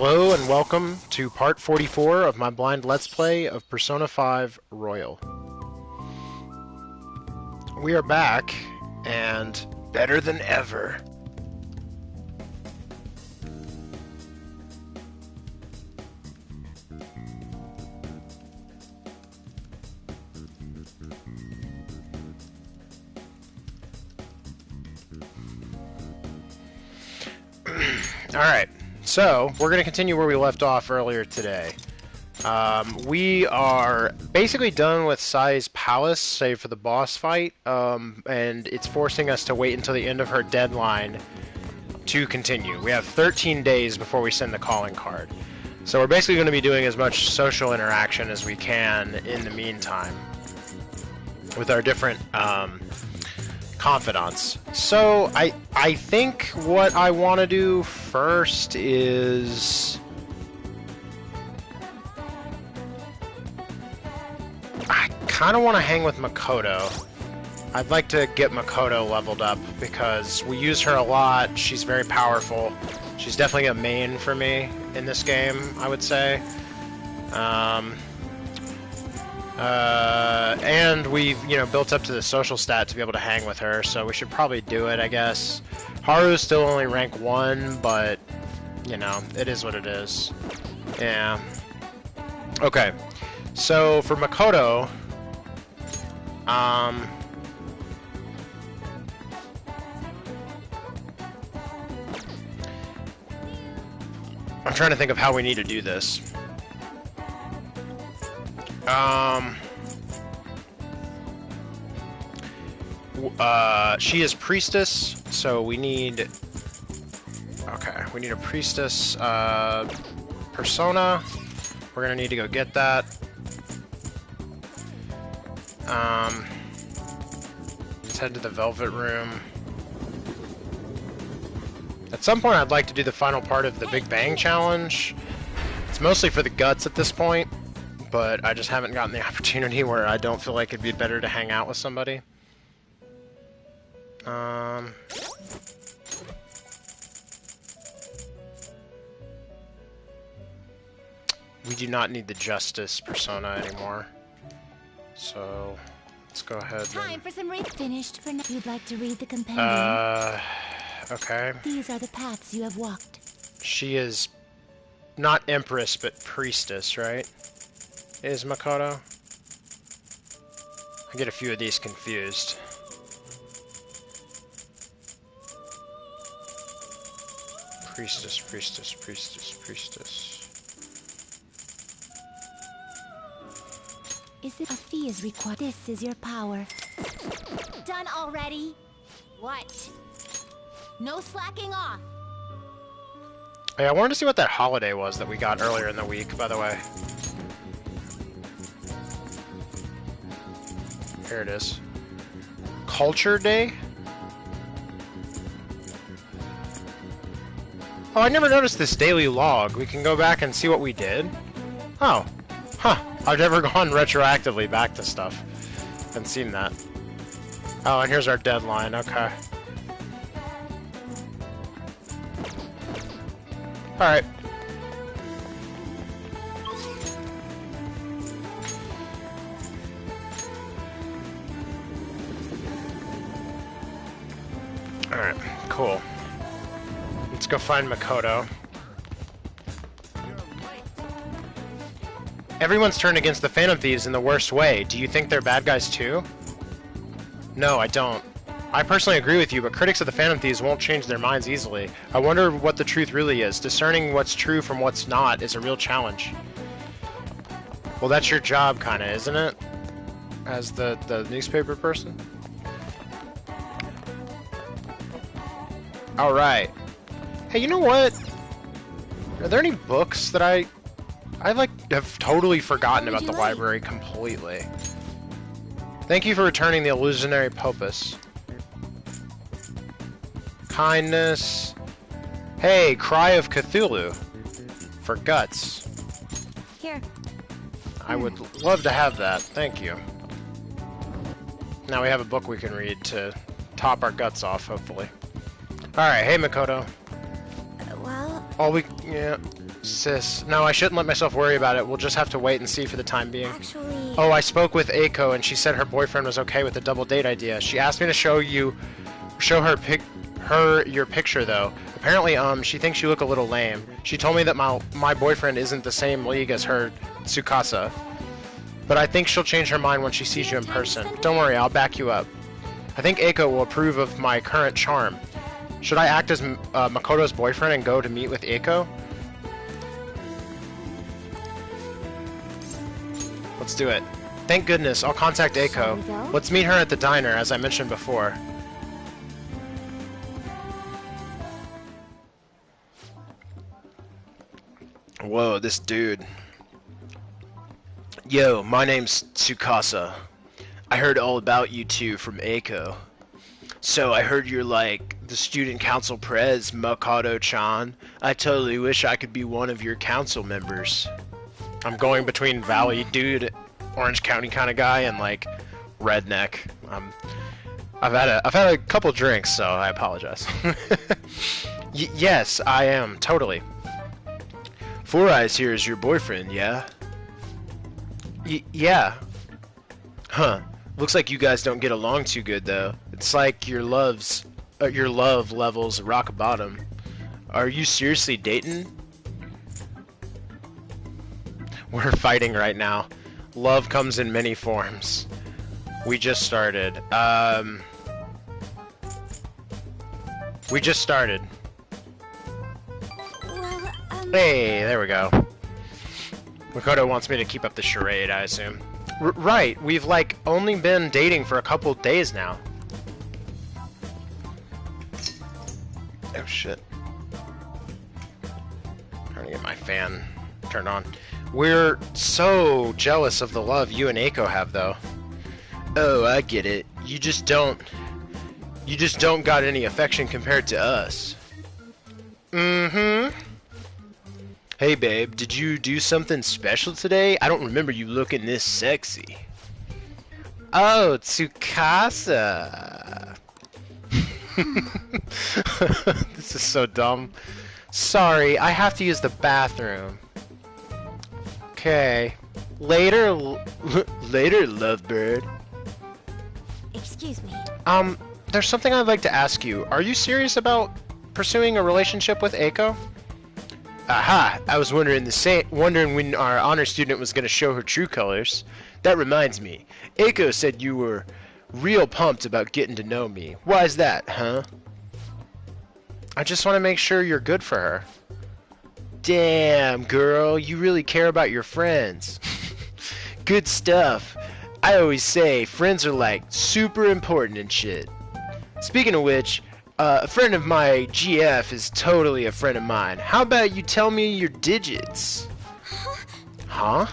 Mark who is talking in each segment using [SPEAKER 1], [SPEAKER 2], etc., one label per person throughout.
[SPEAKER 1] Hello and welcome to part 44 of my blind Let's Play of Persona 5 Royal. We are back, and better than ever. Alright. So, we're going to continue where we left off earlier today. We are basically done with Sai's palace, save for the boss fight, and it's forcing us to wait until the end of her deadline to continue. We have 13 days before we send the calling card. So we're basically going to be doing as much social interaction as we can in the meantime with our different confidants. So I think what I want to do first is I kind of want to hang with Makoto. I'd like to get Makoto leveled up because we use her a lot. She's very powerful. She's definitely a main for me in this game, I would say. And we've, built up to the social stat to be able to hang with her, so we should probably do it, I guess. Haru's still only rank 1, but, it is what it is. Yeah. Okay. So, for Makoto, I'm trying to think of how we need to do this. She is priestess, so we need... Okay, we need a priestess, persona. We're gonna need to go get that. Let's head to the Velvet Room. At some point, I'd like to do the final part of the Big Bang Challenge. It's mostly for the guts at this point, but I just haven't gotten the opportunity where I don't feel like it'd be better to hang out with somebody. We do not need the Justice persona anymore. So, let's go ahead and...
[SPEAKER 2] Time for some finished for now. You'd like to read the compendium?
[SPEAKER 1] Okay.
[SPEAKER 2] These are the paths you have walked.
[SPEAKER 1] She is not Empress, but Priestess, right? Is Makoto? I get a few of these confused. Priestess, priestess, priestess, priestess.
[SPEAKER 2] Is it a fee is required? This is your power. Done already? What? No slacking off.
[SPEAKER 1] Hey, I wanted to see what that holiday was that we got earlier in the week, by the way. Here it is. Culture Day? Oh, I never noticed this daily log. We can go back and see what we did? Oh. Huh. I've never gone retroactively back to stuff and seen that. Oh, and here's our deadline. Okay. Alright. Alright, cool. Let's go find Makoto. Everyone's turned against the Phantom Thieves in the worst way. Do you think they're bad guys too? No, I don't. I personally agree with you, but critics of the Phantom Thieves won't change their minds easily. I wonder what the truth really is. Discerning what's true from what's not is a real challenge. Well, that's your job, kinda, isn't it? As the newspaper person? Alright. Hey, you know what? Are there any books that I have totally forgotten about the library completely. Thank you for returning the illusionary Popus. Kindness. Hey, Cry of Cthulhu. For guts.
[SPEAKER 2] Here.
[SPEAKER 1] I would love to have that. Thank you. Now we have a book we can read to top our guts off, hopefully. Alright, hey Makoto.
[SPEAKER 2] Well...
[SPEAKER 1] All we... yeah. Sis, no, I shouldn't let myself worry about it. We'll just have to wait and see for the time being.
[SPEAKER 2] Actually...
[SPEAKER 1] Oh, I spoke with Eiko, and she said her boyfriend was okay with the double date idea. She asked me to show her your picture, though. Apparently, she thinks you look a little lame. She told me that my boyfriend isn't the same league as her Tsukasa. But I think she'll change her mind when she sees you in person. Don't worry, I'll back you up. I think Eiko will approve of my current charm. Should I act as Makoto's boyfriend and go to meet with Eiko? Let's do it. Thank goodness, I'll contact Eiko. Let's meet her at the diner, as I mentioned before. Whoa, this dude. Yo, my name's Tsukasa. I heard all about you two from Eiko. So I heard you're like the student council prez, Makoto-chan. I totally wish I could be one of your council members. I'm going between Valley dude, Orange County kind of guy, and like redneck. I've had a couple drinks, so I apologize. Yes, I am totally. Four Eyes here is your boyfriend, yeah? Yeah. Huh. Looks like you guys don't get along too good, though. It's like your love levels rock bottom. Are you seriously dating? We're fighting right now. Love comes in many forms. We just started. We just started.
[SPEAKER 2] Well,
[SPEAKER 1] Hey, there we go. Makoto wants me to keep up the charade, I assume. Right, we've like only been dating for a couple days now. Oh shit. Trying to get my fan turned on. We're so jealous of the love you and Eiko have, though. Oh, I get it. You just don't got any affection compared to us. Mm-hmm. Hey babe, did you do something special today? I don't remember you looking this sexy. Oh, Tsukasa. This is so dumb. Sorry, I have to use the bathroom. Okay. Later, later, lovebird.
[SPEAKER 2] excuse me.
[SPEAKER 1] There's something I'd like to ask you. Are you serious about pursuing a relationship with Eiko? Aha! I was wondering when our honor student was going to show her true colors. That reminds me. Eiko said you were real pumped about getting to know me. Why is that, huh? I just want to make sure you're good for her. Damn, girl, you really care about your friends. Good stuff. I always say friends are like super important and shit. Speaking of which, a friend of my GF is totally a friend of mine. How about you tell me your digits? Huh?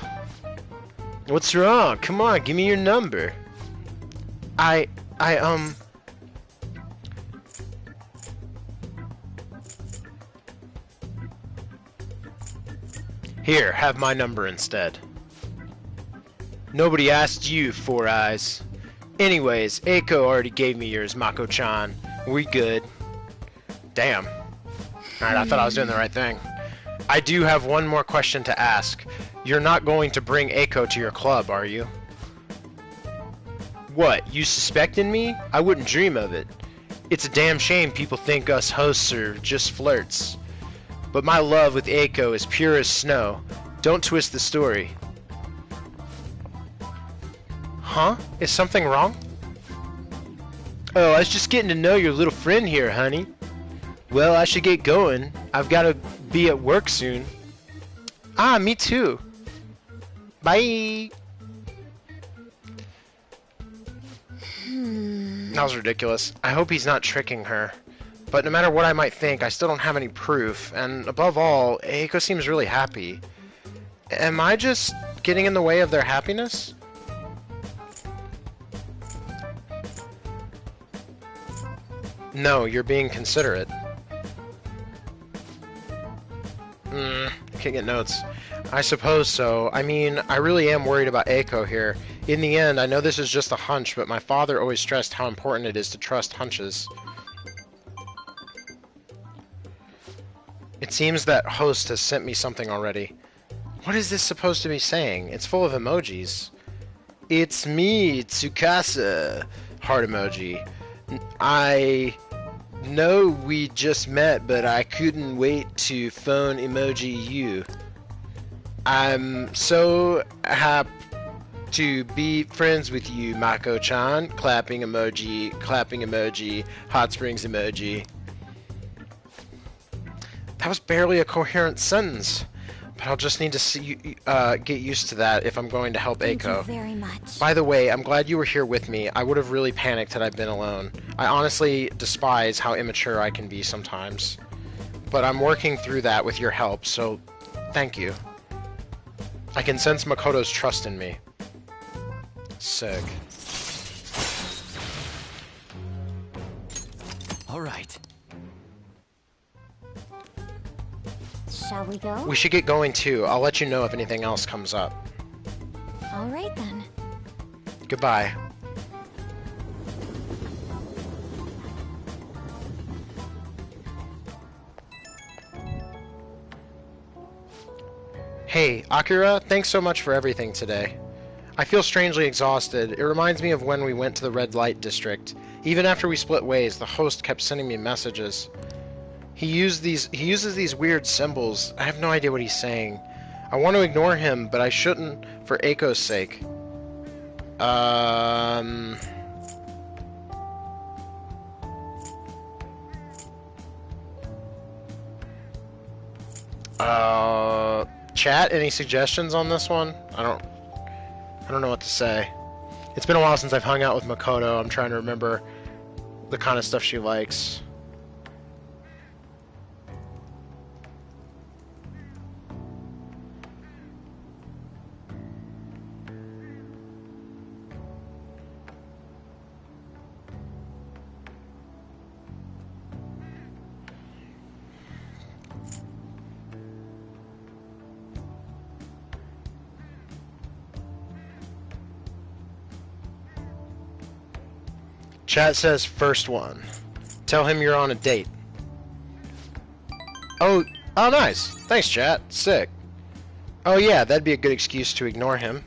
[SPEAKER 1] What's wrong? Come on, give me your number. Here, have my number instead. Nobody asked you, Four Eyes. Anyways, Eiko already gave me yours, Mako-chan. We good. Damn. Alright, I thought I was doing the right thing. I do have one more question to ask. You're not going to bring Eiko to your club, are you? What, you suspecting me? I wouldn't dream of it. It's a damn shame people think us hosts are just flirts. But my love with Eiko is pure as snow. Don't twist the story. Huh? Is something wrong? Oh, I was just getting to know your little friend here, honey. Well, I should get going. I've got to be at work soon. Ah, me too. Bye. That was ridiculous. I hope he's not tricking her. But no matter what I might think, I still don't have any proof. And above all, Eiko seems really happy. Am I just getting in the way of their happiness? No, you're being considerate. Can't get notes. I suppose so. I mean, I really am worried about Eiko here. In the end, I know this is just a hunch, but my father always stressed how important it is to trust hunches. It seems that host has sent me something already. What is this supposed to be saying? It's full of emojis. It's me, Tsukasa. Heart emoji. I know we just met, but I couldn't wait to phone emoji you. I'm so happy to be friends with you, Mako-chan. Clapping emoji, hot springs emoji. That was barely a coherent sentence, but I'll just need to get used to that if I'm going to help Eiko.
[SPEAKER 2] Thank you very much.
[SPEAKER 1] By the way, I'm glad you were here with me. I would have really panicked had I been alone. I honestly despise how immature I can be sometimes. But I'm working through that with your help, so thank you. I can sense Makoto's trust in me. Sick.
[SPEAKER 3] All right.
[SPEAKER 2] Shall we go?
[SPEAKER 1] We should get going too. I'll let you know if anything else comes up.
[SPEAKER 2] All right then.
[SPEAKER 1] Goodbye. Hey, Akira, thanks so much for everything today. I feel strangely exhausted. It reminds me of when we went to the red light district. Even after we split ways, the host kept sending me messages. He uses these weird symbols. I have no idea what he's saying. I want to ignore him, but I shouldn't for Eiko's sake. Chat, any suggestions on this one? I don't know what to say. It's been a while since I've hung out with Makoto. I'm trying to remember the kind of stuff she likes. Chat says first one. Tell him you're on a date. Oh nice. Thanks, chat. Sick. Oh yeah, that'd be a good excuse to ignore him.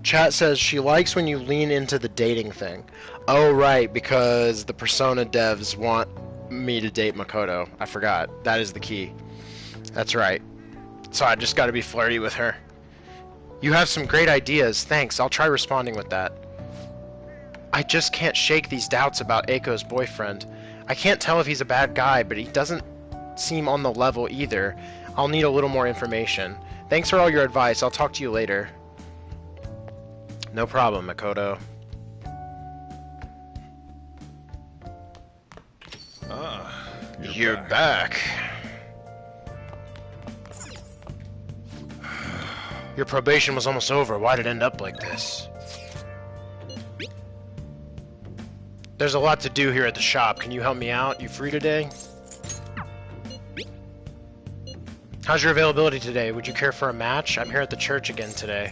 [SPEAKER 1] Chat says she likes when you lean into the dating thing. Oh right, because the Persona devs want me to date Makoto. I forgot. That is the key. That's right. So I just gotta be flirty with her. You have some great ideas. Thanks. I'll try responding with that. I just can't shake these doubts about Eiko's boyfriend. I can't tell if he's a bad guy, but he doesn't seem on the level either. I'll need a little more information. Thanks for all your advice. I'll talk to you later. No problem, Makoto. You're back. Your probation was almost over. Why'd it end up like this? There's a lot to do here at the shop. Can you help me out? You free today? How's your availability today? Would you care for a match? I'm here at the church again today.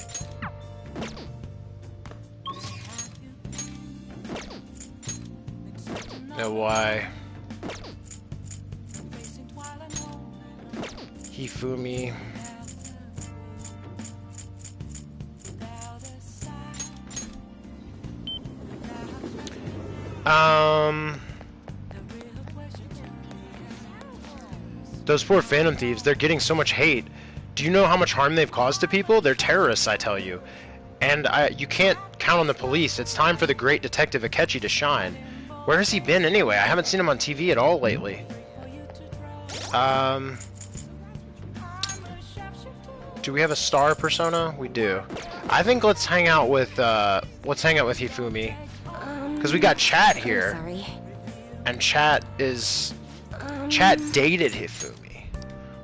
[SPEAKER 1] No, why? Hifumi. Those poor Phantom Thieves, they're getting so much hate. Do you know how much harm they've caused to people? They're terrorists, I tell you. And you can't count on the police. It's time for the great Detective Akechi to shine. Where has he been anyway? I haven't seen him on TV at all lately. Do we have a star persona? We do. I think let's hang out with Hifumi. Because we got Chat here.
[SPEAKER 2] Sorry.
[SPEAKER 1] And Chat is... Chat dated Hifumi.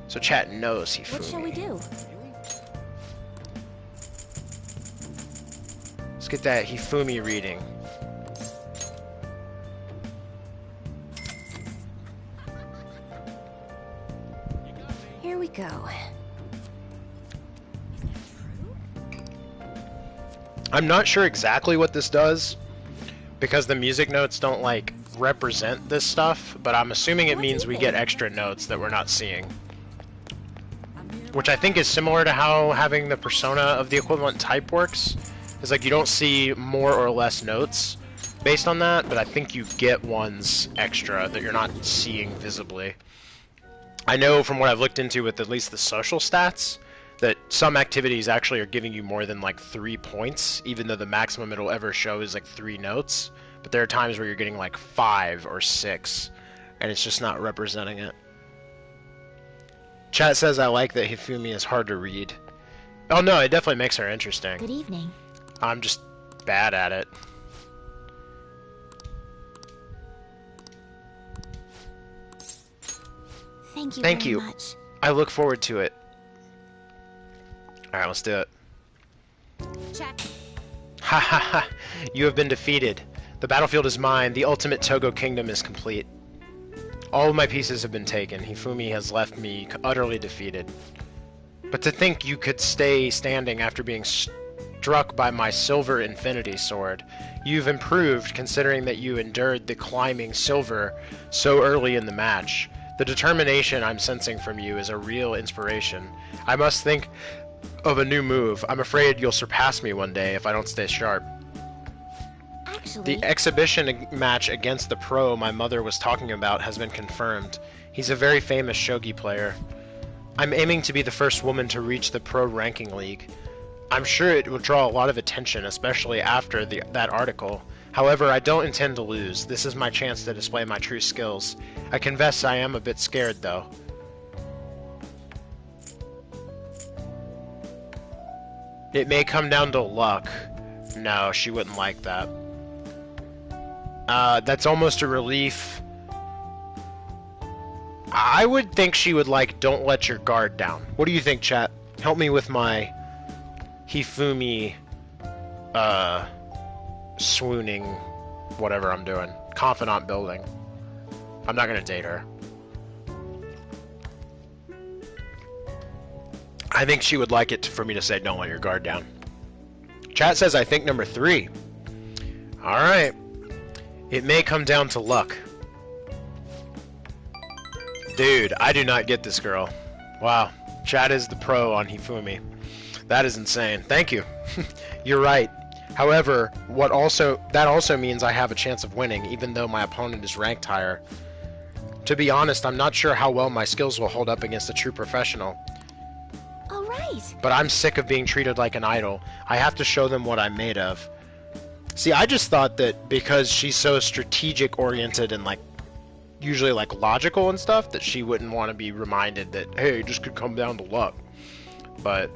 [SPEAKER 1] So Chat knows Hifumi.
[SPEAKER 2] What shall we do?
[SPEAKER 1] Let's get that Hifumi reading.
[SPEAKER 2] Here we go.
[SPEAKER 1] I'm not sure exactly what this does, because the music notes don't, like, represent this stuff, but I'm assuming it
[SPEAKER 2] What do
[SPEAKER 1] means
[SPEAKER 2] you
[SPEAKER 1] we
[SPEAKER 2] think?
[SPEAKER 1] get extra notes that we're not seeing. Which I think is similar to how having the persona of the equivalent type works. It's like you don't see more or less notes based on that, but I think you get ones extra that you're not seeing visibly. I know from what I've looked into with at least the social stats, that some activities actually are giving you more than like 3 points, even though the maximum it'll ever show is like 3 notes. But there are times where you're getting like 5 or 6, and it's just not representing it. Chat says I like that Hifumi is hard to read. Oh no, it definitely makes her interesting.
[SPEAKER 2] Good evening.
[SPEAKER 1] I'm just bad at it.
[SPEAKER 2] Thank you
[SPEAKER 1] Thank
[SPEAKER 2] very
[SPEAKER 1] you.
[SPEAKER 2] much.
[SPEAKER 1] I look forward to it. Alright, let's do it.
[SPEAKER 2] Check.
[SPEAKER 1] Ha ha ha! You have been defeated. The battlefield is mine. The ultimate Togo kingdom is complete. All of my pieces have been taken. Hifumi has left me utterly defeated. But to think you could stay standing after being struck by my silver infinity sword. You've improved, considering that you endured the climbing silver so early in the match. The determination I'm sensing from you is a real inspiration. I must think of a new move. I'm afraid you'll surpass me one day if I don't stay sharp.
[SPEAKER 2] Actually,
[SPEAKER 1] The exhibition match against the pro my mother was talking about has been confirmed. He's a very famous shogi player. I'm aiming to be the first woman to reach the pro ranking league. I'm sure it will draw a lot of attention, especially after that article. However, I don't intend to lose. This is my chance to display my true skills. I confess I am a bit scared, though. It may come down to luck. No, she wouldn't like that. That's almost a relief. I would think she would like, don't let your guard down. What do you think, chat? Help me with my Hifumi, swooning, whatever I'm doing. Confidant building. I'm not gonna date her. I think she would like it for me to say, don't let your guard down. Chat says, I think number 3. Alright. It may come down to luck. Dude, I do not get this girl. Wow. Chat is the pro on Hifumi. That is insane. Thank you. You're right. However, that also means I have a chance of winning, even though my opponent is ranked higher. To be honest, I'm not sure how well my skills will hold up against a true professional.
[SPEAKER 2] all right.
[SPEAKER 1] But I'm sick of being treated like an idol. I have to show them what I'm made of. See, I just thought that because she's so strategic-oriented and, like, usually, like, logical and stuff, that she wouldn't want to be reminded that, hey, it just could come down to luck. But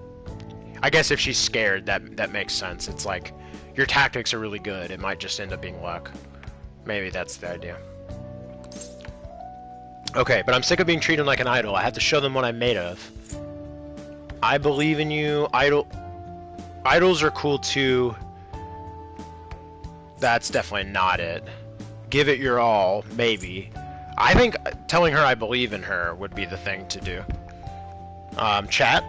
[SPEAKER 1] I guess if she's scared, that makes sense. It's like, your tactics are really good. It might just end up being luck. Maybe that's the idea. Okay, but I'm sick of being treated like an idol. I have to show them what I'm made of. I believe in you. Idols are cool too. That's definitely not it. Give it your all, maybe. I think telling her I believe in her would be the thing to do. Chat,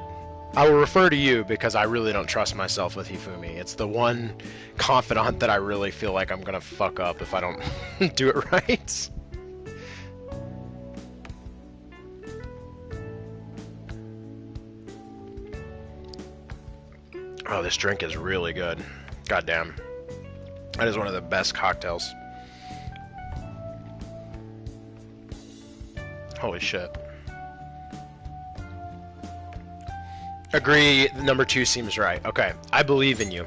[SPEAKER 1] I will refer to you because I really don't trust myself with Hifumi. It's the one confidant that I really feel like I'm gonna fuck up if I don't do it right. Oh, this drink is really good. Goddamn. That is one of the best cocktails. Holy shit. Agree, number 2 seems right. Okay, I believe in you.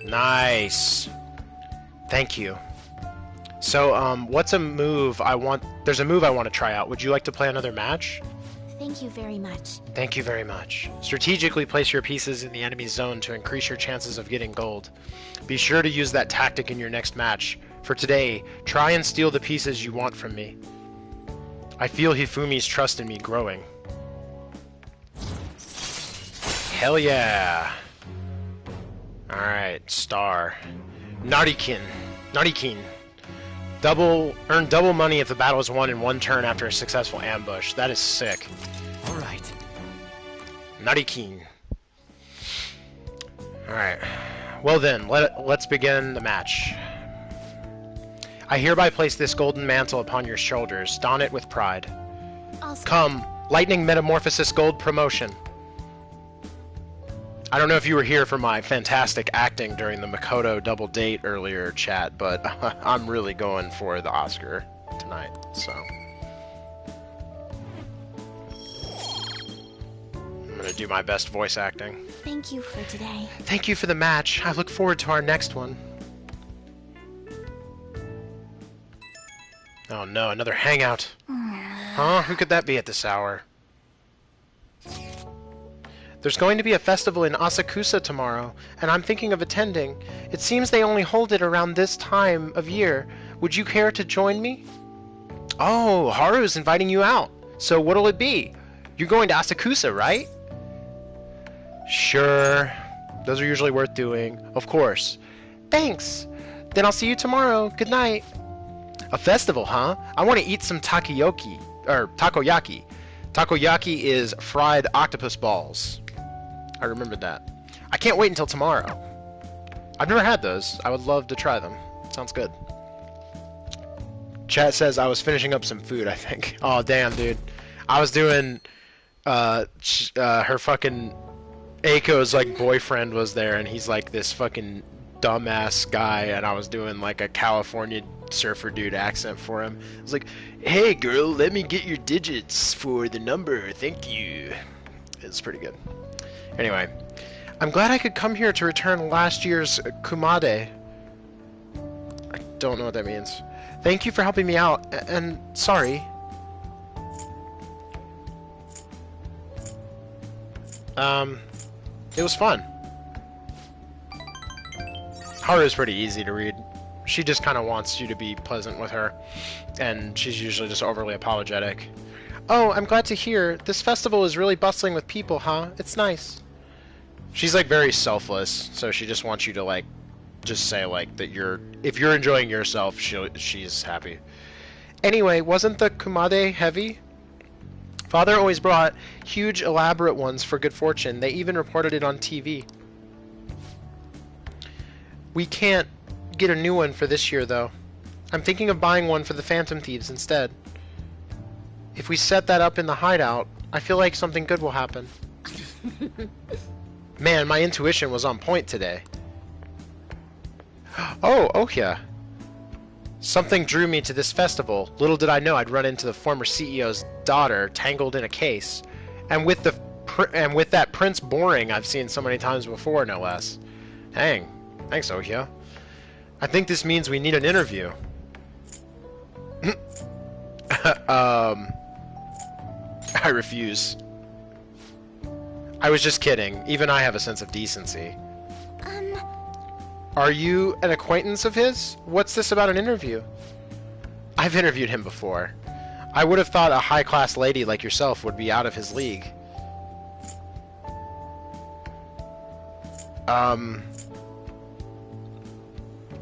[SPEAKER 1] Nice. Thank you. So, what's a move I want... There's a move I want to try out. Would you like to play another match?
[SPEAKER 2] Thank you very much.
[SPEAKER 1] Thank you very much. Strategically place your pieces in the enemy zone to increase your chances of getting gold. Be sure to use that tactic in your next match. For today, try and steal the pieces you want from me. I feel Hifumi's trust in me growing. Hell yeah! Alright, star. Narikin. Earn double money if the battle is won in one turn after a successful ambush. That is sick.
[SPEAKER 3] Alright.
[SPEAKER 1] Narikin. Alright. Well then, let's begin the match. I hereby place this golden mantle upon your shoulders. Don it with pride.
[SPEAKER 2] Also,
[SPEAKER 1] Come, Lightning Metamorphosis Gold promotion. I don't know if you were here for my fantastic acting during the Makoto double date earlier, chat, but I'm really going for the Oscar tonight, so. I'm gonna do my best voice acting.
[SPEAKER 2] thank you for today.
[SPEAKER 1] Thank you for the match. I look forward to our next one. Oh no, another hangout. Huh? Who could that be at this hour? There's going to be a festival in Asakusa tomorrow, and I'm thinking of attending. It seems they only hold it around this time of year. Would you care to join me? Oh, Haru's inviting you out. So what'll it be? You're going to Asakusa, right? Sure. Those are usually worth doing. Of course. Thanks. Then I'll see you tomorrow. Good night. A festival, huh? I want to eat some takoyaki. Takoyaki is fried octopus balls. I remembered that. I can't wait until tomorrow. I've never had those. I would love to try them. Sounds good. Chat says I was finishing up some food, I think. Oh, damn, dude. I was doing... her fucking... Aiko's, like, boyfriend was there, and he's, like, this fucking dumbass guy, and I was doing, like, a California surfer dude accent for him. I was like, hey, girl, let me get your digits for the number. Thank you. It's pretty good. Anyway, I'm glad I could come here to return last year's Kumade. I don't know what that means. Thank you for helping me out, and sorry. It was fun. Haru's pretty easy to read. She just kind of wants you to be pleasant with her, and she's usually just overly apologetic. Oh, I'm glad to hear. This festival is really bustling with people, huh? It's nice. She's, like, very selfless, so she just wants you to, like, just say, like, that if you're enjoying yourself, she's happy. Anyway, wasn't the Kumade heavy? Father always brought huge, elaborate ones for good fortune. They even reported it on TV. We can't get a new one for this year, though. I'm thinking of buying one for the Phantom Thieves instead. If we set that up in the hideout, I feel like something good will happen. Man, my intuition was on point today. Oh yeah. Something drew me to this festival. Little did I know I'd run into the former CEO's daughter tangled in a case. And with that Prince Boring I've seen so many times before, no less. Dang. Thanks, Ohya. I think this means we need an interview. I refuse. I was just kidding. Even I have a sense of decency. Are you an acquaintance of his? What's this about an interview? I've interviewed him before. I would have thought a high-class lady like yourself would be out of his league.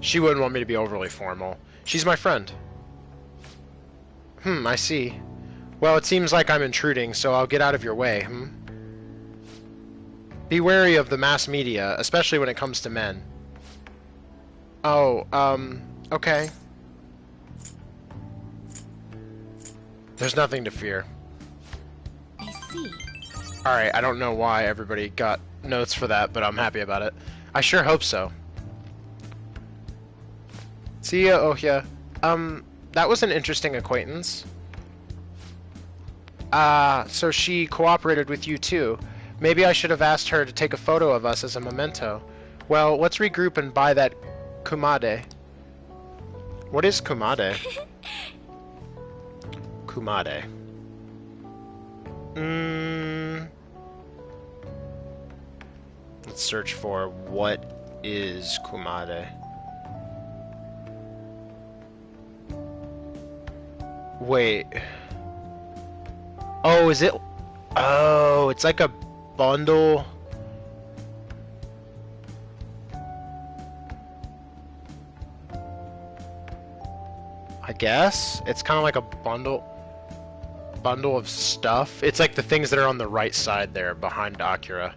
[SPEAKER 1] She wouldn't want me to be overly formal. She's my friend. I see. Well, it seems like I'm intruding, so I'll get out of your way, Be wary of the mass media, especially when it comes to men. Oh, okay. There's nothing to fear.
[SPEAKER 2] I see.
[SPEAKER 1] Alright, I don't know why everybody got notes for that, but I'm happy about it. I sure hope so. See ya, Ohya. That was an interesting acquaintance. So she cooperated with you too. Maybe I should have asked her to take a photo of us as a memento. Well, let's regroup and buy that Kumade. What is Kumade? Kumade. Let's search for what is Kumade. Wait. Oh, is it? Oh, it's like a bundle. I guess it's kind of like a bundle of stuff. It's like the things that are on the right side there behind Akira.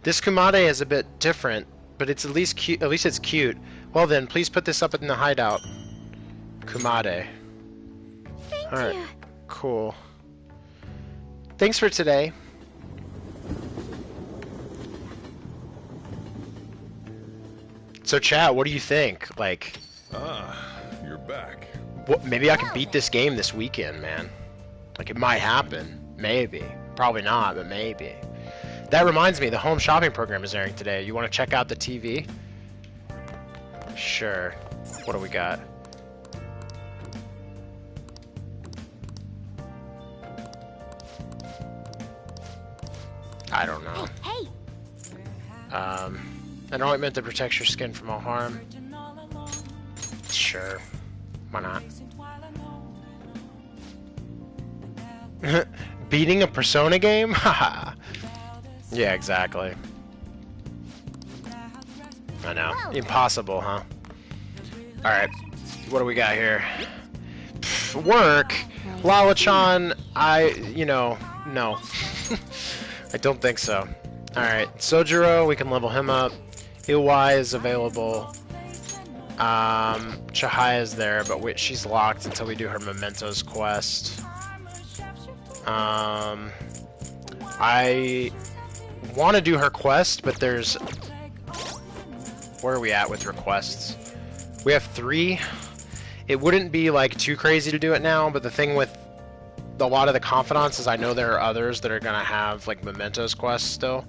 [SPEAKER 1] This Kumade is a bit different, but it's at least cute. At least it's cute. Well then, please put this up in the hideout. Kumade.
[SPEAKER 2] Thank
[SPEAKER 1] Alright,
[SPEAKER 2] you.
[SPEAKER 1] cool. Thanks for today. So chat, what do you think? Like,
[SPEAKER 3] You're back.
[SPEAKER 1] what, maybe I can beat this game this weekend, man. Like, it might happen. Maybe. Probably not, but maybe. That reminds me, the home shopping program is airing today. You want to check out the TV? Sure. What do we got? I don't know.
[SPEAKER 2] Hey,
[SPEAKER 1] An ointment that protects your skin from all harm. Sure. Why not? Beating a Persona game? Haha. Yeah, exactly. I know. Impossible, huh? Alright. What do we got here? Pff, work? Lala-chan, no. I don't think so. Alright, Sojiro, we can level him up. Iwai is available. Chihaya is there, but she's locked until we do her Mementos quest. I want to do her quest, but there's... Where are we at with requests? We have 3. It wouldn't be, like, too crazy to do it now, but the thing with a lot of the confidants is I know there are others that are going to have, like, Mementos quests still.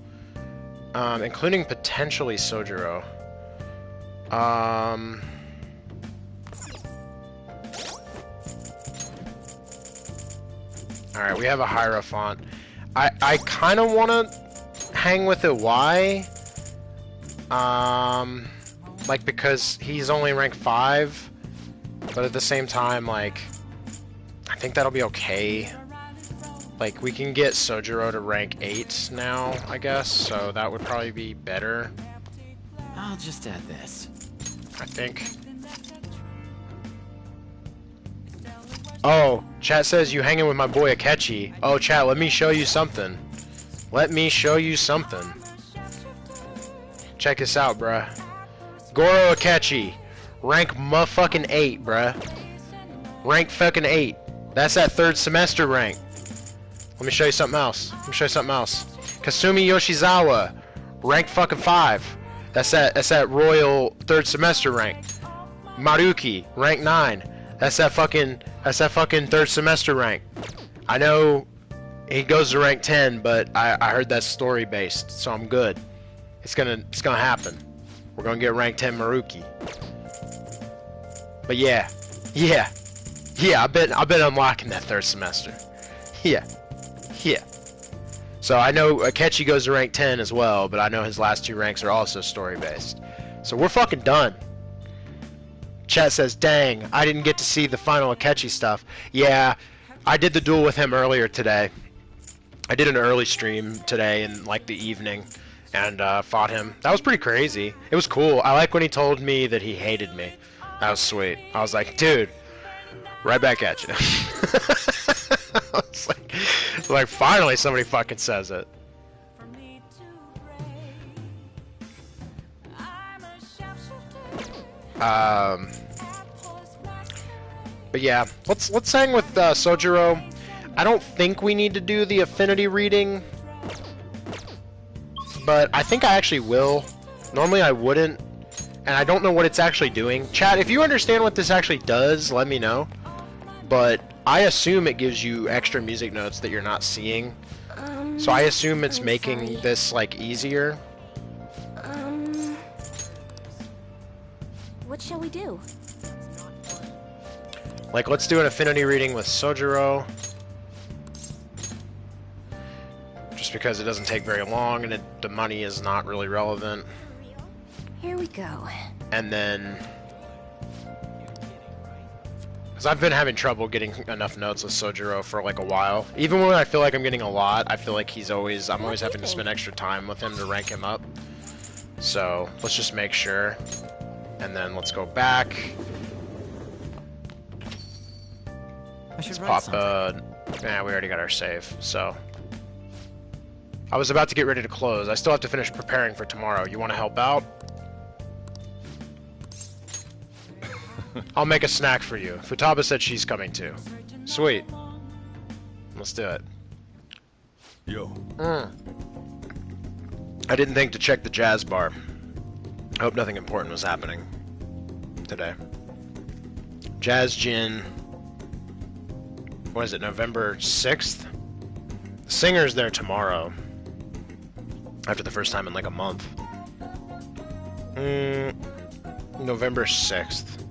[SPEAKER 1] Including potentially Sojiro. Alright, we have a Hierophant. I kind of want to hang with Iwai. Like, because he's only rank 5. But at the same time, like, I think that'll be okay. Like, we can get Sojiro to rank 8 now, I guess, so that would probably be better.
[SPEAKER 4] I'll just add this.
[SPEAKER 1] I think. Oh, chat says you hanging with my boy Akechi. Oh, chat, let me show you something. Let me show you something. Check this out, bruh. Goro Akechi. Rank motherfucking 8, bruh. Rank fucking 8. That's that 3rd semester rank. Let me show you something else. Kasumi Yoshizawa. Rank fucking 5. That's that royal 3rd semester rank. Maruki. Rank 9. That's that fucking 3rd semester rank. I know he goes to rank 10, but I heard that's story based, so I'm good. It's gonna happen. We're gonna get rank 10 Maruki. But yeah, I've been unlocking that 3rd semester. Yeah. So I know Akechi goes to rank 10 as well, but I know his last 2 ranks are also story based. So we're fucking done. Chat says, dang, I didn't get to see the final Akechi stuff. Yeah, I did the duel with him earlier today. I did an early stream today in, like, the evening, and fought him. That was pretty crazy. It was cool. I like when he told me that he hated me. That was sweet. I was like, dude, right back at you. I was like, finally somebody fucking says it. But yeah, let's hang with Sojiro. I don't think we need to do the affinity reading, but I think I actually will. Normally I wouldn't, and I don't know what it's actually doing. Chat, if you understand what this actually does, let me know. But I assume it gives you extra music notes that you're not seeing. So I assume it's making this, like, easier.
[SPEAKER 2] what shall we do?
[SPEAKER 1] Like, let's do an affinity reading with Sojiro. Just because it doesn't take very long and the money is not really relevant.
[SPEAKER 2] Here we go.
[SPEAKER 1] And then... Because I've been having trouble getting enough notes with Sojiro for like a while. Even when I feel like I'm getting a lot, I feel like I'm always having to spend extra time with him to rank him up. So, let's just make sure. And then let's go back.
[SPEAKER 4] I should
[SPEAKER 1] Let's
[SPEAKER 4] write
[SPEAKER 1] pop
[SPEAKER 4] something.
[SPEAKER 1] nah, we already got our save, so. I was about to get ready to close. I still have to finish preparing for tomorrow. You want to help out? I'll make a snack for you. Futaba said she's coming too. Sweet. Let's do it.
[SPEAKER 3] Yo.
[SPEAKER 1] I didn't think to check the jazz bar. I hope nothing important was happening today. Jazz Gin. What is it, November 6th? The singer's there tomorrow. After the first time in like a month. November 6th.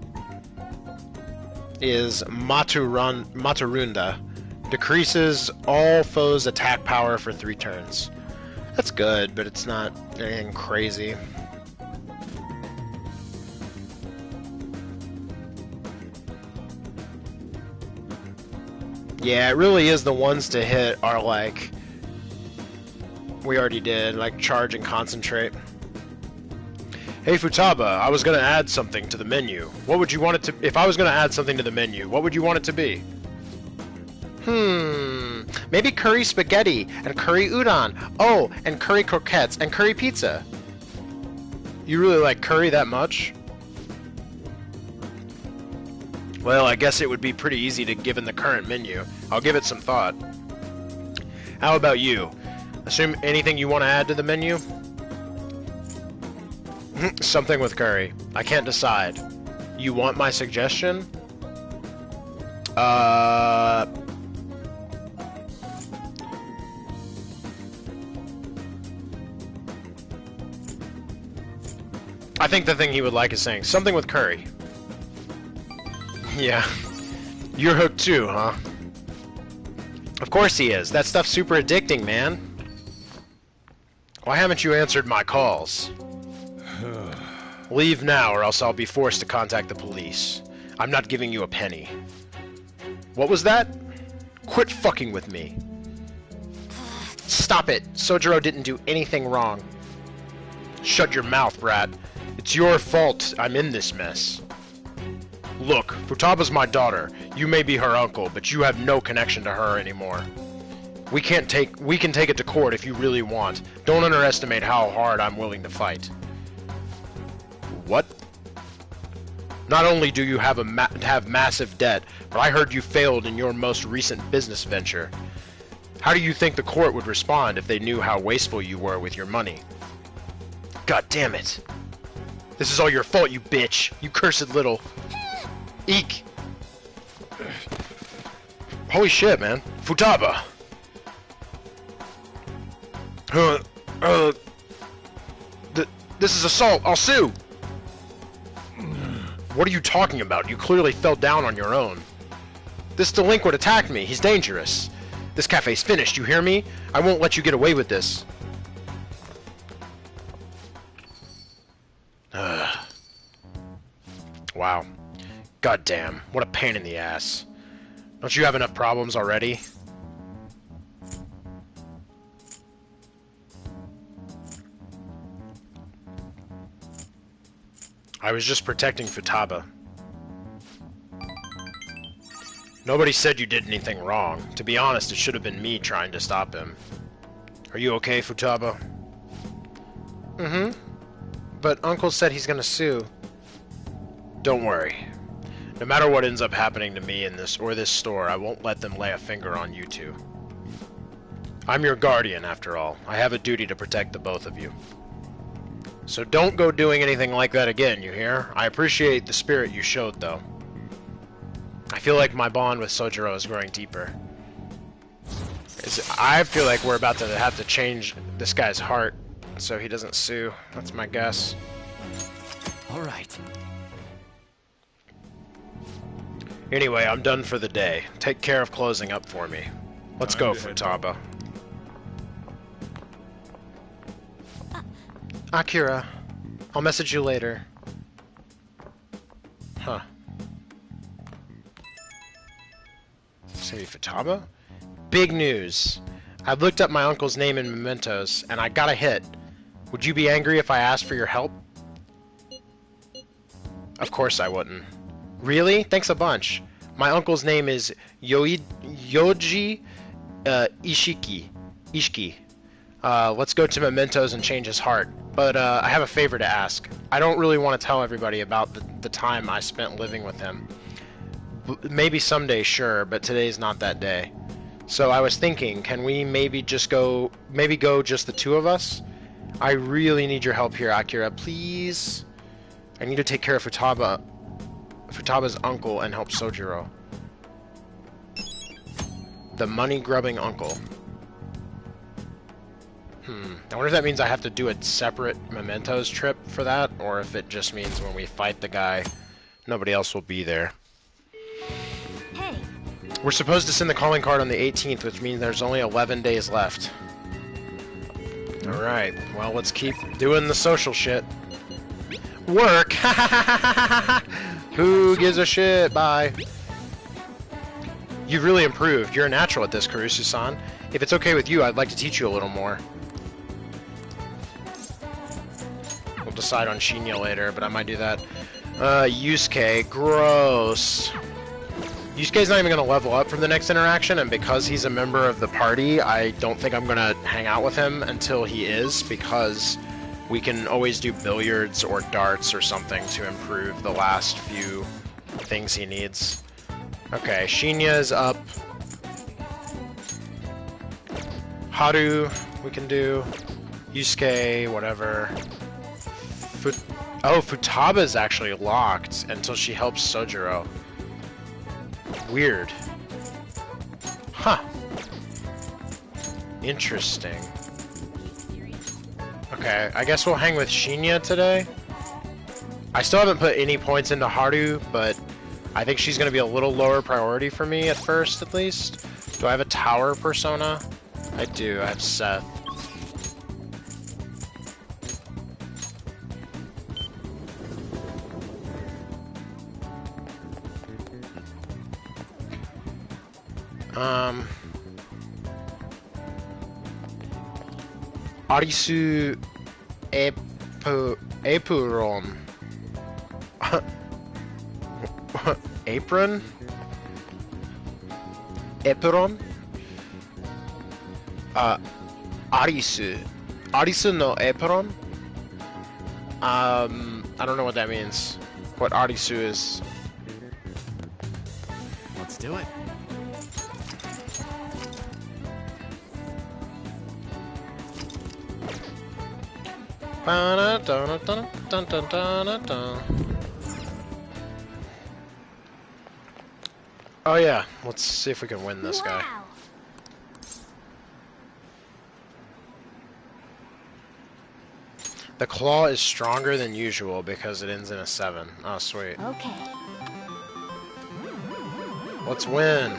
[SPEAKER 1] Is Maturunda. Decreases all foes' attack power for 3 turns. That's good, but it's not anything crazy. Yeah, it really is the ones to hit are like... We already did, like charge and concentrate. Hey Futaba, I was gonna add something to the menu. What would you want it to... If I was gonna add something to the menu, what would you want it to be? Maybe curry spaghetti, and curry udon. Oh, and curry croquettes, and curry pizza. You really like curry that much? Well, I guess it would be pretty easy to given the current menu. I'll give it some thought. How about you? Assume anything you want to add to the menu? Something with curry. I can't decide. You want my suggestion? I think the thing he would like is saying something with curry. Yeah. You're hooked too, huh? Of course he is. That stuff's super addicting, man. Why haven't you answered my calls? Leave now or else I'll be forced to contact the police. I'm not giving you a penny. What was that? Quit fucking with me. Stop it! Sojiro didn't do anything wrong. Shut your mouth, brat. It's your fault I'm in this mess. Look, Futaba's my daughter. You may be her uncle, but you have no connection to her anymore. We can take it to court if you really want. Don't underestimate how hard I'm willing to fight. What? Not only do you have have massive debt, but I heard you failed in your most recent business venture. How do you think the court would respond if they knew how wasteful you were with your money? God damn it. This is all your fault, you bitch. You cursed little... Eek. Holy shit, man. Futaba. This is assault. I'll sue. What are you talking about? You clearly fell down on your own. This delinquent attacked me. He's dangerous. This cafe's finished. You hear me? I won't let you get away with this. Wow. God damn. What a pain in the ass. Don't you have enough problems already? I was just protecting Futaba. Nobody said you did anything wrong. To be honest, it should have been me trying to stop him. Are you okay, Futaba? Mm-hmm. But Uncle said he's gonna sue. Don't worry. No matter what ends up happening to me in this store, I won't let them lay a finger on you two. I'm your guardian, after all. I have a duty to protect the both of you. So don't go doing anything like that again, you hear? I appreciate the spirit you showed, though. I feel like my bond with Sojiro is growing deeper. I feel like we're about to have to change this guy's heart so he doesn't sue. That's my guess.
[SPEAKER 4] All right.
[SPEAKER 1] Anyway, I'm done for the day. Take care of closing up for me. Let's go, Futaba. Akira, I'll message you later. Huh. Say Futaba? Big news. I've looked up my uncle's name in mementos, and I got a hit. Would you be angry if I asked for your help? Of course I wouldn't. Really? Thanks a bunch. My uncle's name is Yoji Ishiki. Let's go to mementos and change his heart. but I have a favor to ask. I don't really want to tell everybody about the time I spent living with him. Maybe someday, sure, but today's not that day. So I was thinking, can we maybe go just the two of us? I really need your help here, Akira, please. I need to take care of Futaba's uncle and help Sojiro. The money-grubbing uncle. I wonder if that means I have to do a separate Mementos trip for that, or if it just means when we fight the guy, nobody else will be there.
[SPEAKER 2] Hey.
[SPEAKER 1] We're supposed to send the calling card on the 18th, which means there's only 11 days left. Alright, well, let's keep doing the social shit. Work! Who gives a shit? Bye. You've really improved. You're a natural at this, Kurusu-san. If it's okay with you, I'd like to teach you a little more. We'll decide on Shinya later, but I might do that. Yusuke. Gross. Yusuke's not even going to level up from the next interaction, and because he's a member of the party, I don't think I'm going to hang out with him until he is, because we can always do billiards or darts or something to improve the last few things he needs. Okay, Shinya's up. Haru, we can do. Yusuke, whatever. Futaba's actually locked until she helps Sojiro. Weird. Huh. Interesting. Okay, I guess we'll hang with Shinya today. I still haven't put any points into Haru, but I think she's going to be a little lower priority for me at first, at least. Do I have a tower persona? I do. I have Seth. Arisu Epuron. Apron? Epuron? Arisu. Arisu no Epuron? I don't know what that means. What Arisu is.
[SPEAKER 4] Let's do it.
[SPEAKER 1] Oh yeah, let's see if we can win this guy.
[SPEAKER 2] Wow.
[SPEAKER 1] The claw is stronger than usual because it ends in a 7. Oh, sweet.
[SPEAKER 2] Okay.
[SPEAKER 1] Let's win.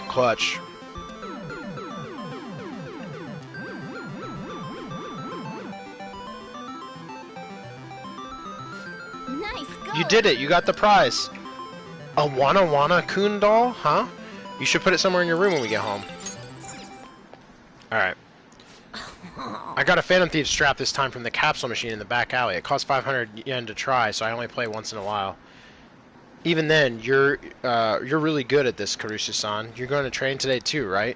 [SPEAKER 1] Clutch.
[SPEAKER 2] Nice go.
[SPEAKER 1] You did it. You got the prize. A Wana Wana Kun doll? Huh? You should put it somewhere in your room when we get home. Alright. I got a Phantom Thief strap this time from the capsule machine in the back alley. It costs 500 yen to try, so I only play once in a while. Even then, you're really good at this, Kurusu-san. You're going to train today too, right?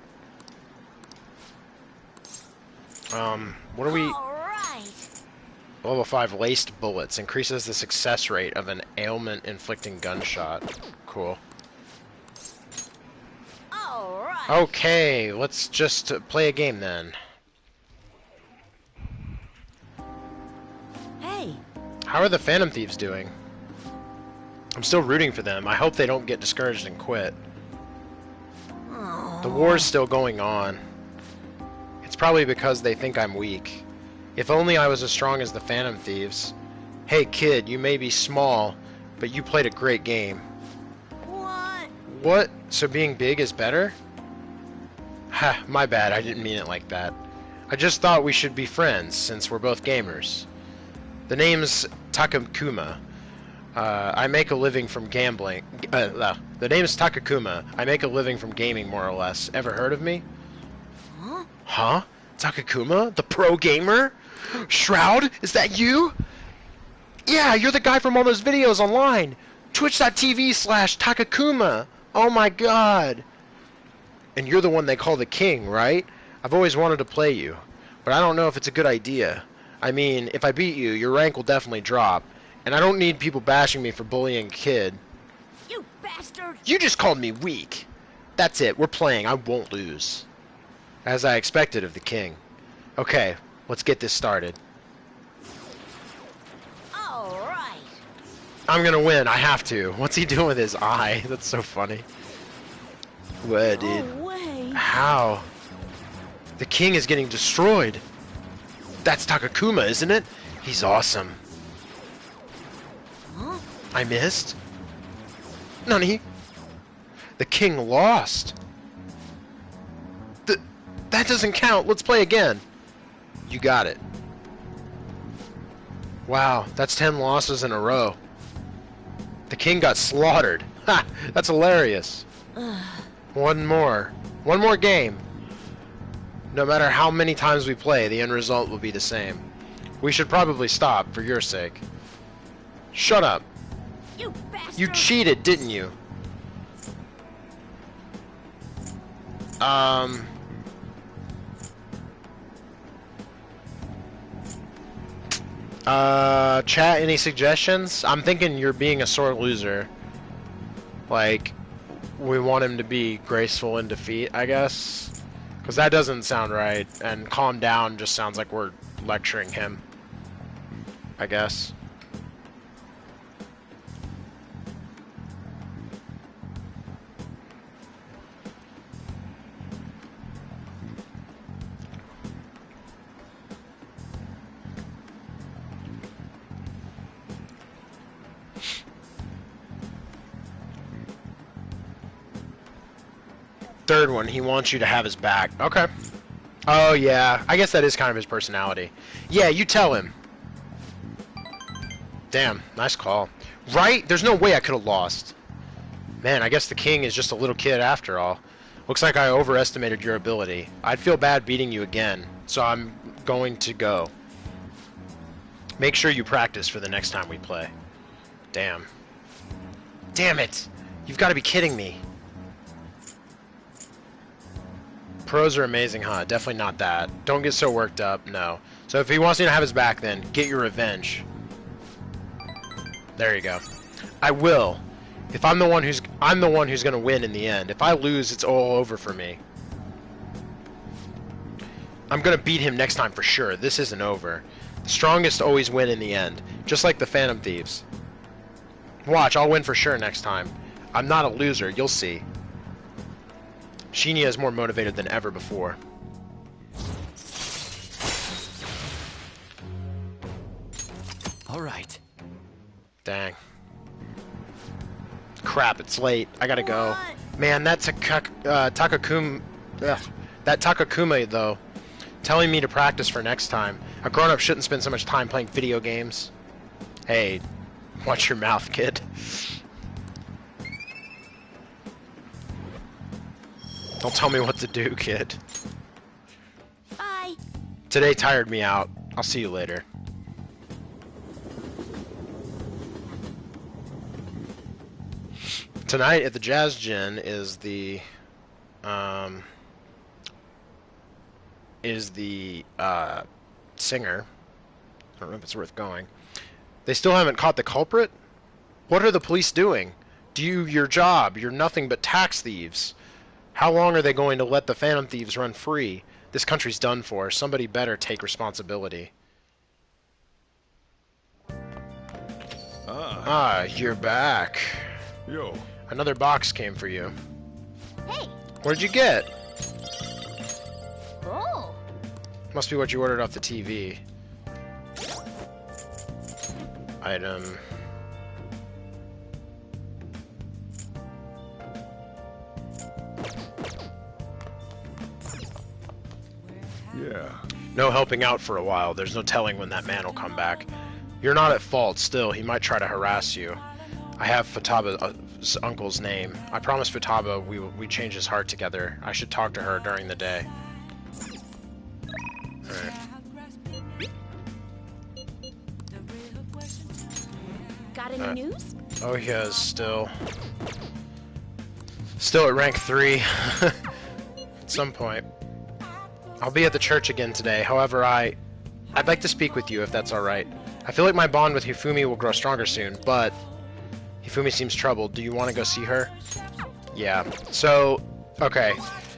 [SPEAKER 1] What are we...
[SPEAKER 2] Alright.
[SPEAKER 1] Level 5 laced bullets. Increases the success rate of an ailment-inflicting gunshot. Cool.
[SPEAKER 2] Alright.
[SPEAKER 1] Okay, let's just play a game then.
[SPEAKER 2] Hey.
[SPEAKER 1] How are the Phantom Thieves doing? I'm still rooting for them. I hope they don't get discouraged and quit. The war's still going on. It's probably because they think I'm weak. If only I was as strong as the Phantom Thieves. Hey kid, you may be small, but you played a great game.
[SPEAKER 2] What?
[SPEAKER 1] What? So being big is better? Ha, my bad, I didn't mean it like that. I just thought we should be friends, since we're both gamers. The name's Takakuma. I make a living from gambling. The name's Takakuma. I make a living from gaming, more or less. Ever heard of me?
[SPEAKER 2] Huh?
[SPEAKER 1] Huh? Takakuma? The pro gamer? Shroud? Is that you? Yeah, you're the guy from all those videos online. Twitch.tv/Takakuma. Oh my god. And you're the one they call the king, right? I've always wanted to play you, but I don't know if it's a good idea. I mean, if I beat you, your rank will definitely drop, and I don't need people bashing me for bullying a kid.
[SPEAKER 2] You bastard!
[SPEAKER 1] You just called me weak. That's it, we're playing. I won't lose. As I expected of the king. Okay, let's get this started.
[SPEAKER 2] All right.
[SPEAKER 1] I'm gonna win, I have to. What's he doing with his eye? That's so funny. What, dude?
[SPEAKER 2] No way.
[SPEAKER 1] How? The king is getting destroyed. That's Takakuma, isn't it? He's awesome.
[SPEAKER 2] Huh?
[SPEAKER 1] I missed? Nani? The king lost. That doesn't count. Let's play again. You got it. Wow, that's 10 losses in a row. The king got slaughtered. Ha! That's hilarious. One more. One more game. No matter how many times we play, the end result will be the same. We should probably stop, for your sake. Shut up.
[SPEAKER 2] You bastard!
[SPEAKER 1] You cheated, didn't you? Chat, any suggestions? I'm thinking you're being a sore loser. Like, we want him to be graceful in defeat, I guess. Because that doesn't sound right. And calm down just sounds like we're lecturing him, I guess. Third one, he wants you to have his back. Okay. Oh, yeah. I guess that is kind of his personality. Yeah, you tell him. Damn, nice call. Right? There's no way I could have lost. Man, I guess the king is just a little kid after all. Looks like I overestimated your ability. I'd feel bad beating you again, so I'm going to go. Make sure you practice for the next time we play. Damn. Damn it! You've got to be kidding me. Pros are amazing, huh? Definitely not that. Don't get so worked up, no. So if he wants me to have his back, then get your revenge. There you go. I will. If I'm the one who's gonna win in the end. If I lose, it's all over for me. I'm gonna beat him next time for sure. This isn't over. The strongest always win in the end, just like the Phantom Thieves. Watch, I'll win for sure next time. I'm not a loser, you'll see. Shinya is more motivated than ever before.
[SPEAKER 4] All right.
[SPEAKER 1] Dang. Crap, it's late. I gotta go. Man, that Takakuma... that Takakuma, though, telling me to practice for next time. A grown-up shouldn't spend so much time playing video games. Hey, watch your mouth, kid. Don't tell me what to do, kid.
[SPEAKER 2] Bye.
[SPEAKER 1] Today tired me out. I'll see you later. Tonight at the Jazz Gin is the singer. I don't know if it's worth going. They still haven't caught the culprit? What are the police doing? Do your job. You're nothing but tax thieves. How long are they going to let the Phantom Thieves run free? This country's done for. Somebody better take responsibility. Ah, you're back.
[SPEAKER 3] Yo.
[SPEAKER 1] Another box came for you.
[SPEAKER 2] Hey.
[SPEAKER 1] What did you get?
[SPEAKER 2] Oh.
[SPEAKER 1] Must be what you ordered off the TV. Item.
[SPEAKER 3] Yeah.
[SPEAKER 1] No helping out for a while. There's no telling when that man will come back. You're not at fault. Still, he might try to harass you. I have Futaba's uncle's name. I promised Futaba we'd change his heart together. I should talk to her during the day. Alright.
[SPEAKER 2] Got any news?
[SPEAKER 1] Oh yeah, is still at rank 3 at some point. I'll be at the church again today. However, I'd like to speak with you if that's alright. I feel like my bond with Hifumi will grow stronger soon, but Hifumi seems troubled. Do you want to go see her? Yeah. So, okay.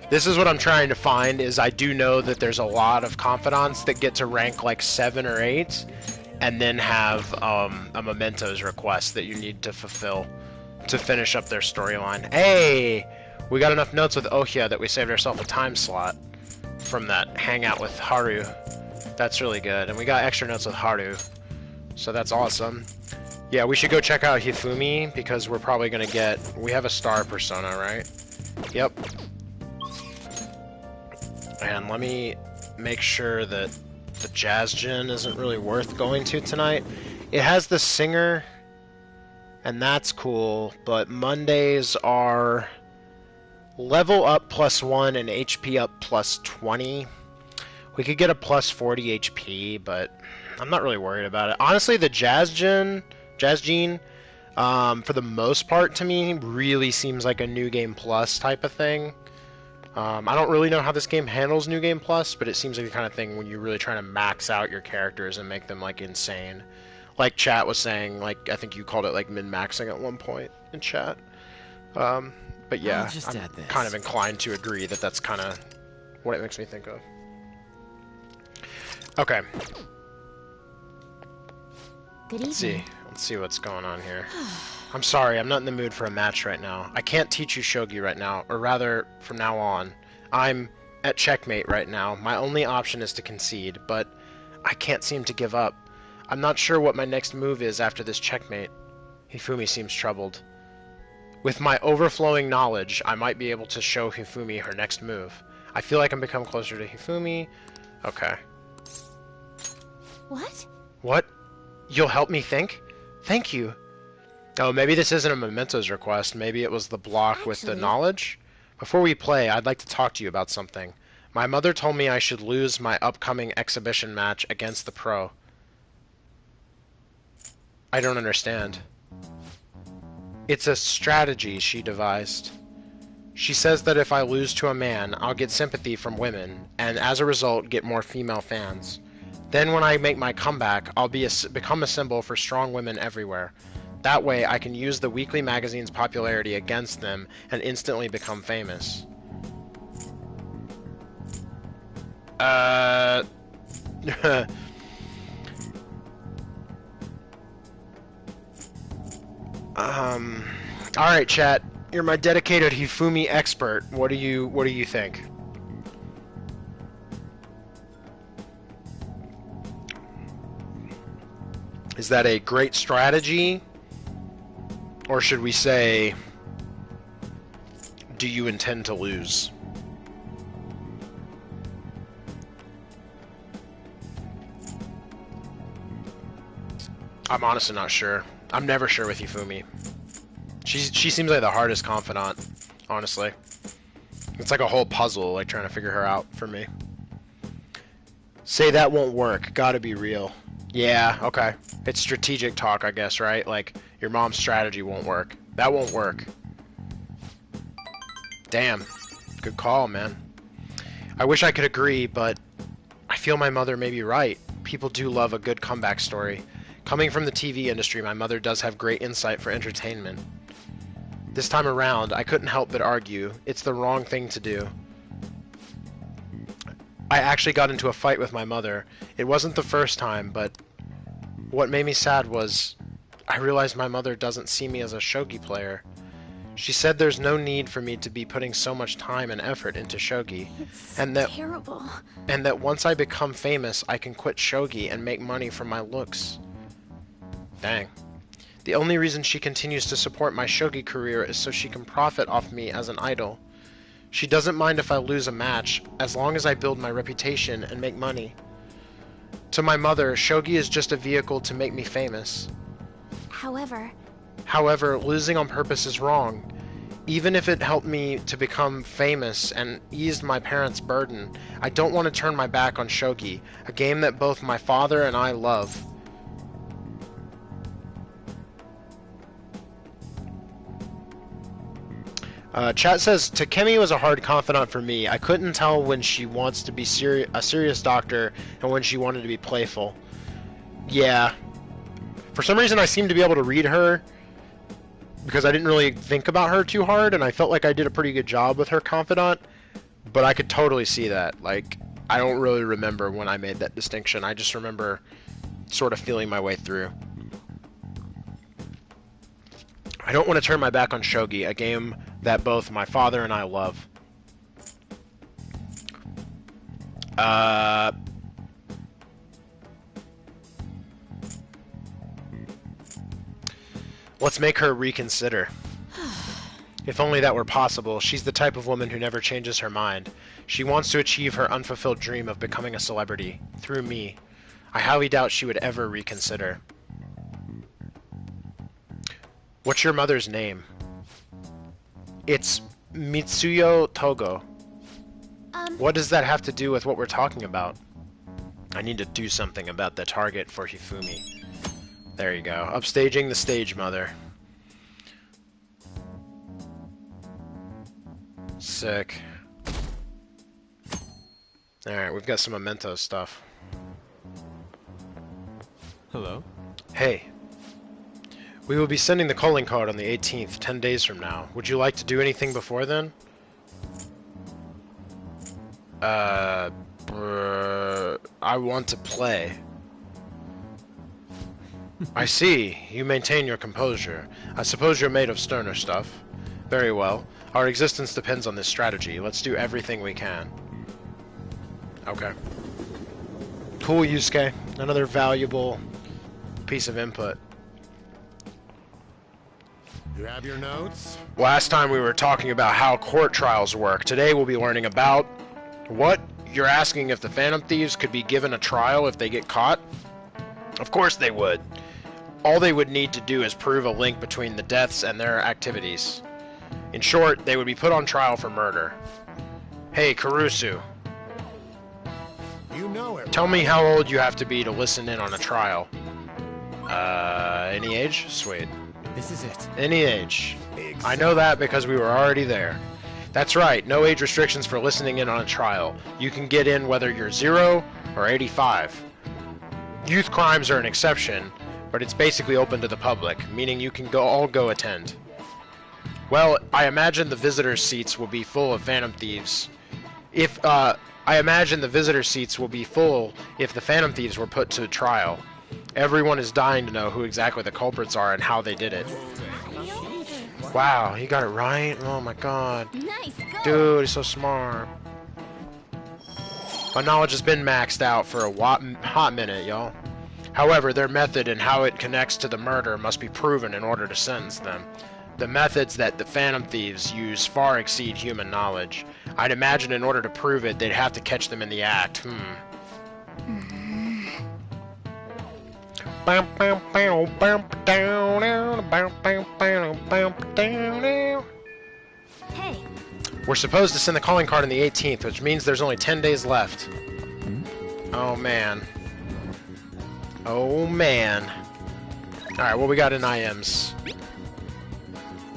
[SPEAKER 1] This is what I'm trying to find, is I do know that there's a lot of confidants that get to rank like 7 or 8, and then have a mementos request that you need to fulfill to finish up their storyline. Hey! We got enough notes with Ohia that we saved ourselves a time slot from that hangout with Haru. That's really good. And we got extra notes with Haru, so that's awesome. Yeah, we should go check out Hifumi, because we're probably gonna get... We have a star persona, right? Yep. And let me make sure that the Jazz Gym isn't really worth going to tonight. It has the singer, and that's cool, but Mondays are level up +1 and HP up +20. We could get a +40 HP, but I'm not really worried about it. Honestly, the Jazz Gym, for the most part to me, really seems like a New Game Plus type of thing. I don't really know how this game handles New Game Plus, but it seems like the kind of thing when you're really trying to max out your characters and make them, like, insane. Like chat was saying, like, I think you called it, like, min-maxing at one point in chat. But yeah, I'm kind of inclined to agree that that's kind of what it makes me think of. Okay.
[SPEAKER 2] Good evening.
[SPEAKER 1] Let's see what's going on here. I'm sorry, I'm not in the mood for a match right now. I can't teach you shogi right now, or rather, from now on. I'm at checkmate right now. My only option is to concede, but I can't seem to give up. I'm not sure what my next move is after this checkmate. Hifumi seems troubled. With my overflowing knowledge, I might be able to show Hifumi her next move. I feel like I'm becoming closer to Hifumi. Okay.
[SPEAKER 2] What?
[SPEAKER 1] What? You'll help me think? Thank you. Oh, maybe this isn't a mementos request. Maybe it was the block with the knowledge? Before we play, I'd like to talk to you about something. My mother told me I should lose my upcoming exhibition match against the pro. I don't understand. It's a strategy she devised. She says that if I lose to a man, I'll get sympathy from women, and as a result, get more female fans. Then when I make my comeback, I'll become a symbol for strong women everywhere. That way, I can use the weekly magazine's popularity against them and instantly become famous. Alright, chat. You're my dedicated Hifumi expert. What do you think? Is that a great strategy? Or should we say, do you intend to lose? I'm honestly not sure. I'm never sure with Hifumi. She seems like the hardest confidant, honestly. It's like a whole puzzle, like trying to figure her out for me. Say that won't work. Gotta be real. Yeah, okay. It's strategic talk, I guess, right? Like, your mom's strategy won't work. That won't work. Damn. Good call, man. I wish I could agree, but I feel my mother may be right. People do love a good comeback story. Coming from the TV industry, my mother does have great insight for entertainment. This time around, I couldn't help but argue. It's the wrong thing to do. I actually got into a fight with my mother. It wasn't the first time, but what made me sad was I realized my mother doesn't see me as a shogi player. She said there's no need for me to be putting so much time and effort into shogi, and that once I become famous, I can quit shogi and make money from my looks. Dang. The only reason she continues to support my shogi career is so she can profit off me as an idol. She doesn't mind if I lose a match, as long as I build my reputation and make money. To my mother, shogi is just a vehicle to make me famous.
[SPEAKER 2] However,
[SPEAKER 1] losing on purpose is wrong. Even if it helped me to become famous and eased my parents' burden, I don't want to turn my back on shogi, a game that both my father and I love. Chat says, Takemi was a hard confidant for me. I couldn't tell when she wants to be a serious doctor and when she wanted to be playful. Yeah. For some reason, I seem to be able to read her because I didn't really think about her too hard, and I felt like I did a pretty good job with her confidant, but I could totally see that. Like, I don't really remember when I made that distinction. I just remember sort of feeling my way through. I don't want to turn my back on Shogi, a game that both my father and I love. Let's make her reconsider. If only that were possible. She's the type of woman who never changes her mind. She wants to achieve her unfulfilled dream of becoming a celebrity. Through me. I highly doubt she would ever reconsider. What's your mother's name? It's Mitsuyo Togo. What does that have to do with what we're talking about? I need to do something about the target for Hifumi. There you go. Upstaging the stage, mother. Sick. Alright, we've got some memento stuff.
[SPEAKER 4] Hello?
[SPEAKER 1] Hey. We will be sending the calling card on the 18th, 10 days from now. Would you like to do anything before then? I want to play. I see. You maintain your composure. I suppose you're made of sterner stuff. Very well. Our existence depends on this strategy. Let's do everything we can. Okay. Cool, Yusuke. Another valuable piece of input.
[SPEAKER 3] You have your notes?
[SPEAKER 1] Last time we were talking about how court trials work. Today we'll be learning about... What? You're asking if the Phantom Thieves could be given a trial if they get caught? Of course they would. All they would need to do is prove a link between the deaths and their activities. In short, they would be put on trial for murder. Hey, Kurusu.
[SPEAKER 3] You know it.
[SPEAKER 1] Tell me how old you have to be to listen in on a trial. Any age? Sweet.
[SPEAKER 4] This is it.
[SPEAKER 1] Any age. I know that because we were already there. That's right, no age restrictions for listening in on a trial. You can get in whether you're 0 or 85. Youth crimes are an exception, but it's basically open to the public, meaning you can all go attend. Well, I imagine the visitors' seats will be full of Phantom Thieves. I imagine the visitors' seats will be full if the Phantom Thieves were put to trial. Everyone is dying to know who exactly the culprits are and how they did it. Wow, he got it right? Oh my god.
[SPEAKER 2] Nice go.
[SPEAKER 1] Dude, he's so smart. My knowledge has been maxed out for a hot minute, y'all. However, their method and how it connects to the murder must be proven in order to sentence them. The methods that the Phantom Thieves use far exceed human knowledge. I'd imagine in order to prove it, they'd have to catch them in the act.
[SPEAKER 2] Hey,
[SPEAKER 1] We're supposed to send the calling card on the 18th, which means there's only 10 days left. Oh, man. Oh, man. Alright, what we got in IMs?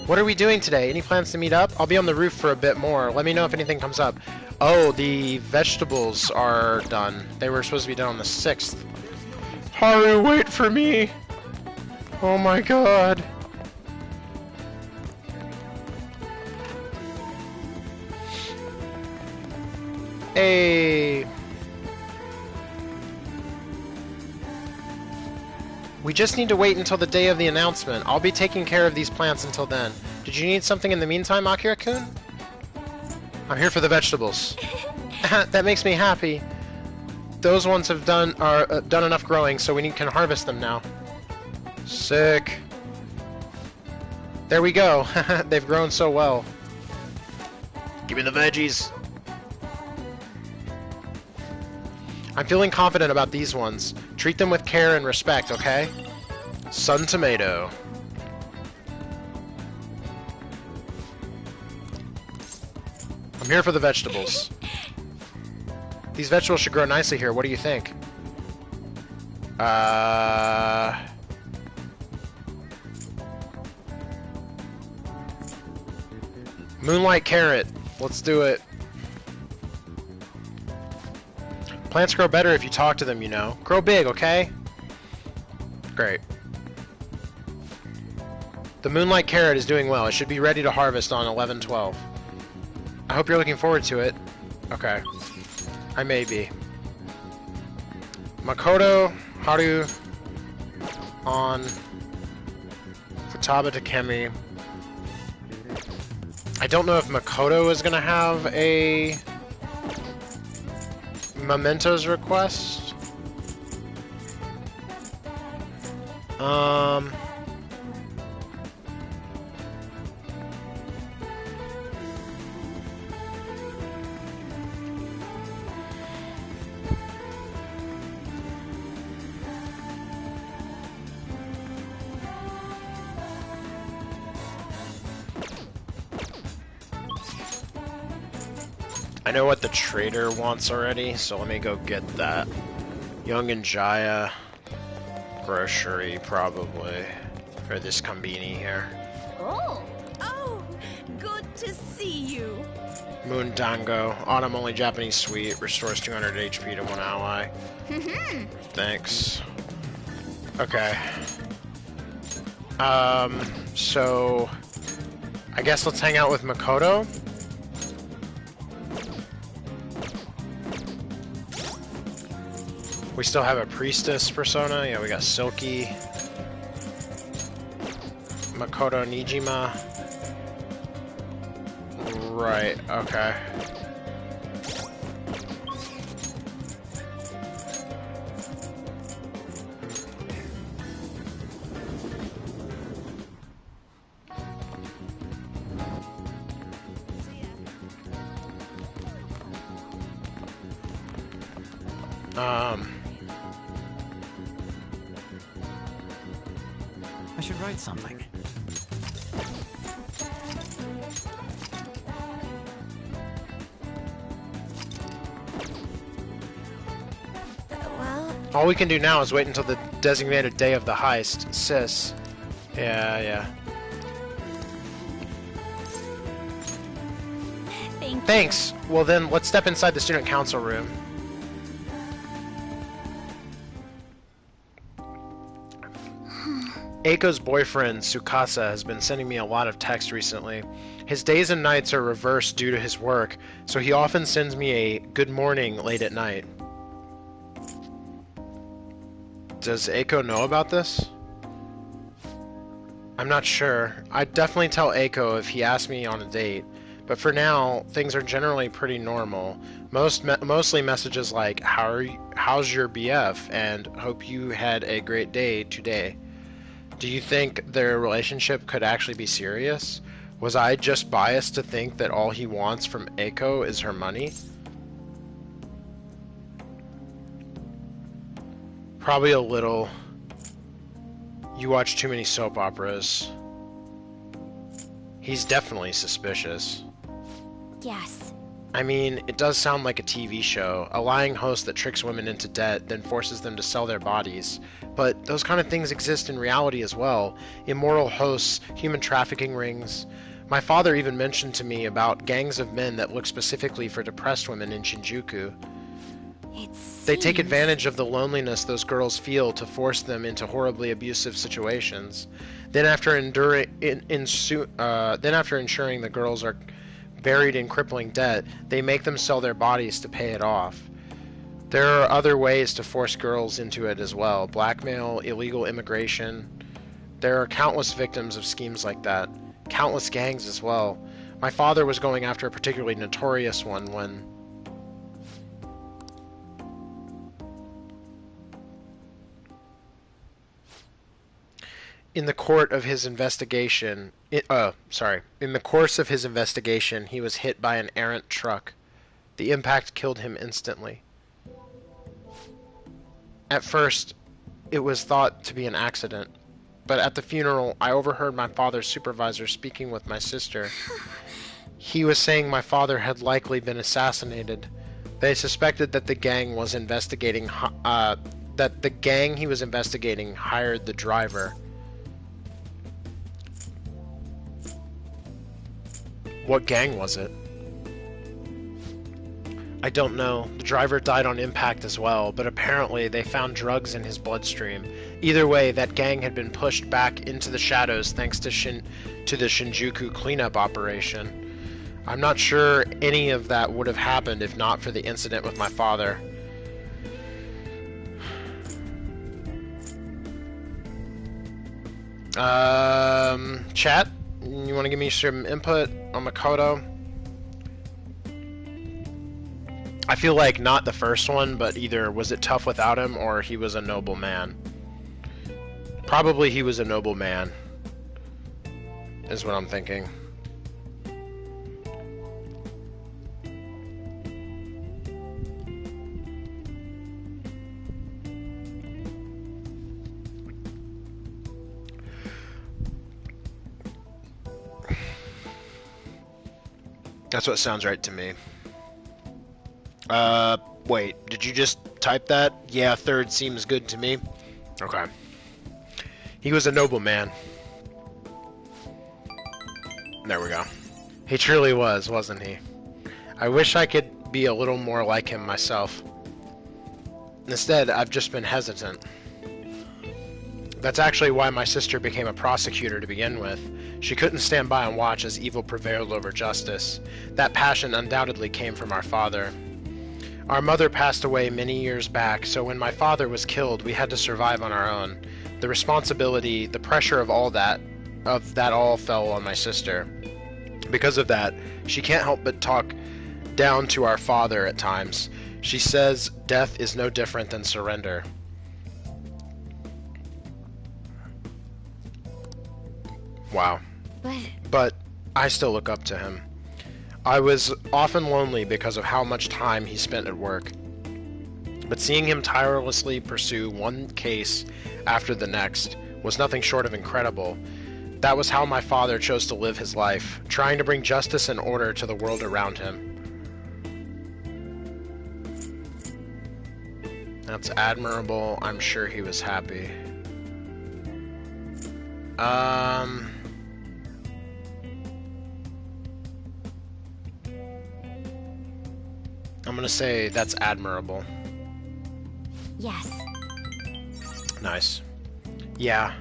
[SPEAKER 1] What are we doing today? Any plans to meet up? I'll be on the roof for a bit more. Let me know if anything comes up. Oh, the vegetables are done. They were supposed to be done on the 6th. Haru, wait for me! Oh my god. Hey. We just need to wait until the day of the announcement. I'll be taking care of these plants until then. Did you need something in the meantime, Akira-kun? I'm here for the vegetables. That makes me happy. Those ones have done enough growing, so we can harvest them now. Sick. There we go. They've grown so well. Give me the veggies. I'm feeling confident about these ones. Treat them with care and respect, okay? Sun tomato. I'm here for the vegetables. These vegetables should grow nicely here. What do you think? Moonlight Carrot. Let's do it. Plants grow better if you talk to them, you know. Grow big, okay? Great. The Moonlight Carrot is doing well. It should be ready to harvest on 11/12. I hope you're looking forward to it. Okay. I may be. Makoto, Haru, on Futaba Takemi. I don't know if Makoto is gonna have a Mementos request. I know what the trader wants already, so let me go get that. Young and Jaya, grocery probably, or this Kombini here.
[SPEAKER 2] Oh,
[SPEAKER 5] Oh, good to see you.
[SPEAKER 1] Moon Dango, autumn only Japanese sweet, restores 200 HP to one ally. Thanks. Okay. So I guess let's hang out with Makoto. We still have a priestess persona. Yeah, we got Silky, Makoto Nijima. Right, okay.
[SPEAKER 4] I should write something.
[SPEAKER 5] Well,
[SPEAKER 1] All we can do now is wait until the designated day of the heist. Sis. Yeah.
[SPEAKER 2] thank you.
[SPEAKER 1] Thanks. Well then, let's step inside the student council room. Eiko's boyfriend, Tsukasa, has been sending me a lot of text recently. His days and nights are reversed due to his work, so he often sends me a good morning late at night. Does Eiko know about this? I'm not sure. I'd definitely tell Eiko if he asked me on a date, but for now, things are generally pretty normal. Mostly messages like, how's your BF, and hope you had a great day today. Do you think their relationship could actually be serious? Was I just biased to think that all he wants from Eiko is her money? Probably a little. You watch too many soap operas. He's definitely suspicious.
[SPEAKER 2] Yes.
[SPEAKER 1] I mean, it does sound like a TV show, a lying host that tricks women into debt, then forces them to sell their bodies. But those kind of things exist in reality as well. Immoral hosts, human trafficking rings. My father even mentioned to me about gangs of men that look specifically for depressed women in Shinjuku. They take advantage of the loneliness those girls feel to force them into horribly abusive situations. Then after ensuring the girls are buried in crippling debt, they make them sell their bodies to pay it off. There are other ways to force girls into it as well. Blackmail, illegal immigration. There are countless victims of schemes like that. Countless gangs as well. My father was going after a particularly notorious one when... In the course of his investigation, he was hit by an errant truck. The impact killed him instantly. At first, it was thought to be an accident, but at the funeral, I overheard my father's supervisor speaking with my sister. He was saying my father had likely been assassinated. They suspected that the gang was investigating, he was investigating hired the driver. What gang was it? I don't know. The driver died on impact as well, but apparently they found drugs in his bloodstream. Either way, that gang had been pushed back into the shadows thanks to the Shinjuku cleanup operation. I'm not sure any of that would have happened if not for the incident with my father. Chat, you want to give me some input on Makoto? I feel like not the first one, but either was it tough without him or he was a noble man. Probably he was a noble man, is what I'm thinking. That's what sounds right to me. Wait, did you just type that? Yeah, third seems good to me. Okay. He was a noble man. There we go. He truly was, wasn't he? I wish I could be a little more like him myself. Instead, I've just been hesitant. That's actually why my sister became a prosecutor to begin with. She couldn't stand by and watch as evil prevailed over justice. That passion undoubtedly came from our father. Our mother passed away many years back, so when my father was killed, we had to survive on our own. The responsibility, the pressure of that all fell on my sister. Because of that, she can't help but talk down to our father at times. She says death is no different than surrender. Wow. But I still look up to him. I was often lonely because of how much time he spent at work. But seeing him tirelessly pursue one case after the next was nothing short of incredible. That was how my father chose to live his life, trying to bring justice and order to the world around him. That's admirable. I'm sure he was happy. I'm gonna say that's admirable.
[SPEAKER 2] Yes.
[SPEAKER 1] Nice. Yeah.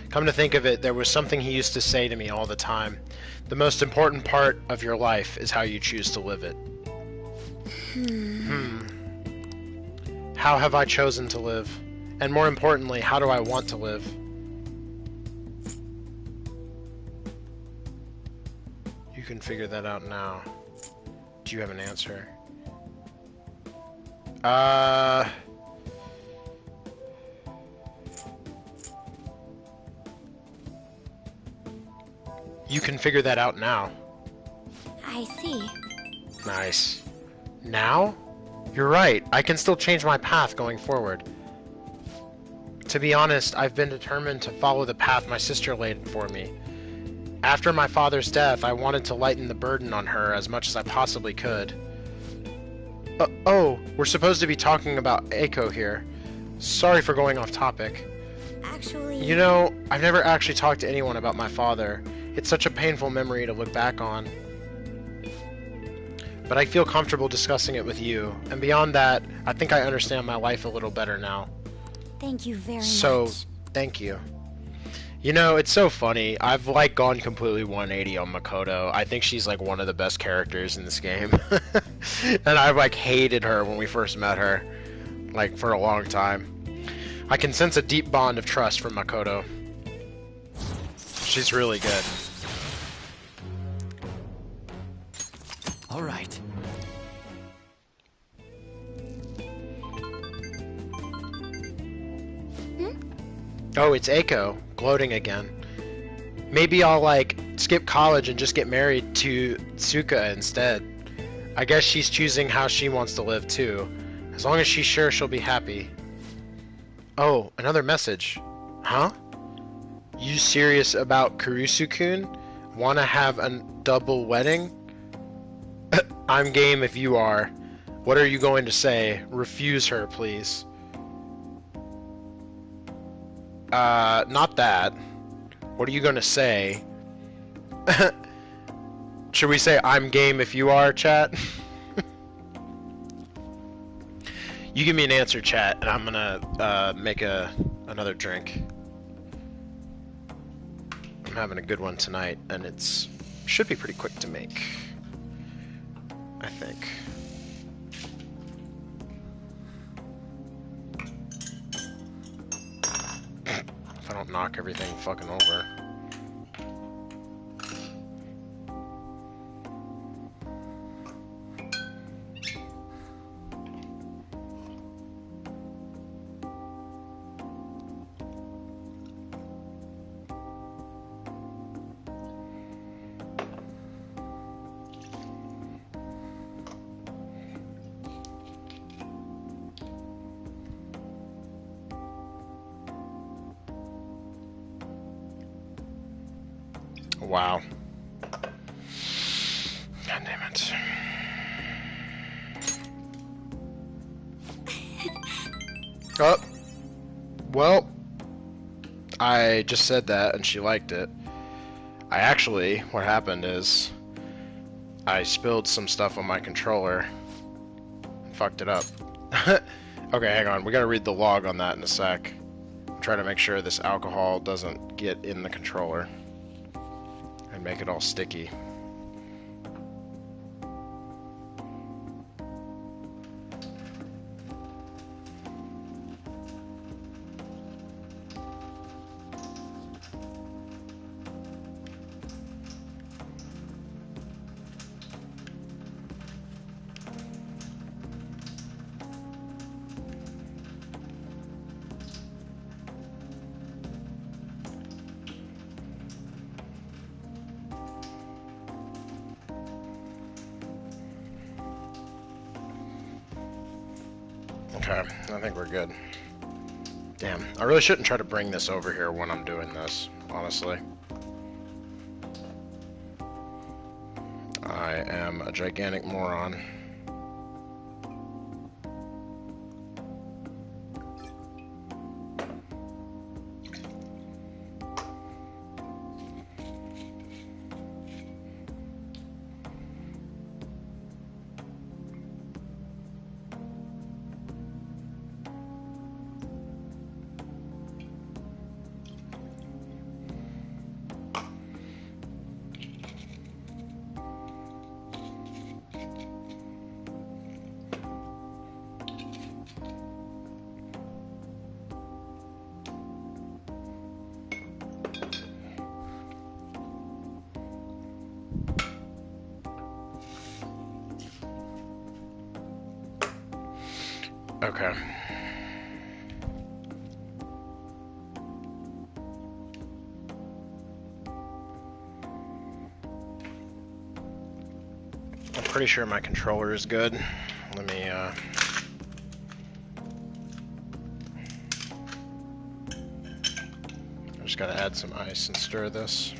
[SPEAKER 1] Come to think of it, there was something he used to say to me all the time. The most important part of your life is how you choose to live it. How have I chosen to live? And more importantly, how do I want to live? You can figure that out now. Do you have an answer? You can figure that out now.
[SPEAKER 2] I see.
[SPEAKER 1] Nice. Now? You're right. I can still change my path going forward. To be honest, I've been determined to follow the path my sister laid for me. After my father's death, I wanted to lighten the burden on her as much as I possibly could. Oh, we're supposed to be talking about Eiko here. Sorry for going off topic.
[SPEAKER 2] Actually...
[SPEAKER 1] You know, I've never actually talked to anyone about my father. It's such a painful memory to look back on. But I feel comfortable discussing it with you. And beyond that, I think I understand my life a little better now.
[SPEAKER 2] Thank you very
[SPEAKER 1] So,
[SPEAKER 2] much.
[SPEAKER 1] thank you. You know, it's so funny. I've, gone completely 180 on Makoto. I think she's, one of the best characters in this game. And I've, hated her when we first met her. For a long time. I can sense a deep bond of trust from Makoto. She's really good.
[SPEAKER 4] All right.
[SPEAKER 1] Oh, it's Eiko, gloating again. Maybe I'll, skip college and just get married to Tsuka instead. I guess she's choosing how she wants to live, too. As long as she's sure she'll be happy. Oh, another message. Huh? You serious about Kurusu-kun? Wanna have a double wedding? I'm game if you are. What are you going to say? Refuse her, please. Not that. What are you gonna say? Should we say I'm game if you are, chat? You give me an answer, chat, and I'm gonna make another drink. I'm having a good one tonight, and it's should be pretty quick to make, I think. If I don't knock everything fucking over. Wow. God damn it. Oh. Well, I just said that and she liked it. What happened is I spilled some stuff on my controller and fucked it up. Okay, hang on. We gotta read the log on that in a sec. Try to make sure this alcohol doesn't get in the controller and make it all sticky. Okay, I think we're good. Damn, I really shouldn't try to bring this over here when I'm doing this, honestly. I am a gigantic moron. Okay. I'm pretty sure my controller is good. Let me, I just gotta add some ice and stir this.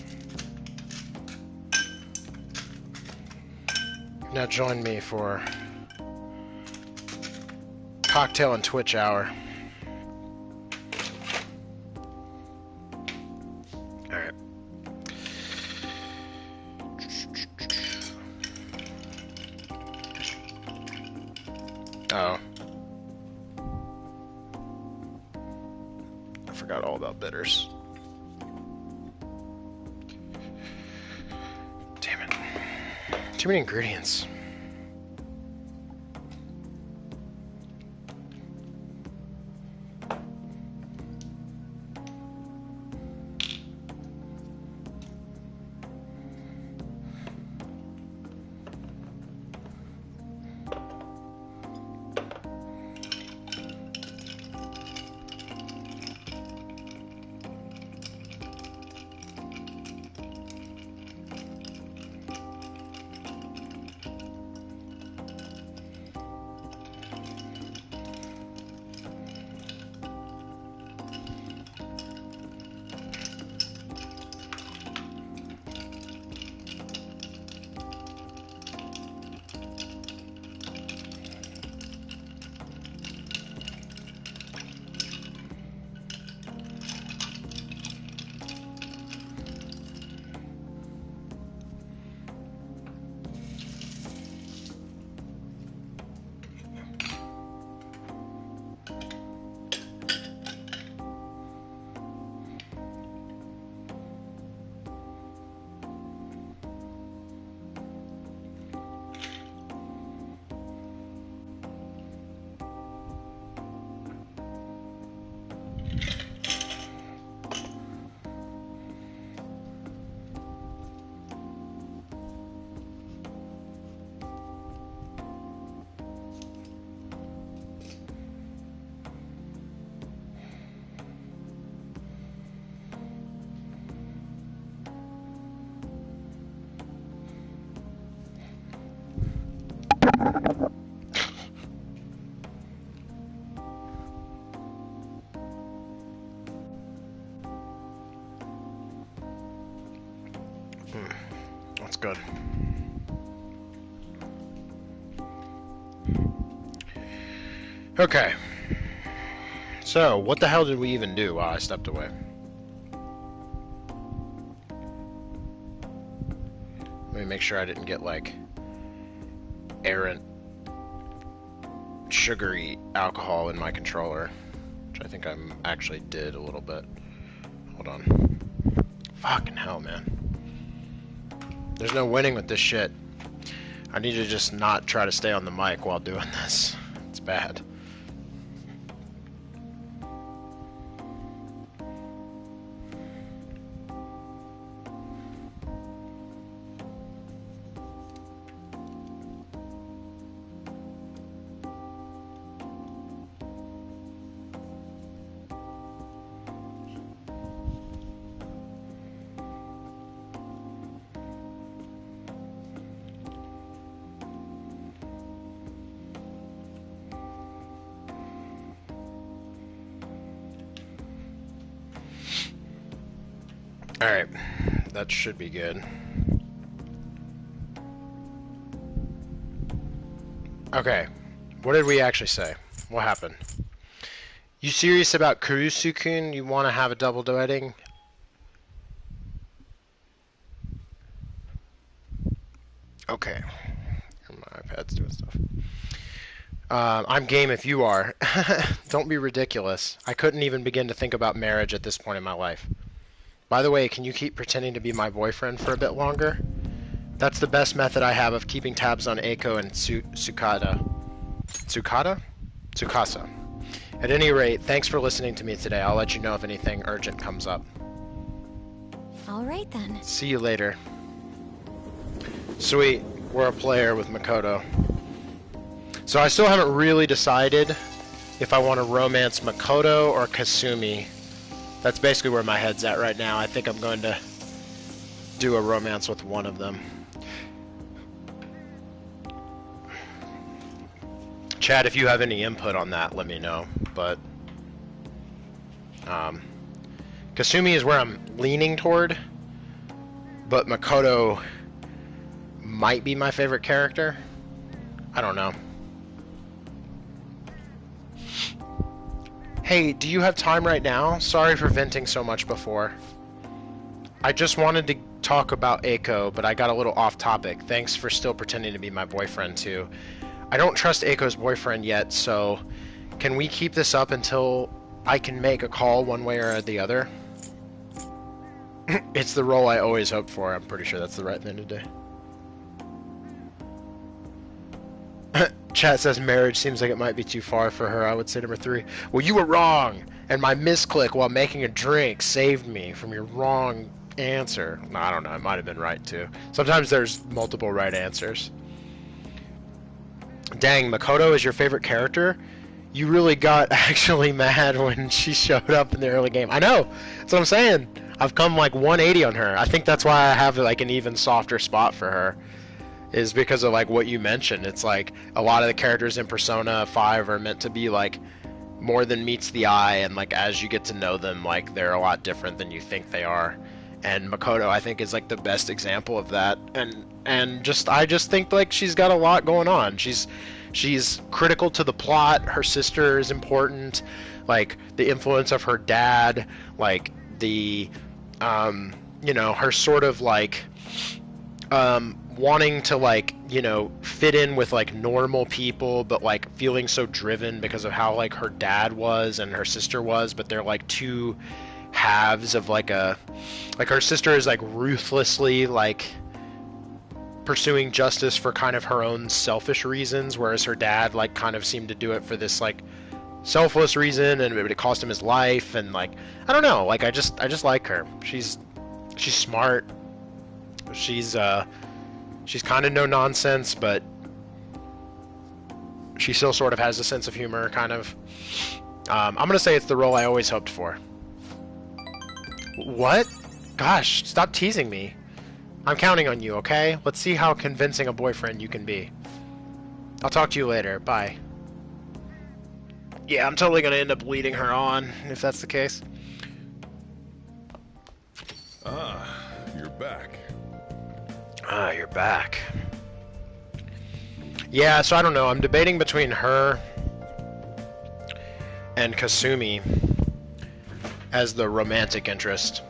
[SPEAKER 1] Now join me for cocktail and Twitch hour. Alright. Oh. I forgot all about bitters. Damn it. Too many ingredients. good. Okay. So, what the hell did we even do while I stepped away? Let me make sure I didn't get, like, errant, sugary alcohol in my controller. Which I think I actually did a little bit. Hold on. Fucking hell, man. There's no winning with this shit. I need to just not try to stay on the mic while doing this. It's bad. Alright, that should be good. Okay, what did we actually say? What happened? You serious about Kurusu-kun? You want to have a double wedding? Okay. My iPad's doing stuff. I'm game if you are. Don't be ridiculous. I couldn't even begin to think about marriage at this point in my life. By the way, can you keep pretending to be my boyfriend for a bit longer? That's the best method I have of keeping tabs on Eiko and Tsukada. Tsukasa. At any rate, thanks for listening to me today. I'll let you know if anything urgent comes up.
[SPEAKER 2] All right then.
[SPEAKER 1] See you later. Sweet. We're a player with Makoto. So I still haven't really decided if I want to romance Makoto or Kasumi. That's basically where my head's at right now. I think I'm going to do a romance with one of them. Chad, if you have any input on that, let me know. But Kasumi is where I'm leaning toward, but Makoto might be my favorite character. I don't know. Hey, do you have time right now? Sorry for venting so much before. I just wanted to talk about Eiko, but I got a little off topic. Thanks for still pretending to be my boyfriend, too. I don't trust Eiko's boyfriend yet, so can we keep this up until I can make a call one way or the other? It's the role I always hoped for. I'm pretty sure that's the right thing to do. Chat says marriage seems like it might be too far for her. I would say number 3. Well, you were wrong, and my misclick while making a drink saved me from your wrong answer. No, I don't know. It might have been right, too. Sometimes there's multiple right answers. Dang, Makoto is your favorite character? You really got actually mad when she showed up in the early game. I know! That's what I'm saying. I've come like 180 on her. I think that's why I have like an even softer spot for her. Is because of like what you mentioned. It's like a lot of the characters in Persona 5 are meant to be like more than meets the eye, and like as you get to know them, like they're a lot different than you think they are. And Makoto, I think, is like the best example of that. And just I just think like she's got a lot going on. She's critical to the plot. Her sister is important. Like the influence of her dad. Like the you know, her sort of like wanting to like, you know, fit in with like normal people, but like feeling so driven because of how like her dad was and her sister was, but they're like two halves of like a, like her sister is like ruthlessly like pursuing justice for kind of her own selfish reasons, whereas her dad like kind of seemed to do it for this like selfless reason, and it cost him his life. And like I don't know, like I just like her. She's smart. She's kind of no nonsense, but she still sort of has a sense of humor, kind of. I'm gonna say it's the role I always hoped for. What? Gosh, stop teasing me. I'm counting on you, okay? Let's see how convincing a boyfriend you can be. I'll talk to you later. Bye. Yeah, I'm totally gonna end up leading her on, if that's the case.
[SPEAKER 3] Ah, you're back.
[SPEAKER 1] Ah, you're back. Yeah, so I don't know. I'm debating between her and Kasumi as the romantic interest.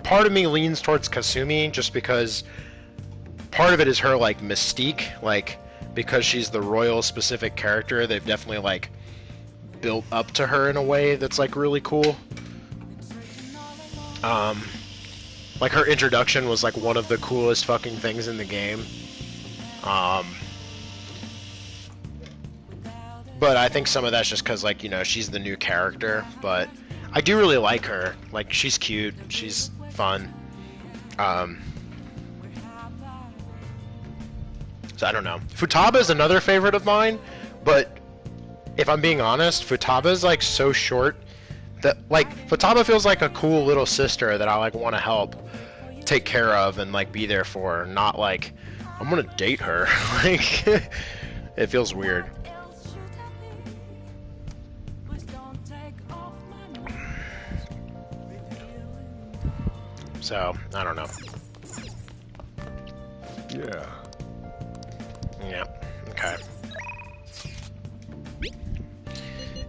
[SPEAKER 1] Part of me leans towards Kasumi just because part of it is her like mystique, like because she's the royal specific character, they've definitely like built up to her in a way that's like really cool. Like her introduction was like one of the coolest fucking things in the game. But I think some of that's just because, like, you know, she's the new character. But I do really like her. Like, she's cute. She's fun. So I don't know. Futaba is another favorite of mine. But if I'm being honest, Futaba is, like, so short that, like, Futaba feels like a cool little sister that I, like, want to help take care of and, like, be there for. Not like, I'm gonna date her. Like, it feels weird. So, I don't know.
[SPEAKER 3] Yeah.
[SPEAKER 1] Yeah, okay.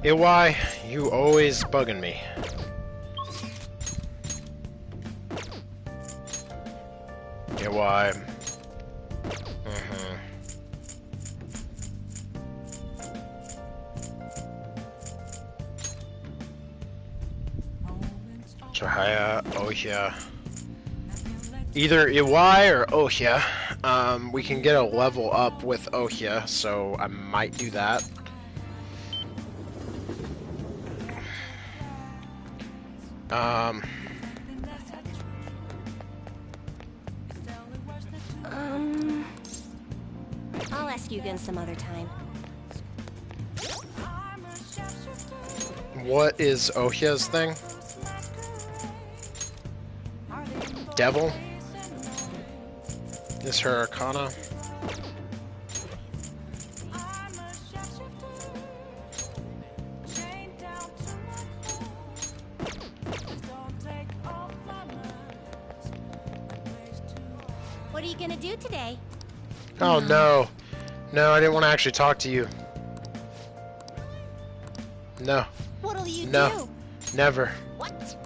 [SPEAKER 1] Iwai, you always bugging me. Iwai. Chihaya, Ohya. Either Iwai or Ohya. We can get a level up with Ohya, so I might do that.
[SPEAKER 2] I'll ask you again some other time.
[SPEAKER 1] What is Ohya's thing? Devil? Is her Arcana?
[SPEAKER 2] What are you gonna do today?
[SPEAKER 1] Oh no. No, I didn't want to actually talk to you. No.
[SPEAKER 2] What'll you
[SPEAKER 1] No.
[SPEAKER 2] do?
[SPEAKER 1] Never.
[SPEAKER 2] What?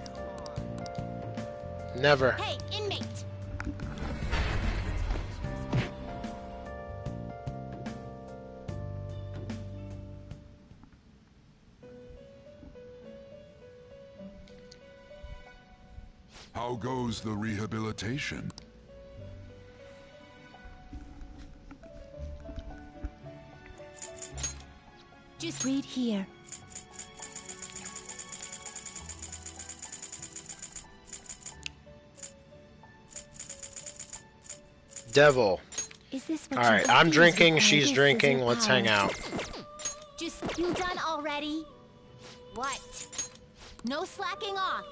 [SPEAKER 1] Never.
[SPEAKER 2] Hey, inmate!
[SPEAKER 6] How goes the rehabilitation?
[SPEAKER 2] Just read here.
[SPEAKER 1] Devil.
[SPEAKER 2] Is this what
[SPEAKER 1] Alright, I'm drinking, she's drinking, let's hang out.
[SPEAKER 2] Just, you done already? What? No slacking off.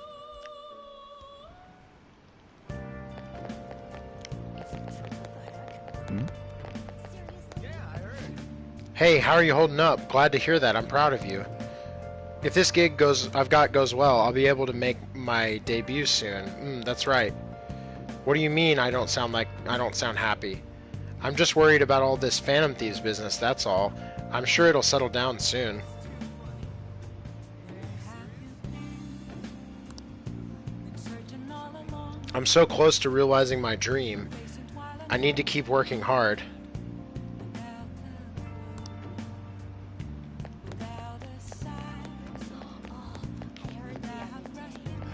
[SPEAKER 1] Hey, how are you holding up? Glad to hear that. I'm proud of you. If this gig goes well, I'll be able to make my debut soon. That's right. What do you mean I don't sound happy? I'm just worried about all this Phantom Thieves business, that's all. I'm sure it'll settle down soon. I'm so close to realizing my dream. I need to keep working hard.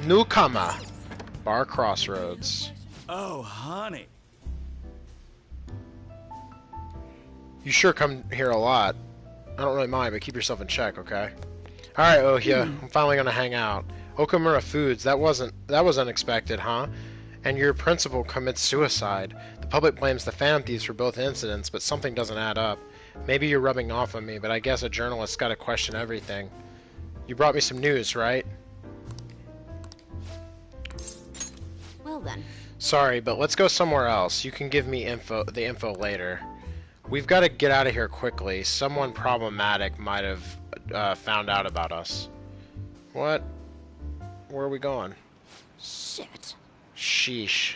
[SPEAKER 1] Newcomer. Bar Crossroads.
[SPEAKER 4] Oh, honey.
[SPEAKER 1] You sure come here a lot. I don't really mind, but keep yourself in check, okay? Alright, Ohya, I'm finally gonna hang out. Okamura Foods, that was unexpected, huh? And your principal commits suicide. The public blames the Phantom Thieves for both incidents, but something doesn't add up. Maybe you're rubbing off on me, but I guess a journalist's gotta question everything. You brought me some news, right?
[SPEAKER 2] Well then.
[SPEAKER 1] Sorry, but let's go somewhere else. You can give me the info later. We've got to get out of here quickly. Someone problematic might have found out about us. What? Where are we going?
[SPEAKER 2] Shit.
[SPEAKER 1] Sheesh.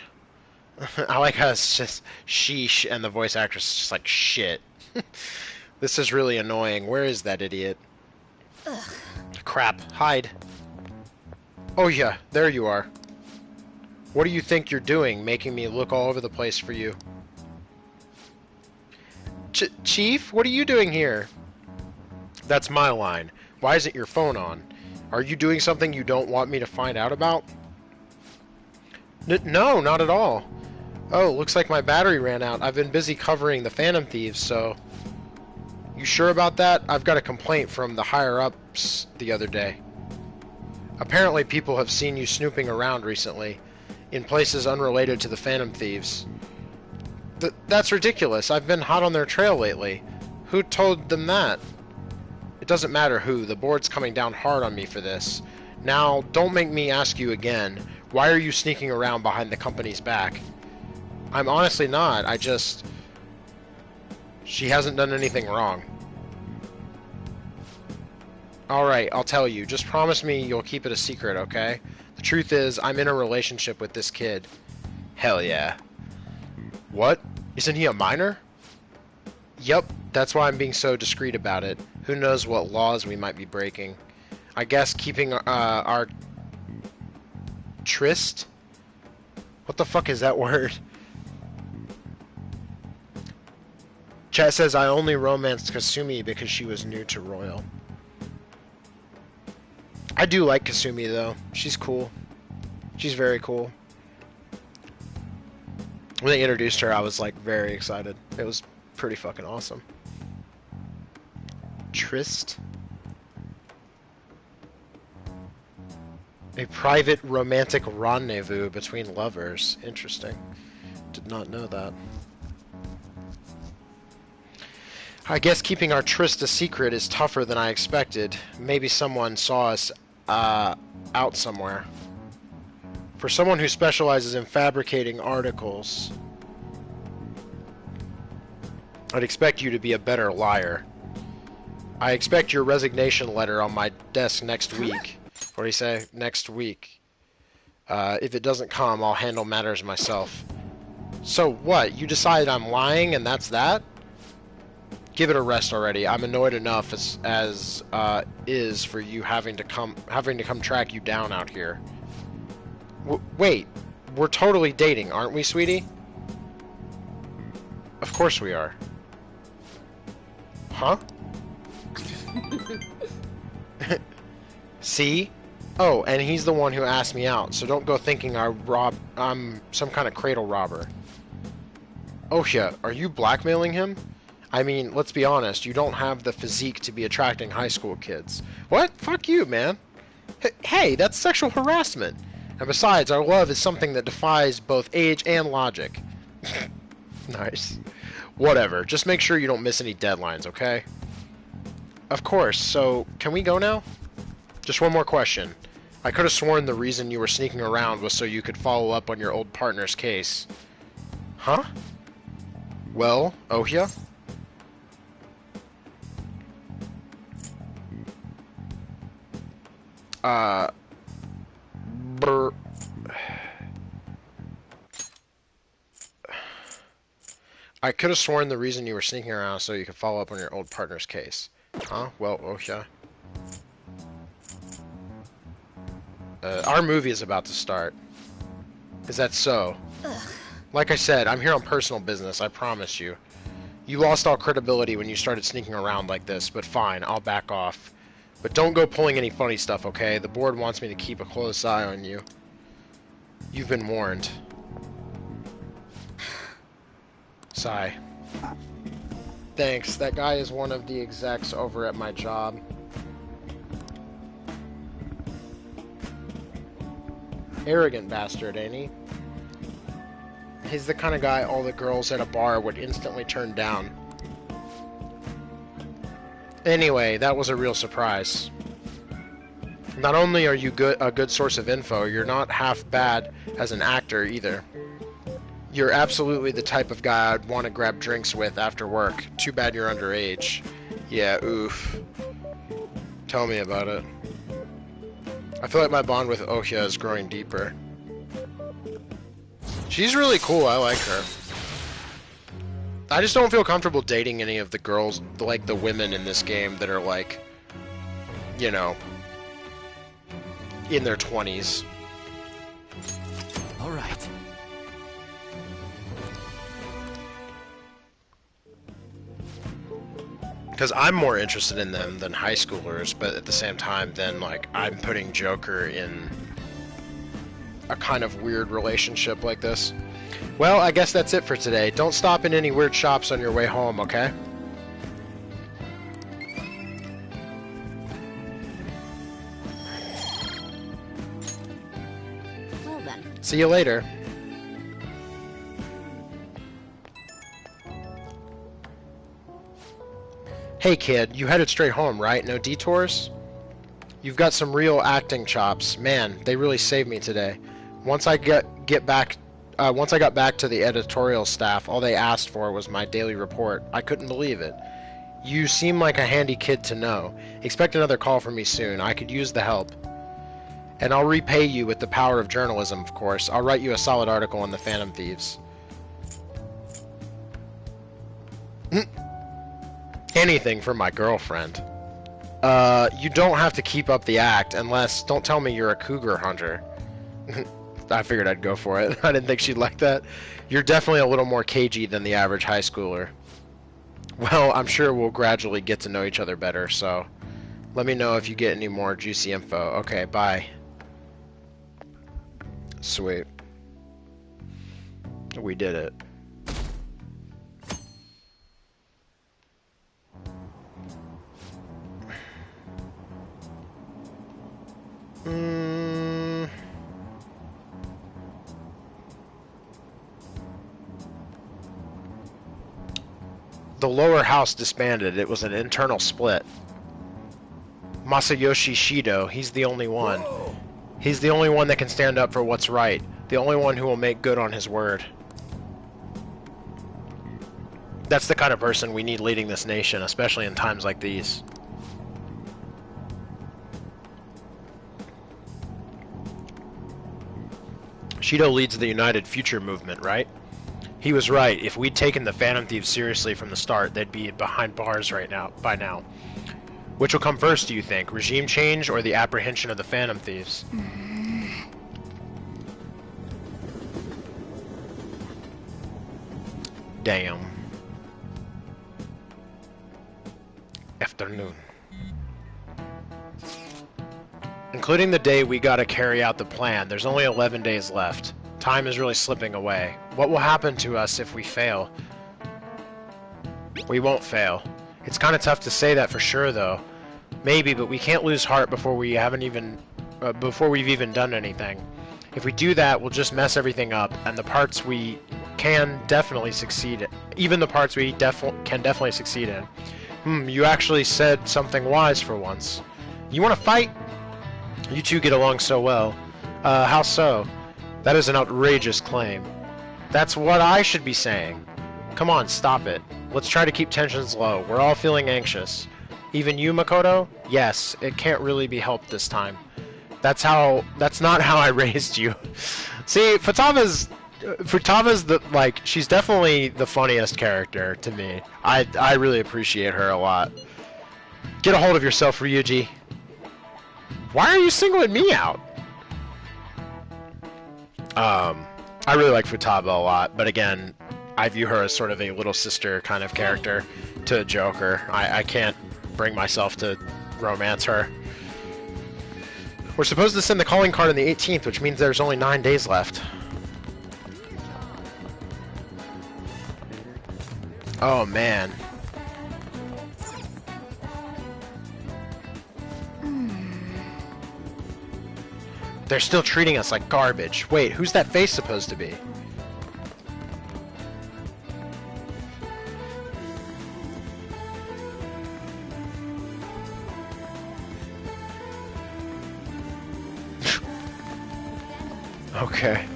[SPEAKER 1] I like how it's just sheesh and the voice actress is just like shit. This is really annoying. Where is that idiot? Crap. Hide. Oh yeah, there you are. What do you think you're doing, making me look all over the place for you? Chief, what are you doing here? That's my line. Why isn't your phone on? Are you doing something you don't want me to find out about? No, not at all. Oh, looks like my battery ran out. I've been busy covering the Phantom Thieves, so... You sure about that? I've got a complaint from the higher-ups the other day. Apparently people have seen you snooping around recently, in places unrelated to the Phantom Thieves. That's ridiculous. I've been hot on their trail lately. Who told them that? It doesn't matter who. The board's coming down hard on me for this. Now, don't make me ask you again, why are you sneaking around behind the company's back? I'm honestly not. I just... She hasn't done anything wrong. Alright, I'll tell you. Just promise me you'll keep it a secret, okay? The truth is, I'm in a relationship with this kid. Hell yeah. What? Isn't he a minor? Yup, that's why I'm being so discreet about it. Who knows what laws we might be breaking. I guess keeping our tryst? What the fuck is that word? Chat says I only romanced Kasumi because she was new to Royal. I do like Kasumi though. She's cool. She's very cool. When they introduced her, I was like very excited. It was pretty fucking awesome. Tryst? A private romantic rendezvous between lovers. Interesting. Did not know that. I guess keeping our tryst a secret is tougher than I expected. Maybe someone saw us out somewhere. For someone who specializes in fabricating articles, I'd expect you to be a better liar. I expect your resignation letter on my desk next week. What do you say? Next week. If it doesn't come, I'll handle matters myself. So what? You decide I'm lying and that's that? Give it a rest already. I'm annoyed enough as is for you having to come track you down out here. Wait, we're totally dating, aren't we, sweetie? Of course we are. Huh? See? Oh, and he's the one who asked me out, so don't go thinking I'm some kind of cradle robber. Oh yeah, are you blackmailing him? I mean, let's be honest, you don't have the physique to be attracting high school kids. What? Fuck you, man. Hey, that's sexual harassment. And besides, our love is something that defies both age and logic. Nice. Whatever, just make sure you don't miss any deadlines, okay? Of course, so can we go now? Just one more question. I could have sworn the reason you were sneaking around was so you could follow up on your old partner's case. Huh? Well, Ohia? I could have sworn the reason you were sneaking around so you could follow up on your old partner's case. Huh? Well, Ohia. Our movie is about to start. Is that so?
[SPEAKER 2] Ugh.
[SPEAKER 1] Like I said, I'm here on personal business, I promise you. You lost all credibility when you started sneaking around like this, but fine, I'll back off. But don't go pulling any funny stuff, okay? The board wants me to keep a close eye on you. You've been warned. Sigh. Thanks, that guy is one of the execs over at my job. Arrogant bastard, ain't he? He's the kind of guy all the girls at a bar would instantly turn down. Anyway, that was a real surprise. Not only are you a good source of info, you're not half bad as an actor either. You're absolutely the type of guy I'd want to grab drinks with after work. Too bad you're underage. Yeah, oof. Tell me about it. I feel like my bond with Ohia is growing deeper. She's really cool. I like her. I just don't feel comfortable dating any of the girls, like the women in this game that are like, you know, in their 20s.
[SPEAKER 4] All right.
[SPEAKER 1] Because I'm more interested in them than high schoolers, but at the same time, then, like, I'm putting Joker in a kind of weird relationship like this. Well, I guess that's it for today. Don't stop in any weird shops on your way home, okay?
[SPEAKER 2] Well then.
[SPEAKER 1] See you later. Hey kid, you headed straight home, right? No detours? You've got some real acting chops. Man, they really saved me today. Once I got back to the editorial staff, all they asked for was my daily report. I couldn't believe it. You seem like a handy kid to know. Expect another call from me soon. I could use the help. And I'll repay you with the power of journalism, of course. I'll write you a solid article on the Phantom Thieves. Anything for my girlfriend. You don't have to keep up the act unless... Don't tell me you're a cougar hunter. I figured I'd go for it. I didn't think she'd like that. You're definitely a little more cagey than the average high schooler. Well, I'm sure we'll gradually get to know each other better, so... Let me know if you get any more juicy info. Okay, bye. Sweet. We did it. The lower house disbanded. It was an internal split. Masayoshi Shido, he's the only one.
[SPEAKER 4] Whoa.
[SPEAKER 1] He's the only one that can stand up for what's right. The only one who will make good on his word. That's the kind of person we need leading this nation, especially in times like these. Shido leads the United Future movement, right? He was right. If we'd taken the Phantom Thieves seriously from the start, they'd be behind bars by now. Which will come first, do you think? Regime change or the apprehension of the Phantom Thieves? Damn. Afternoon. Including the day we gotta carry out the plan, there's only 11 days left. Time is really slipping away. What will happen to us if we fail? We won't fail. It's kind of tough to say that for sure, though. Maybe, but we can't lose heart before we've even done anything. If we do that, we'll just mess everything up, and the parts we can definitely succeed in, even the parts we can definitely succeed in. You actually said something wise for once. You want to fight? You two get along so well. How so? That is an outrageous claim. That's what I should be saying. Come on, stop it. Let's try to keep tensions low. We're all feeling anxious. Even you, Makoto? Yes, it can't really be helped this time. That's not how I raised you. See, Futaga's she's definitely the funniest character to me. I really appreciate her a lot. Get a hold of yourself, Ryuji. Why are you singling me out? I really like Futaba a lot, but again, I view her as sort of a little sister kind of character to Joker. I can't bring myself to romance her. We're supposed to send the calling card on the 18th, which means there's only 9 days left. Oh, man. They're still treating us like garbage. Wait, who's that face supposed to be? Okay.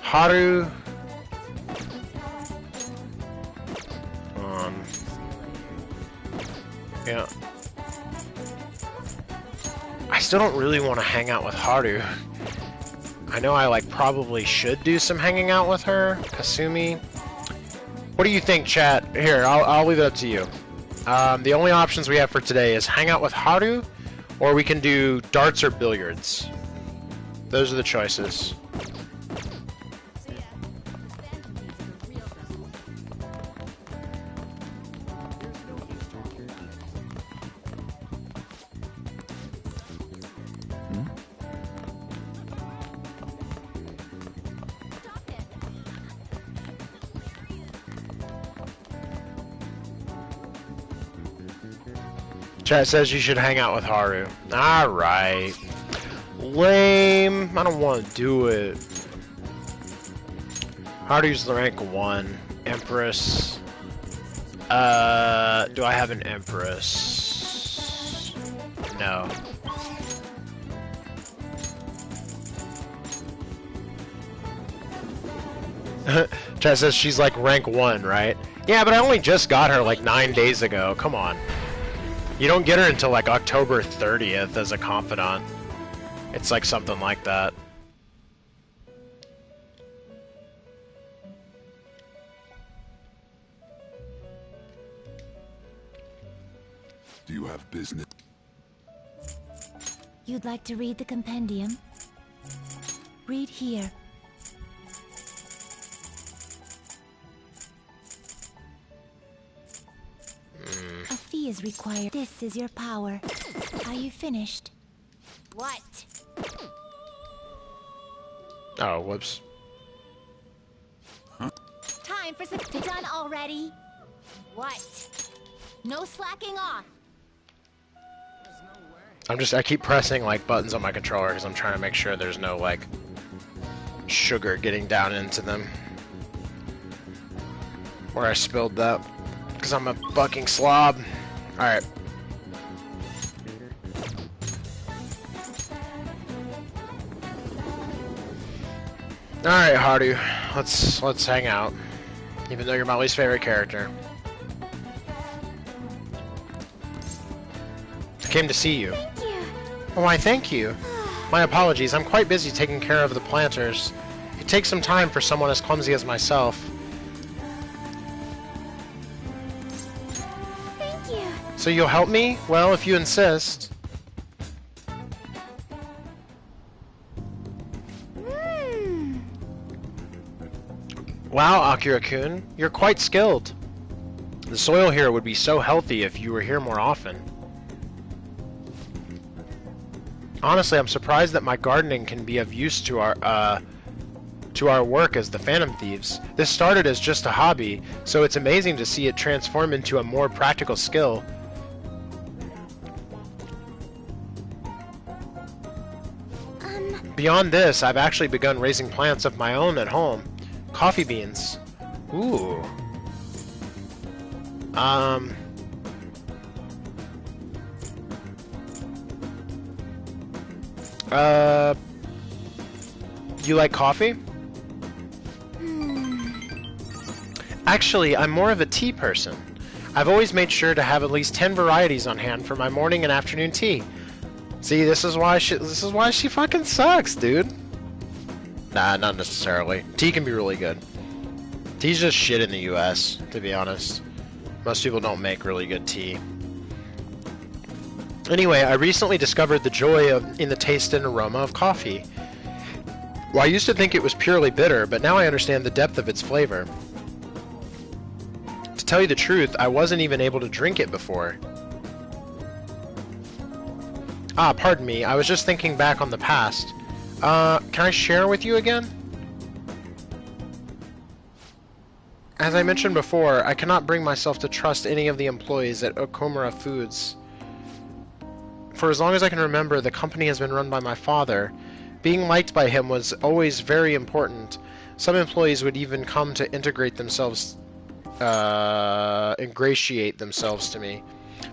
[SPEAKER 1] Haru. still don't really want to hang out with Haru. I know I like probably should do some hanging out with her, Kasumi. What do you think, chat? Here, I'll leave it up to you. The only options we have for today is hang out with Haru, or we can do darts or billiards. Those are the choices. Chat says you should hang out with Haru. Alright. Lame. I don't want to do it. Haru's the rank 1. Empress. Do I have an Empress? No. Chat says she's like rank 1, right? Yeah, but I only just got her like 9 days ago. Come on. You don't get her until like October 30th as a confidant. It's like something like that.
[SPEAKER 6] Do you have business?
[SPEAKER 2] You'd like to read the compendium? Read here. A fee is required. This is your power. Are you finished? What?
[SPEAKER 1] Oh, whoops.
[SPEAKER 2] Time for some... Done already? What? No slacking off.
[SPEAKER 1] I keep pressing like buttons on my controller because I'm trying to make sure there's no like sugar getting down into them. Where I spilled that. Because I'm a fucking slob. Alright. Alright, Haru. Let's hang out. Even though you're my least favorite character. I came to see you.
[SPEAKER 2] Thank you.
[SPEAKER 1] Oh, why, thank you. My apologies. I'm quite busy taking care of the planters. It takes some time for someone as clumsy as myself.
[SPEAKER 2] Thank you.
[SPEAKER 1] So you'll help me? Well, if you insist. Wow, Akira-kun, you're quite skilled. The soil here would be so healthy if you were here more often. Honestly, I'm surprised that my gardening can be of use to our work as the Phantom Thieves. This started as just a hobby, so it's amazing to see it transform into a more practical skill. Beyond this, I've actually begun raising plants of my own at home. Coffee beans. Ooh. You like coffee? Actually, I'm more of a tea person. I've always made sure to have at least 10 varieties on hand for my morning and afternoon tea. See, this is why she fucking sucks, dude. Nah, not necessarily. Tea can be really good. Tea's just shit in the US, to be honest. Most people don't make really good tea. Anyway, I recently discovered the joy in the taste and aroma of coffee. Well, I used to think it was purely bitter, but now I understand the depth of its flavor. To tell you the truth, I wasn't even able to drink it before. Ah, pardon me, I was just thinking back on the past. Can I share with you again? As I mentioned before, I cannot bring myself to trust any of the employees at Okumura Foods. For as long as I can remember, the company has been run by my father. Being liked by him was always very important. Some employees would even come to ingratiate themselves to me.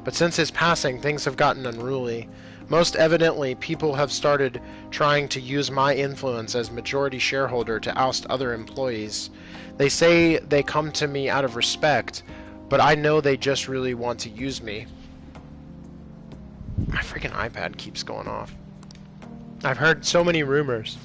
[SPEAKER 1] But since his passing, things have gotten unruly. Most evidently, people have started trying to use my influence as majority shareholder to oust other employees. They say they come to me out of respect, but I know they just really want to use me. My freaking iPad keeps going off. I've heard so many rumors.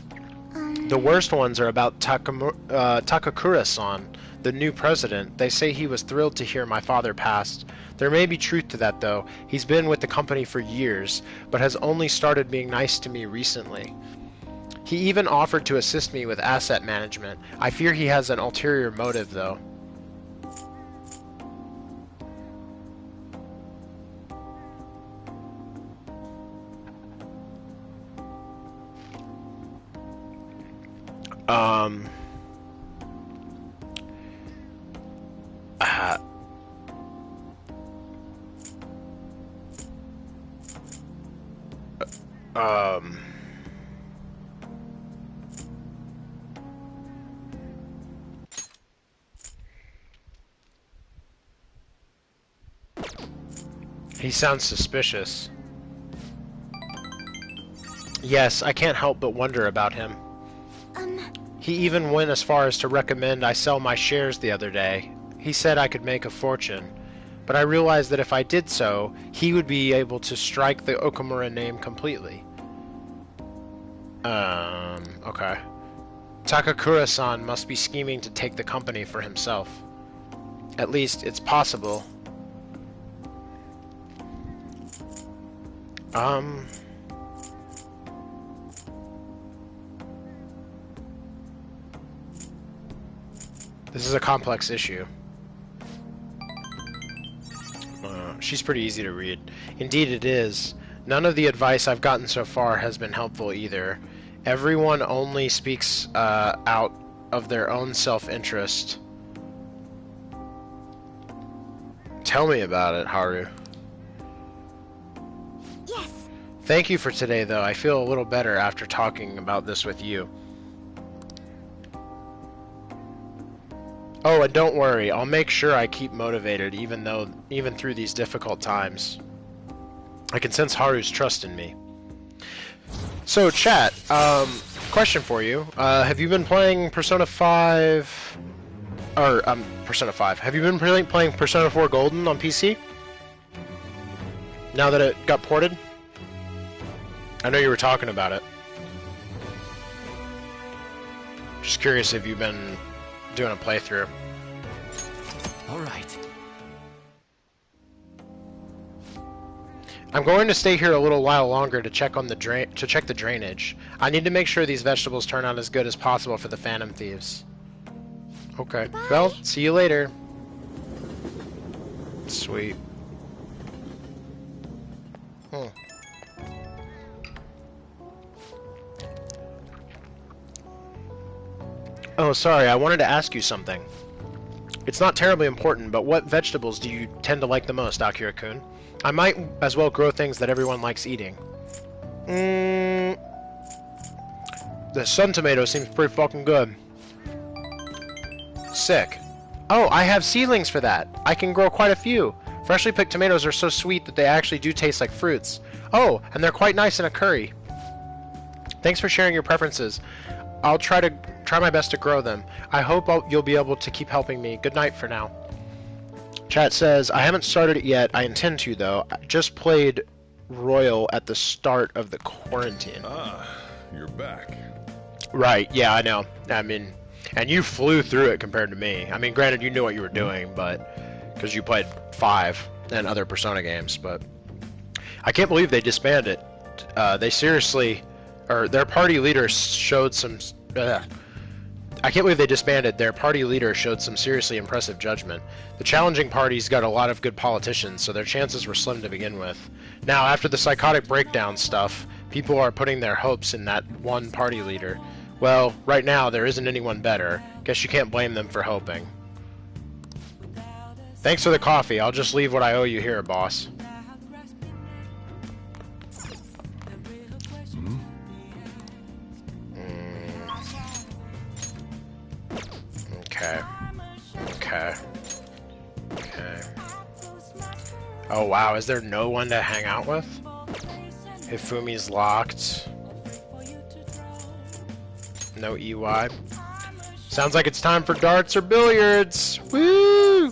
[SPEAKER 1] The worst ones are about Takakura-san, the new president. They say he was thrilled to hear my father passed. There may be truth to that, though. He's been with the company for years, but has only started being nice to me recently. He even offered to assist me with asset management. I fear he has an ulterior motive, though. He sounds suspicious. Yes, I can't help but wonder about him. He even went as far as to recommend I sell my shares the other day. He said I could make a fortune, but I realized that if I did so, he would be able to strike the Okamura name completely. Okay. Takakura-san must be scheming to take the company for himself. At least, it's possible. This is a complex issue. She's pretty easy to read. Indeed it is. None of the advice I've gotten so far has been helpful either. Everyone only speaks out of their own self-interest. Tell me about it, Haru.
[SPEAKER 2] Yes.
[SPEAKER 1] Thank you for today, though. I feel a little better after talking about this with you. Oh, and don't worry, I'll make sure I keep motivated even through these difficult times. I can sense Haru's trust in me. So, chat, question for you. Have you been playing Persona 5... Or, Persona 5. Have you been playing Persona 4 Golden on PC? Now that it got ported? I know you were talking about it. Just curious if you've been doing a playthrough.
[SPEAKER 4] All right.
[SPEAKER 1] I'm going to stay here a little while longer to check on the drainage. I need to make sure these vegetables turn out as good as possible for the Phantom Thieves. Okay.
[SPEAKER 2] Bye.
[SPEAKER 1] Well, see you later. Sweet. Oh, sorry, I wanted to ask you something. It's not terribly important, but what vegetables do you tend to like the most, Akira-kun? I might as well grow things that everyone likes eating. The sun tomato seems pretty fucking good. Sick. Oh, I have seedlings for that. I can grow quite a few. Freshly picked tomatoes are so sweet that they actually do taste like fruits. Oh, and they're quite nice in a curry. Thanks for sharing your preferences. I'll try my best to grow them. I hope you'll be able to keep helping me. Good night for now. Chat says, I haven't started it yet. I intend to, though. I just played Royal at the start of the quarantine.
[SPEAKER 6] Ah, you're back.
[SPEAKER 1] Right, yeah, I know. I mean, and you flew through it compared to me. I mean, granted, you knew what you were doing, but because you played 5 and other Persona games, but I can't believe they disbanded it. They seriously, or their party leader showed some... I can't believe they disbanded. Their party leader showed some seriously impressive judgment. The challenging party's got a lot of good politicians, so their chances were slim to begin with. Now, after the psychotic breakdown stuff, people are putting their hopes in that one party leader. Well, right now, there isn't anyone better. Guess you can't blame them for hoping. Thanks for the coffee. I'll just leave what I owe you here, boss. Okay. Okay. Okay. Oh wow, is there no one to hang out with? Hifumi's locked. No EY. Sounds like it's time for darts or billiards! Woo!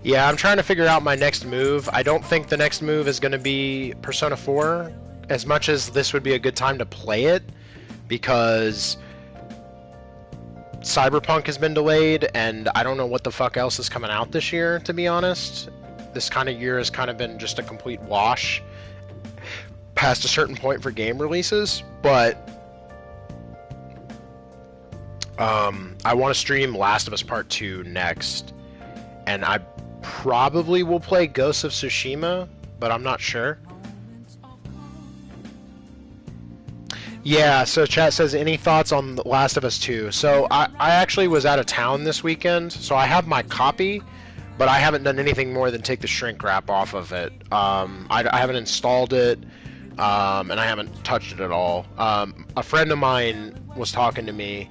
[SPEAKER 1] Yeah, I'm trying to figure out my next move. I don't think the next move is going to be Persona 4. as much as this would be a good time to play it, because Cyberpunk has been delayed, and I don't know what the fuck else is coming out this year, to be honest. This kind of year has kind of been just a complete wash past a certain point for game releases, but I want to stream Last of Us Part 2 next, and I probably will play Ghost of Tsushima, but I'm not sure. Yeah, so chat says, any thoughts on The Last of Us 2? So I actually was out of town this weekend, so I have my copy, but I haven't done anything more than take the shrink wrap off of it. I haven't installed it, and I haven't touched it at all. A friend of mine was talking to me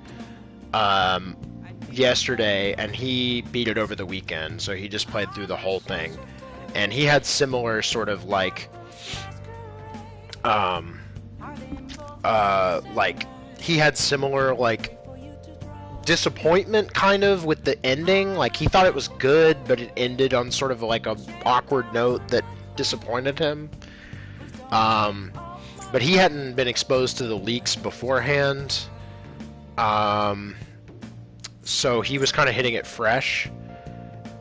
[SPEAKER 1] yesterday, and he beat it over the weekend, so he just played through the whole thing. And he had similar sort of like he had similar like disappointment kind of with the ending. Like, he thought it was good, but it ended on sort of like a awkward note that disappointed him. But he hadn't been exposed to the leaks beforehand, so he was kind of hitting it fresh.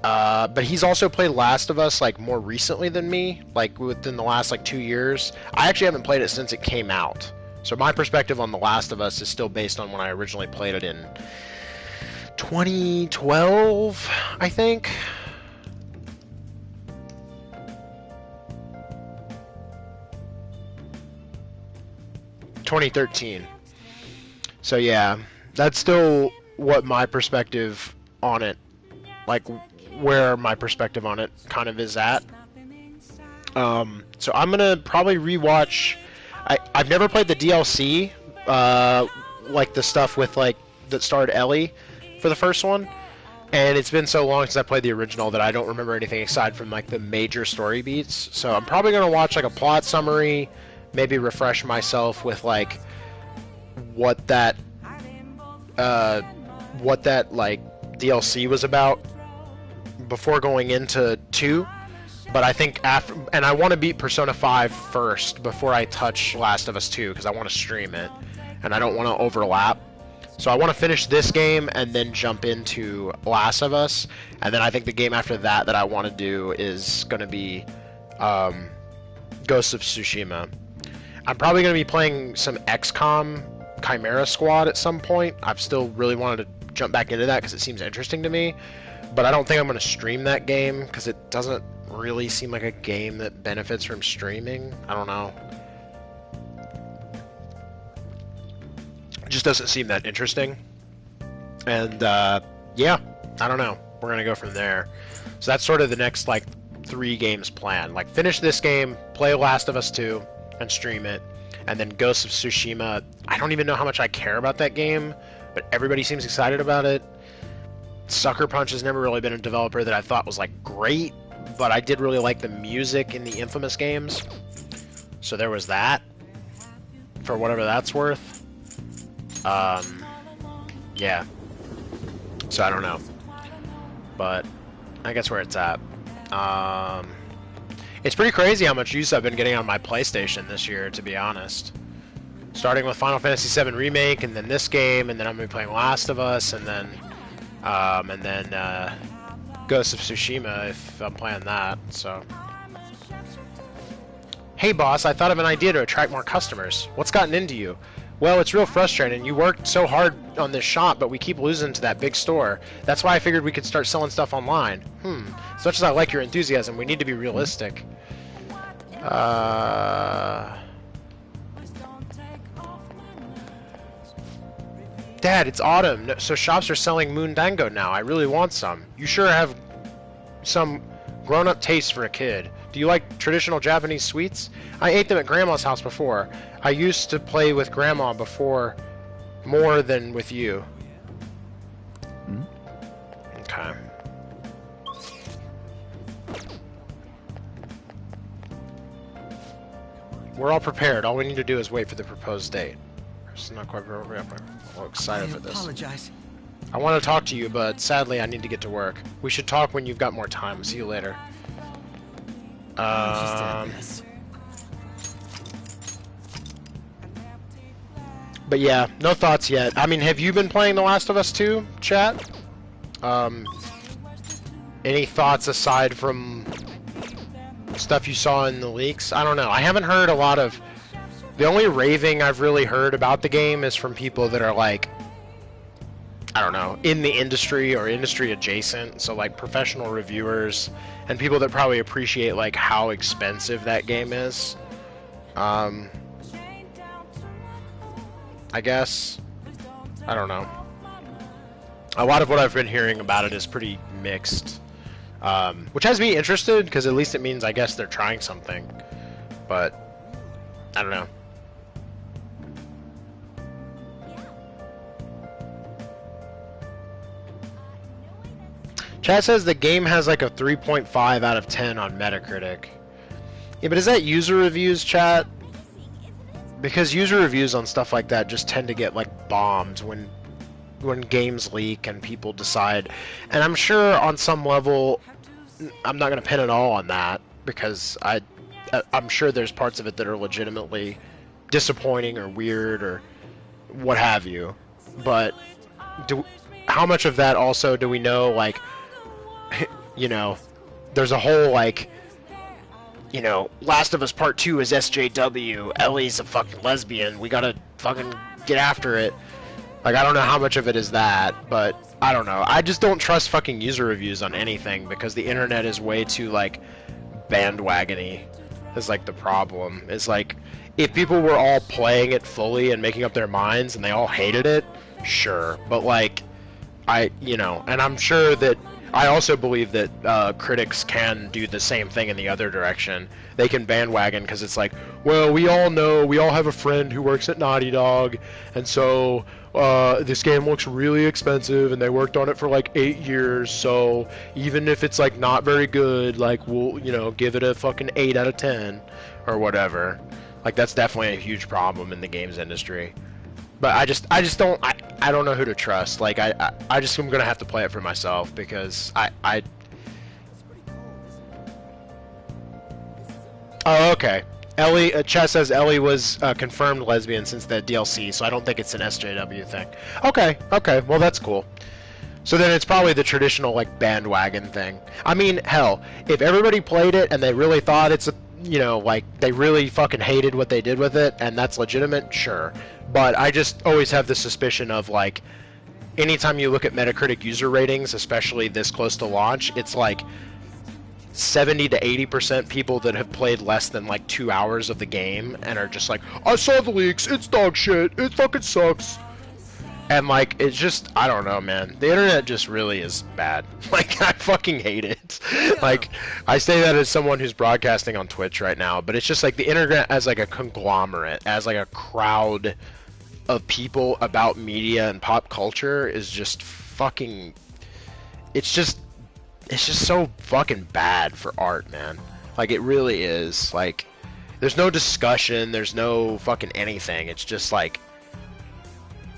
[SPEAKER 1] But he's also played Last of Us like more recently than me, like within the last like 2 years. I actually haven't played it since it came out. So my perspective on The Last of Us is still based on when I originally played it in 2012, I think. ...2013. So yeah, that's still what my perspective on it, like where my perspective on it kind of is at. So I'm gonna probably rewatch. I've never played the DLC, like the stuff with like that starred Ellie for the first one, and it's been so long since I played the original that I don't remember anything aside from like the major story beats. So I'm probably gonna watch like a plot summary, maybe refresh myself with like what that like DLC was about before going into 2. But I think after, and I want to beat Persona 5 first before I touch Last of Us 2, because I want to stream it, and I don't want to overlap. So I want to finish this game and then jump into Last of Us, and then I think the game after that I want to do is going to be Ghost of Tsushima. I'm probably going to be playing some XCOM Chimera Squad at some point. I've still really wanted to jump back into that because it seems interesting to me, but I don't think I'm going to stream that game because it doesn't really seem like a game that benefits from streaming. I don't know. It just doesn't seem that interesting. And yeah, I don't know. We're gonna go from there. So that's sort of the next like 3 games planned. Like, finish this game, play Last of Us 2, and stream it. And then Ghost of Tsushima. I don't even know how much I care about that game, but everybody seems excited about it. Sucker Punch has never really been a developer that I thought was like great, but I did really like the music in the Infamous games. So there was that, for whatever that's worth. Yeah. So I don't know. But I guess where it's at. It's pretty crazy how much use I've been getting on my PlayStation this year, to be honest. Starting with Final Fantasy VII Remake, and then this game, and then I'm going to be playing Last of Us, and then Ghost of Tsushima if I'm playing that, so. Hey boss, I thought of an idea to attract more customers. What's gotten into you? Well, it's real frustrating. You worked so hard on this shop, but we keep losing to that big store. That's why I figured we could start selling stuff online. As much as I like your enthusiasm, we need to be realistic. Dad, it's autumn, so shops are selling Moondango now. I really want some. You sure have some grown-up taste for a kid. Do you like traditional Japanese sweets? I ate them at Grandma's house before. I used to play with Grandma before more than with you. Okay. We're all prepared. All we need to do is wait for the proposed date. It's not quite appropriate. I'm excited for this.
[SPEAKER 4] Apologize.
[SPEAKER 1] I want to talk to you, but sadly I need to get to work. We should talk when you've got more time. See you later. But yeah, no thoughts yet. I mean, have you been playing The Last of Us 2, chat? Any thoughts aside from stuff you saw in the leaks? I don't know. I haven't heard a lot of... The only raving I've really heard about the game is from people that are like, I don't know, in the industry or industry adjacent. So like professional reviewers and people that probably appreciate like how expensive that game is. I guess. I don't know. A lot of what I've been hearing about it is pretty mixed. Which has me interested, because at least it means, I guess, they're trying something. But, I don't know. Chat says the game has like a 3.5 out of 10 on Metacritic. Yeah, but is that user reviews, chat? Because user reviews on stuff like that just tend to get like bombed when games leak and people decide. And I'm sure on some level, I'm not going to pin it all on that, because I'm sure there's parts of it that are legitimately disappointing or weird or what have you. But how much of that also do we know, like, you know, there's a whole, like, you know, Last of Us Part 2 is SJW, Ellie's a fucking lesbian, we gotta fucking get after it. Like, I don't know how much of it is that, but I don't know. I just don't trust fucking user reviews on anything, because the internet is way too, like, bandwagony, is, like, the problem. It's like, if people were all playing it fully and making up their minds and they all hated it, sure. But, like, you know, and I'm sure that I also believe that critics can do the same thing in the other direction. They can bandwagon, because it's like, well, we all know, we all have a friend who works at Naughty Dog, and so this game looks really expensive, and they worked on it for like 8 years, so even if it's like not very good, like, we'll, you know, give it a fucking 8 out of 10 or whatever. Like, that's definitely a huge problem in the games industry. But I just don't, I don't know who to trust. Like, I just am gonna have to play it for myself, because Oh, okay. Ellie, Chess says Ellie was confirmed lesbian since the DLC, so I don't think it's an SJW thing. Okay, well that's cool. So then it's probably the traditional, like, bandwagon thing. I mean, hell, if everybody played it and they really thought it's a, you know, like, they really fucking hated what they did with it, and that's legitimate, sure. But I just always have the suspicion of, like, anytime you look at Metacritic user ratings, especially this close to launch, it's like 70 to 80% people that have played less than like 2 hours of the game and are just like, I saw the leaks, it's dog shit, it fucking sucks. And like, it's just, I don't know, man. The internet just really is bad. Like, I fucking hate it. Like, I say that as someone who's broadcasting on Twitch right now, but it's just like the internet as like a conglomerate, as like a crowd of people about media and pop culture is just fucking, it's just so fucking bad for art, man. Like, it really is. Like, there's no discussion, there's no fucking anything. It's just like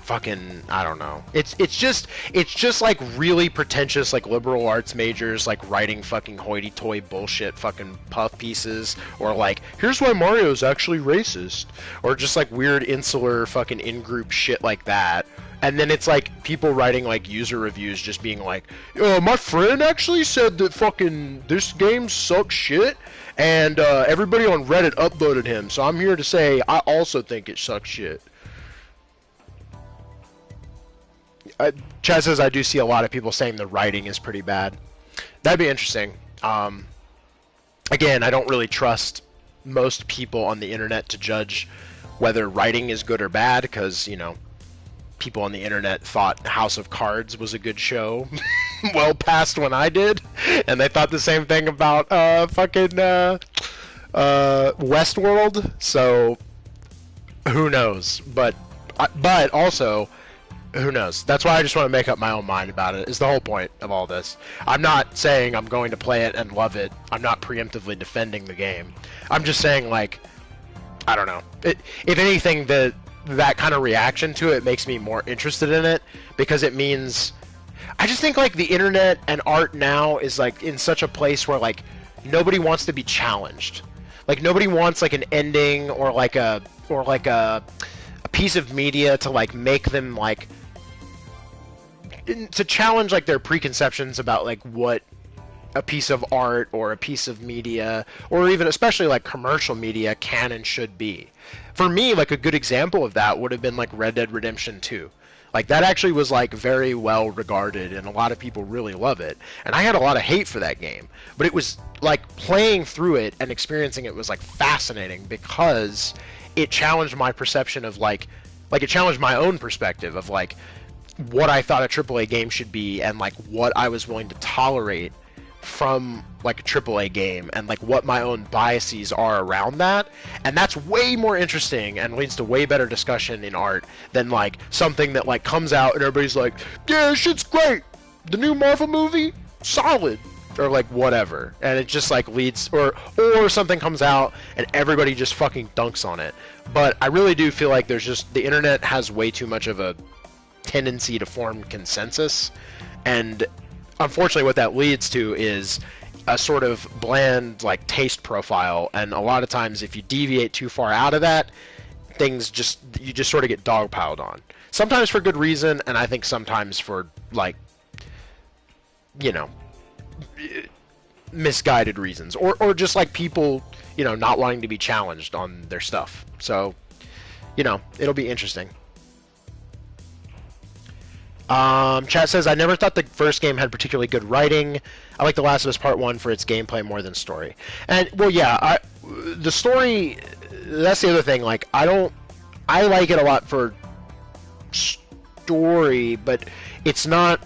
[SPEAKER 1] fucking, I don't know. It's just like really pretentious, like, liberal arts majors, like, writing fucking hoity-toity bullshit fucking puff pieces, or like, here's why Mario's actually racist, or just like weird insular fucking in-group shit like that. And then it's like people writing like user reviews just being like, my friend actually said that fucking this game sucks shit, and everybody on Reddit upvoted him, so I'm here to say I also think it sucks shit. Chad says I do see a lot of people saying the writing is pretty bad. That'd be interesting. Again, I don't really trust most people on the internet to judge whether writing is good or bad, because, you know, people on the internet thought House of Cards was a good show well past when I did, and they thought the same thing about fucking Westworld, so who knows. But also, who knows? That's why I just want to make up my own mind about it, is the whole point of all this. I'm not saying I'm going to play it and love it. I'm not preemptively defending the game. I'm just saying, like, I don't know. If anything, that kind of reaction to it makes me more interested in it, because it means, I just think, like, the internet and art now is like in such a place where, like, nobody wants to be challenged. Like, nobody wants like an ending or like a a piece of media to like make them like to challenge like their preconceptions about like what a piece of art or a piece of media or even especially like commercial media can and should be. For me, like a good example of that would have been like Red Dead Redemption 2. Like that actually was like very well regarded and a lot of people really love it. And I had a lot of hate for that game, but it was like playing through it and experiencing it was like fascinating because it challenged my perception of like it challenged my own perspective of like what I thought a AAA game should be and like what I was willing to tolerate from like a AAA game and like what my own biases are around that. And that's way more interesting and leads to way better discussion in art than like something that like comes out and everybody's like, yeah, this shit's great, the new Marvel movie, solid, or like whatever, and it just like leads or something comes out and everybody just fucking dunks on it. But I really do feel like there's just the internet has way too much of a tendency to form consensus, and unfortunately what that leads to is a sort of bland like taste profile, and a lot of times if you deviate too far out of that, you just sort of get dogpiled on, sometimes for good reason and I think sometimes for like, you know, misguided reasons or just like people, you know, not wanting to be challenged on their stuff. So, you know, it'll be interesting. Chat says, I never thought the first game had particularly good writing. I like The Last of Us Part 1 for its gameplay more than story. And, well, yeah, the story, that's the other thing. Like, I like it a lot for story, but it's not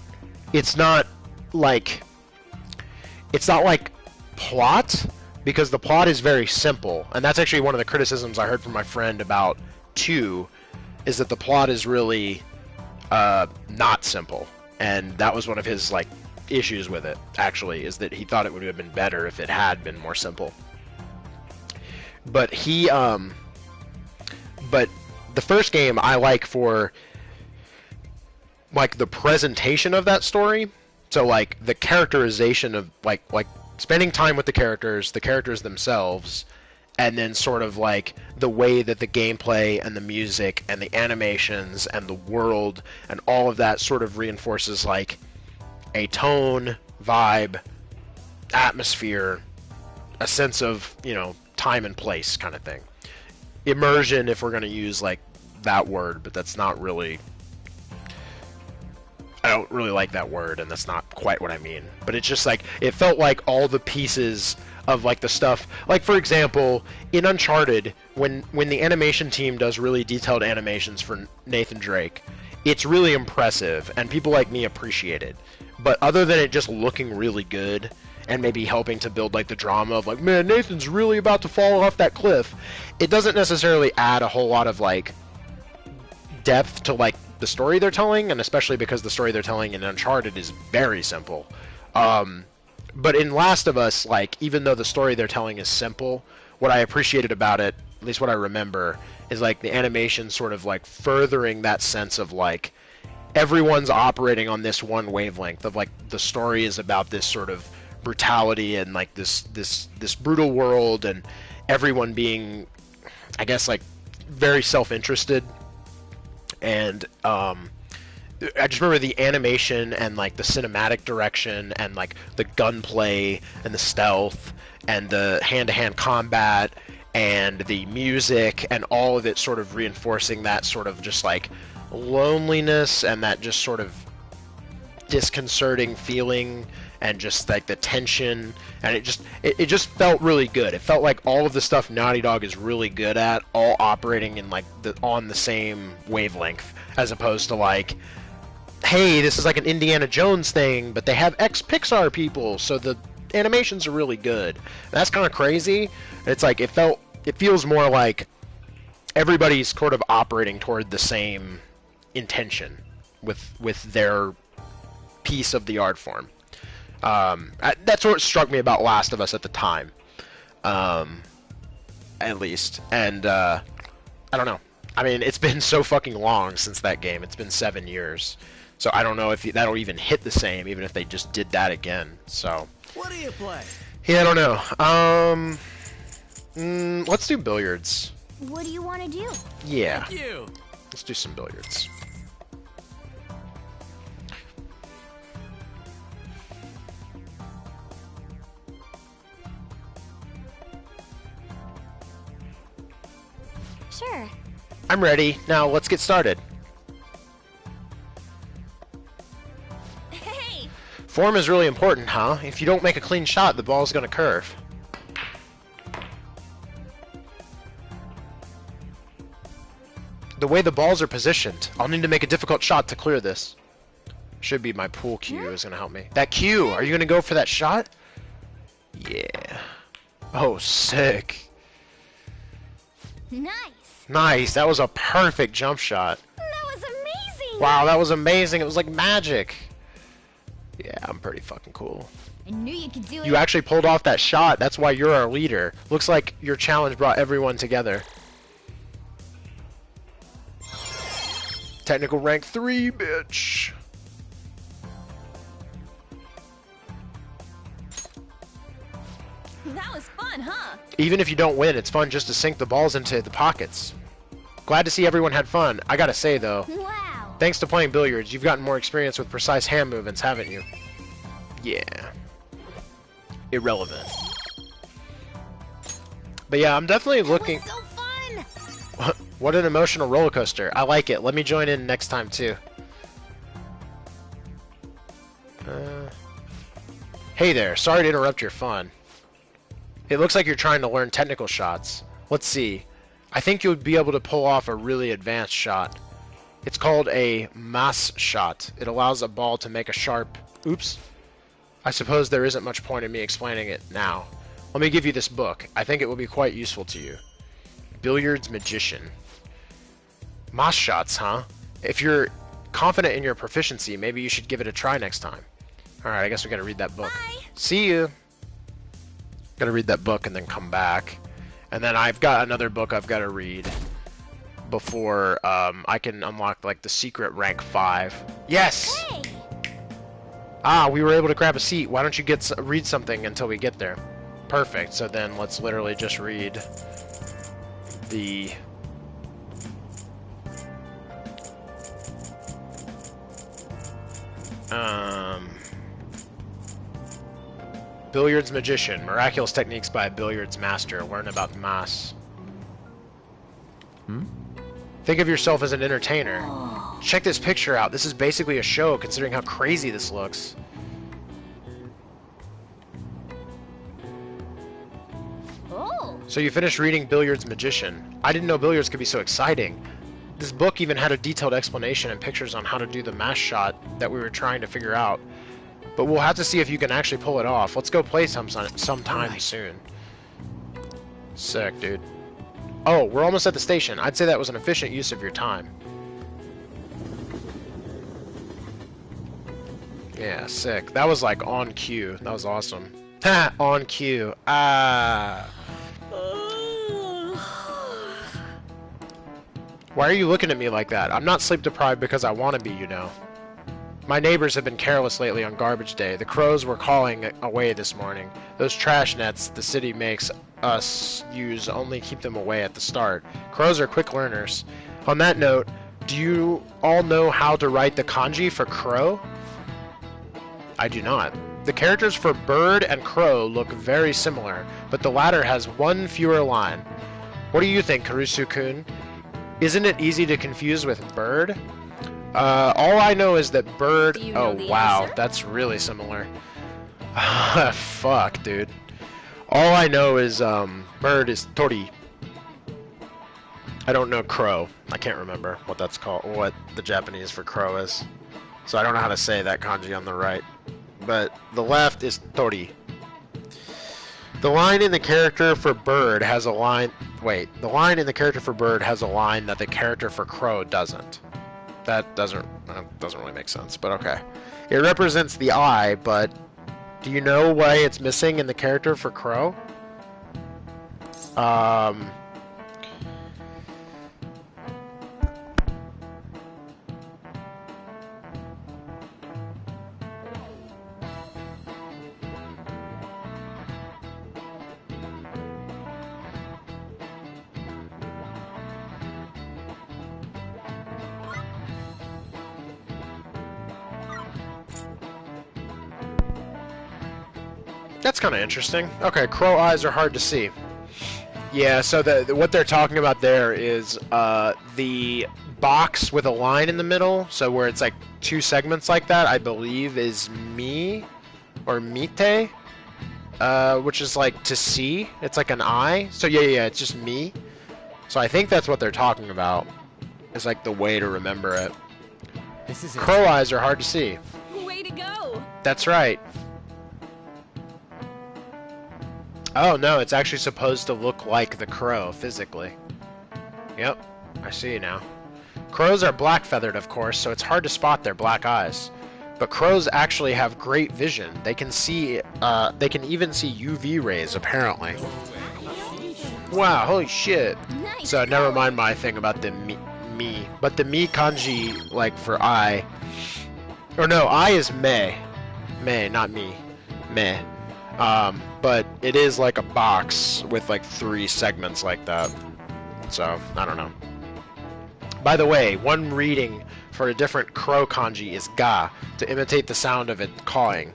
[SPEAKER 1] like plot, because the plot is very simple. And that's actually one of the criticisms I heard from my friend about 2, is that the plot is really not simple, and that was one of his like issues with it, actually, is that he thought it would have been better if it had been more simple. But but the first game I like for like the presentation of that story, so like the characterization of like spending time with the characters themselves, and then sort of like the way that the gameplay and the music and the animations and the world and all of that sort of reinforces like a tone, vibe, atmosphere, a sense of, you know, time and place kind of thing. Immersion, if we're going to use like that word, but that's not really, I don't really like that word, and that's not quite what I mean. But it's just like, it felt like all the pieces of like the stuff, like for example, in Uncharted, when the animation team does really detailed animations for Nathan Drake, it's really impressive, and people like me appreciate it. But other than it just looking really good, and maybe helping to build like the drama of like, man, Nathan's really about to fall off that cliff, it doesn't necessarily add a whole lot of like depth to like the story they're telling, and especially because the story they're telling in Uncharted is very simple. But in Last of Us, like, even though the story they're telling is simple, what I appreciated about it, at least what I remember, is like the animation sort of like furthering that sense of like everyone's operating on this one wavelength of like the story is about this sort of brutality and like this brutal world, and everyone being, I guess, like very self-interested. And I just remember the animation and like the cinematic direction and like the gunplay and the stealth and the hand-to-hand combat and the music and all of it sort of reinforcing that sort of just like loneliness and that just sort of disconcerting feeling and just like the tension, and it just felt really good. It felt like all of the stuff Naughty Dog is really good at, all operating in like on the same wavelength, as opposed to like, hey, this is like an Indiana Jones thing, but they have ex-Pixar people, so the animations are really good. And that's kind of crazy. It's like it feels more like everybody's sort of operating toward the same intention with their piece of the art form. That's what struck me about Last of Us at the time, at least. And I don't know. I mean, it's been so fucking long since that game. It's been 7 years. So I don't know if that'll even hit the same, even if they just did that again. So.
[SPEAKER 4] What do you play?
[SPEAKER 1] Yeah, I don't know. Let's do billiards.
[SPEAKER 2] What do you want to do?
[SPEAKER 1] Yeah.
[SPEAKER 4] Thank you.
[SPEAKER 1] Let's do some billiards.
[SPEAKER 2] Sure.
[SPEAKER 1] I'm ready. Now let's get started.
[SPEAKER 5] Hey!
[SPEAKER 1] Form is really important, huh? If you don't make a clean shot, the ball's gonna curve. The way the balls are positioned, I'll need to make a difficult shot to clear this. Should be my pool cue is gonna help me. That cue! Are you gonna go for that shot? Yeah. Oh, sick.
[SPEAKER 2] Nice.
[SPEAKER 1] Nice. That was a perfect jump shot.
[SPEAKER 2] That was amazing.
[SPEAKER 1] Wow, that was amazing. It was like magic. Yeah, I'm pretty fucking cool.
[SPEAKER 2] I knew you could do it.
[SPEAKER 1] You actually pulled off that shot. That's why you're our leader. Looks like your challenge brought everyone together. Technical rank 3, bitch.
[SPEAKER 5] That was fun, huh?
[SPEAKER 1] Even if you don't win, it's fun just to sink the balls into the pockets. Glad to see everyone had fun. I gotta say, though,
[SPEAKER 2] Wow.
[SPEAKER 1] thanks to playing billiards, you've gotten more experience with precise hand movements, haven't you? Yeah. Irrelevant. But yeah, I'm definitely looking...
[SPEAKER 2] That was so fun.
[SPEAKER 1] What an emotional roller coaster. I like it. Let me join in next time, too. Hey there. Sorry to interrupt your fun. It looks like you're trying to learn technical shots. Let's see. I think you'll be able to pull off a really advanced shot. It's called a mass shot. It allows a ball to make a sharp... Oops. I suppose there isn't much point in me explaining it now. Let me give you this book. I think it will be quite useful to you. Billiards Magician. Mass shots, huh? If you're confident in your proficiency, maybe you should give it a try next time. Alright, I guess we gotta read that book.
[SPEAKER 5] Bye.
[SPEAKER 1] See you! Gotta read that book and then come back. And then I've got another book I've gotta read before I can unlock like the secret rank 5. Yes!
[SPEAKER 2] Hey.
[SPEAKER 1] Ah, we were able to grab a seat. Why don't you read something until we get there? Perfect. So then let's literally just read the... Billiards Magician. Miraculous techniques by a billiards master. Learn about mass. Think of yourself as an entertainer. Check this picture out. This is basically a show, considering how crazy this looks.
[SPEAKER 2] Oh.
[SPEAKER 1] So you finished reading Billiards Magician. I didn't know billiards could be so exciting. This book even had a detailed explanation and pictures on how to do the mass shot that we were trying to figure out. But we'll have to see if you can actually pull it off. Let's go play sometime soon. Sick, dude. Oh, we're almost at the station. I'd say that was an efficient use of your time. Yeah, sick. That was like on cue. That was awesome. Ha! On cue. Ah. Why are you looking at me like that? I'm not sleep deprived because I want to be, you know. My neighbors have been careless lately on garbage day. The crows were calling away this morning. Those trash nets the city makes us use only keep them away at the start. Crows are quick learners. On that note, do you all know how to write the kanji for crow? I do not. The characters for bird and crow look very similar, but the latter has one fewer line. What do you think, Karusu-kun? Isn't it easy to confuse with bird? All I know is that bird...
[SPEAKER 5] Do you know
[SPEAKER 1] Oh,
[SPEAKER 5] the
[SPEAKER 1] wow,
[SPEAKER 5] answer?
[SPEAKER 1] that's really similar. Fuck, dude. All I know is, bird is tori. I don't know crow. I can't remember what that's called, what the Japanese for crow is. So I don't know how to say that kanji on the right. But the left is tori. The line in the character for bird has a line... Wait, the line in the character for bird has a line that the character for crow doesn't. That doesn't really make sense, but okay. It represents the eye, but do you know why it's missing in the character for crow? That's kind of interesting. Okay, crow eyes are hard to see. Yeah, so what they're talking about there is the box with a line in the middle, so where it's like two segments like that, I believe is mi or mite, which is like to see. It's like an eye. So yeah, it's just me. So I think that's what they're talking about. It's like the way to remember it.
[SPEAKER 4] This is it.
[SPEAKER 1] Crow eyes are hard to see.
[SPEAKER 5] Way to go!
[SPEAKER 1] That's right. Oh no, it's actually supposed to look like the crow physically. Yep, I see now. Crows are black-feathered, of course, so it's hard to spot their black eyes. But crows actually have great vision. They can see, they can even see UV rays, apparently. Wow, holy shit.
[SPEAKER 2] Nice.
[SPEAKER 1] So never mind my thing about the mi. But the mi kanji, like for eye, or no, eye is me. Me, not me. Me. But it is like a box with like 3 segments like that. So, I don't know. By the way, one reading for a different crow kanji is ga, to imitate the sound of it cawing.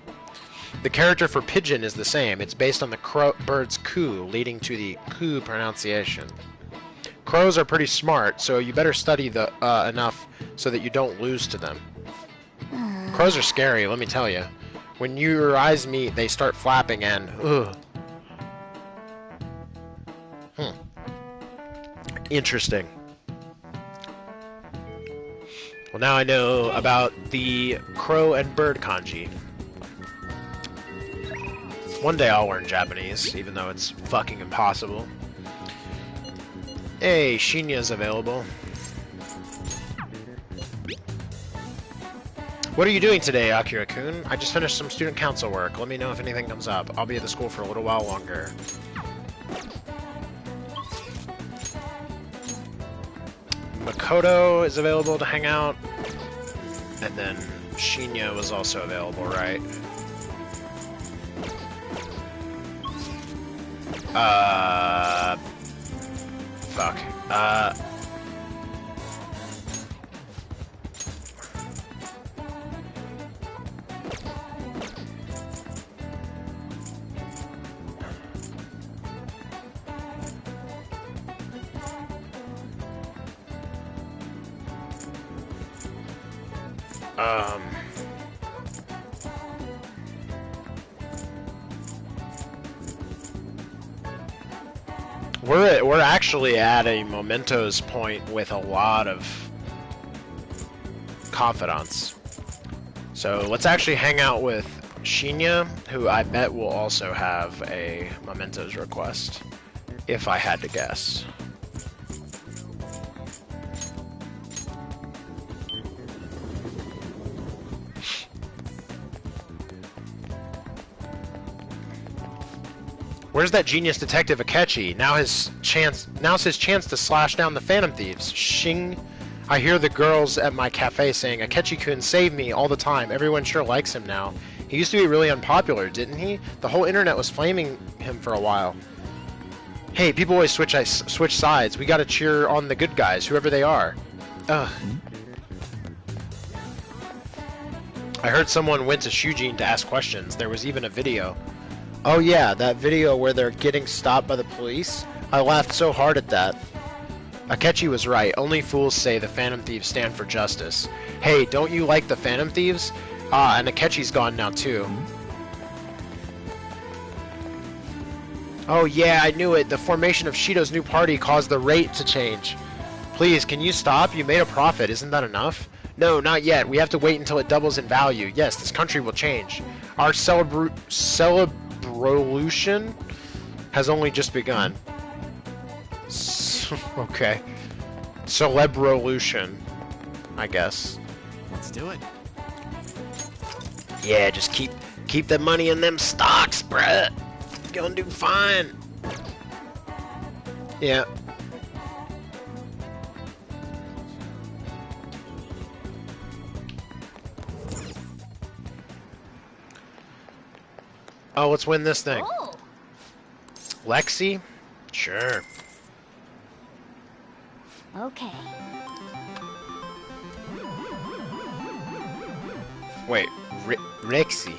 [SPEAKER 1] The character for pigeon is the same. It's based on the bird's coo, leading to the coo pronunciation. Crows are pretty smart, so you better study enough so that you don't lose to them. Crows are scary, let me tell you. When your eyes meet, they start flapping and ugh. Interesting. Well, now I know about the crow and bird kanji. One day I'll learn Japanese, even though it's fucking impossible. Hey, Shinya's available. What are you doing today, Akira-kun? I just finished some student council work. Let me know if anything comes up. I'll be at the school for a little while longer. Makoto is available to hang out. And then Shinya was also available, right? Fuck. We're actually at a mementos point with a lot of confidants. So let's actually hang out with Shinya, who I bet will also have a mementos request, if I had to guess. Where's that genius detective Akechi? Now's his chance to slash down the Phantom Thieves. Shing. I hear the girls at my cafe saying, Akechi-kun saved me all the time. Everyone sure likes him now. He used to be really unpopular, didn't he? The whole internet was flaming him for a while. Hey, people always switch sides. We gotta cheer on the good guys, whoever they are. Ugh. I heard someone went to Shujin to ask questions. There was even a video. Oh yeah, that video where they're getting stopped by the police? I laughed so hard at that. Akechi was right. Only fools say the Phantom Thieves stand for justice. Hey, don't you like the Phantom Thieves? Ah, and Akechi's gone now too. Oh yeah, I knew it. The formation of Shido's new party caused the rate to change. Please, can you stop? You made a profit. Isn't that enough? No, not yet. We have to wait until it doubles in value. Yes, this country will change. Our celebration has only just begun. Okay. Celebration, I guess.
[SPEAKER 4] Let's do it.
[SPEAKER 1] Yeah, just keep the money in them stocks, bruh. Gonna do fine. Yeah. Oh, let's win this thing.
[SPEAKER 2] Oh.
[SPEAKER 1] Lexi? Sure.
[SPEAKER 2] Okay.
[SPEAKER 1] Wait, Rexy.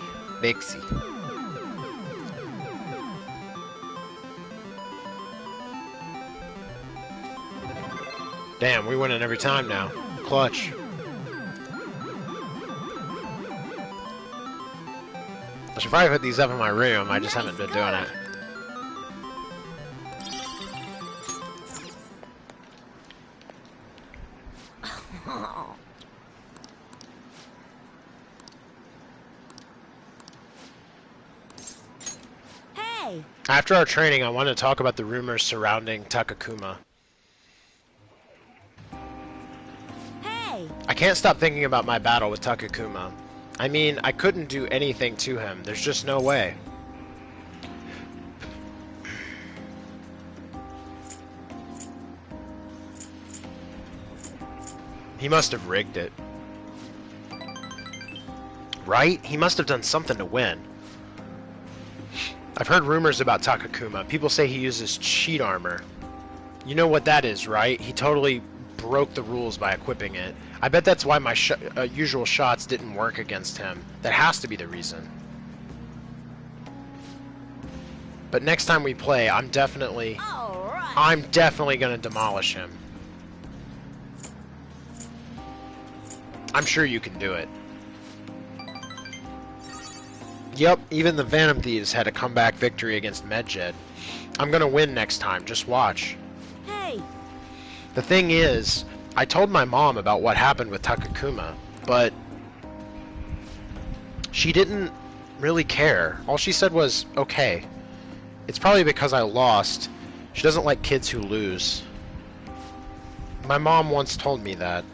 [SPEAKER 1] Damn, we win it every time now. Clutch. I should probably put these up in my room. I just haven't been doing it.
[SPEAKER 2] Hey!
[SPEAKER 1] After our training, I wanted to talk about the rumors surrounding Takakuma.
[SPEAKER 2] Hey!
[SPEAKER 1] I can't stop thinking about my battle with Takakuma. I mean, I couldn't do anything to him. There's just no way. He must have rigged it. Right? He must have done something to win. I've heard rumors about Takakuma. People say he uses cheat armor. You know what that is, right? He totally broke the rules by equipping it. I bet that's why my usual shots didn't work against him. That has to be the reason. But next time we play, I'm definitely gonna demolish him. I'm sure you can do it. Yep, even the Phantom Thieves had a comeback victory against Medjed. I'm gonna win next time, just watch.
[SPEAKER 2] Hey!
[SPEAKER 1] The thing is, I told my mom about what happened with Takakuma, but she didn't really care. All she said was, okay. It's probably because I lost. She doesn't like kids who lose. My mom once told me that.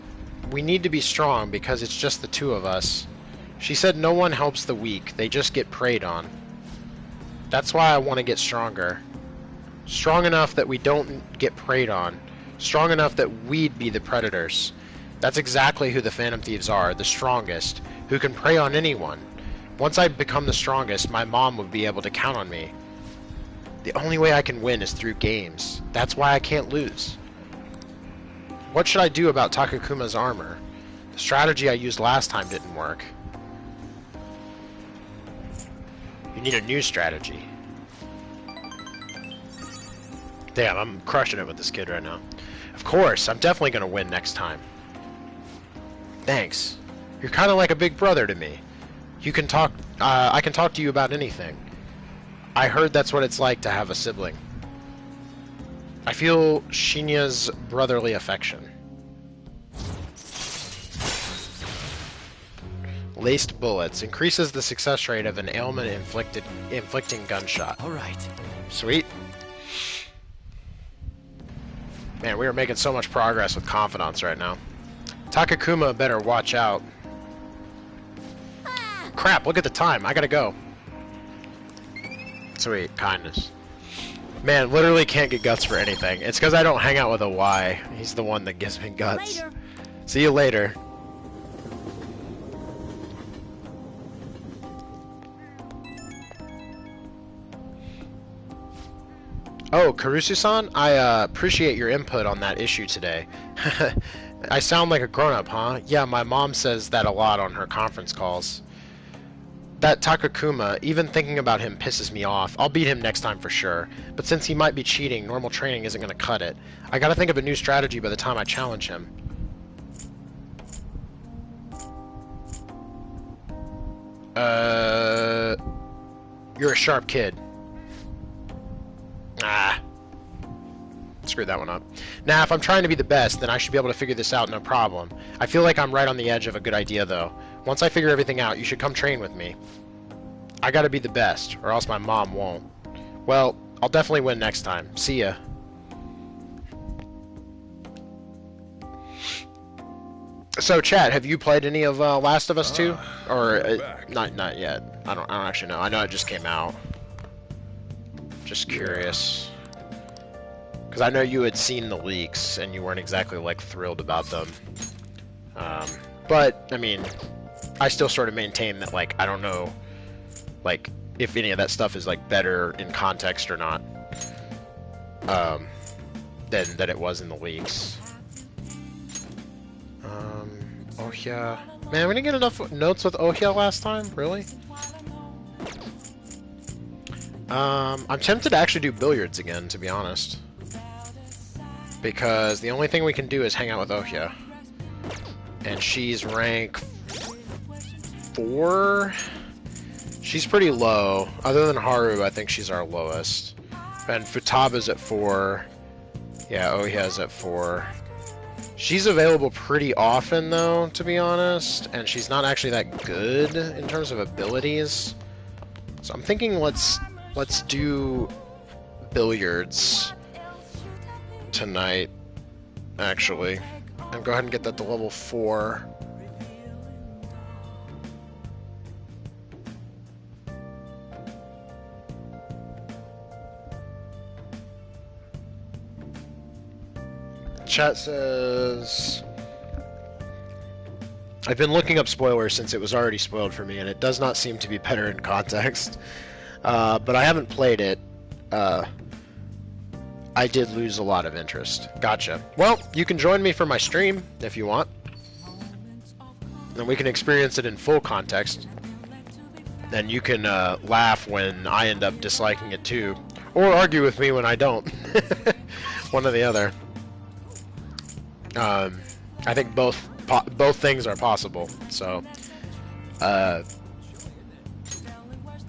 [SPEAKER 1] We need to be strong because it's just the two of us. She said no one helps the weak, they just get preyed on. That's why I want to get stronger. Strong enough that we don't get preyed on. Strong enough that we'd be the predators. That's exactly who the Phantom Thieves are, the strongest, who can prey on anyone. Once I become the strongest, my mom would be able to count on me. The only way I can win is through games. That's why I can't lose. What should I do about Takakuma's armor? The strategy I used last time didn't work. You need a new strategy. Damn, I'm crushing it with this kid right now. Of course, I'm definitely gonna win next time. Thanks. You're kind of like a big brother to me. You can talk. I can talk to you about anything. I heard that's what it's like to have a sibling. I feel Shinya's brotherly affection. Laced bullets increases the success rate of an ailment inflicting gunshot.
[SPEAKER 4] All right.
[SPEAKER 1] Sweet. Man, we are making so much progress with confidence right now. Takakuma better watch out. Crap, look at the time. I gotta go. Sweet, kindness. Man, literally can't get guts for anything. It's because I don't hang out with a Y. He's the one that gives me guts.
[SPEAKER 2] Later.
[SPEAKER 1] See you later. Oh, Karusu-san, I appreciate your input on that issue today. I sound like a grown-up, huh? Yeah, my mom says that a lot on her conference calls. That Takakuma, even thinking about him pisses me off. I'll beat him next time for sure. But since he might be cheating, normal training isn't gonna cut it. I gotta think of a new strategy by the time I challenge him. You're a sharp kid. Ah. Screwed that one up. Now, if I'm trying to be the best, then I should be able to figure this out no problem. I feel like I'm right on the edge of a good idea, though. Once I figure everything out, you should come train with me. I gotta be the best, or else my mom won't. Well, I'll definitely win next time. See ya. So, chat, have you played any of Last of Us 2? Or not yet. I don't actually know. I know it just came out. Just curious. Because I know you had seen the leaks, and you weren't exactly, like, thrilled about them. But, I mean, I still sort of maintain that, like, I don't know, like, if any of that stuff is, like, better in context or not, than it was in the leaks. Ohia. Man, we didn't get enough notes with Ohia last time? Really? I'm tempted to actually do billiards again, to be honest. because the only thing we can do is hang out with Ohya. And she's rank 4? She's pretty low. Other than Haru, I think she's our lowest. And Futaba's at 4. Yeah, Ohya's at 4. She's available pretty often, though, to be honest. And she's not actually that good in terms of abilities. So I'm thinking let's do billiards tonight, actually. And go ahead and get that to level 4. Chat says... I've been looking up spoilers since it was already spoiled for me, and it does not seem to be better in context. But I haven't played it. I did lose a lot of interest. Gotcha. Well, you can join me for my stream, if you want. And we can experience it in full context. And you can laugh when I end up disliking it too. Or argue with me when I don't. One or the other. I think both things are possible. So, let's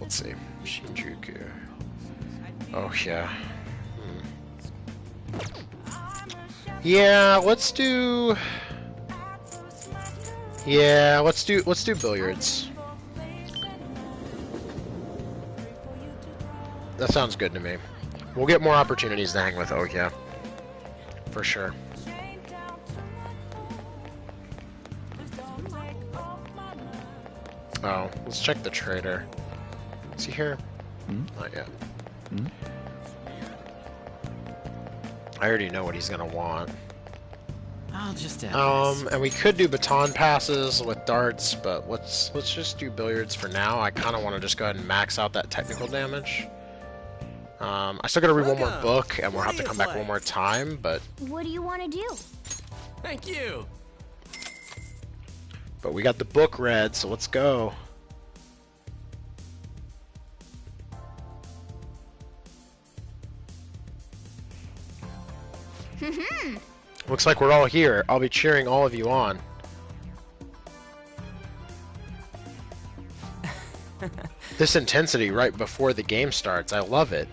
[SPEAKER 1] see. Shinjuku. Oh yeah. Yeah, let's do. Yeah, let's do billiards. That sounds good to me. We'll get more opportunities to hang with Ohya. For sure. Oh, let's check the trader. Is he here? Not yet. I already know what he's gonna want.
[SPEAKER 4] I'll just add
[SPEAKER 1] and we could do baton passes with darts, but let's just do billiards for now. I kind of want to just go ahead and max out that technical damage. I still gotta read one more book, and we'll have to come back one more time, but...
[SPEAKER 2] What do you want to do?
[SPEAKER 4] Thank you.
[SPEAKER 1] But we got the book read, so let's go. Looks like we're all here. I'll be cheering all of you on. This intensity right before the game starts, I love it.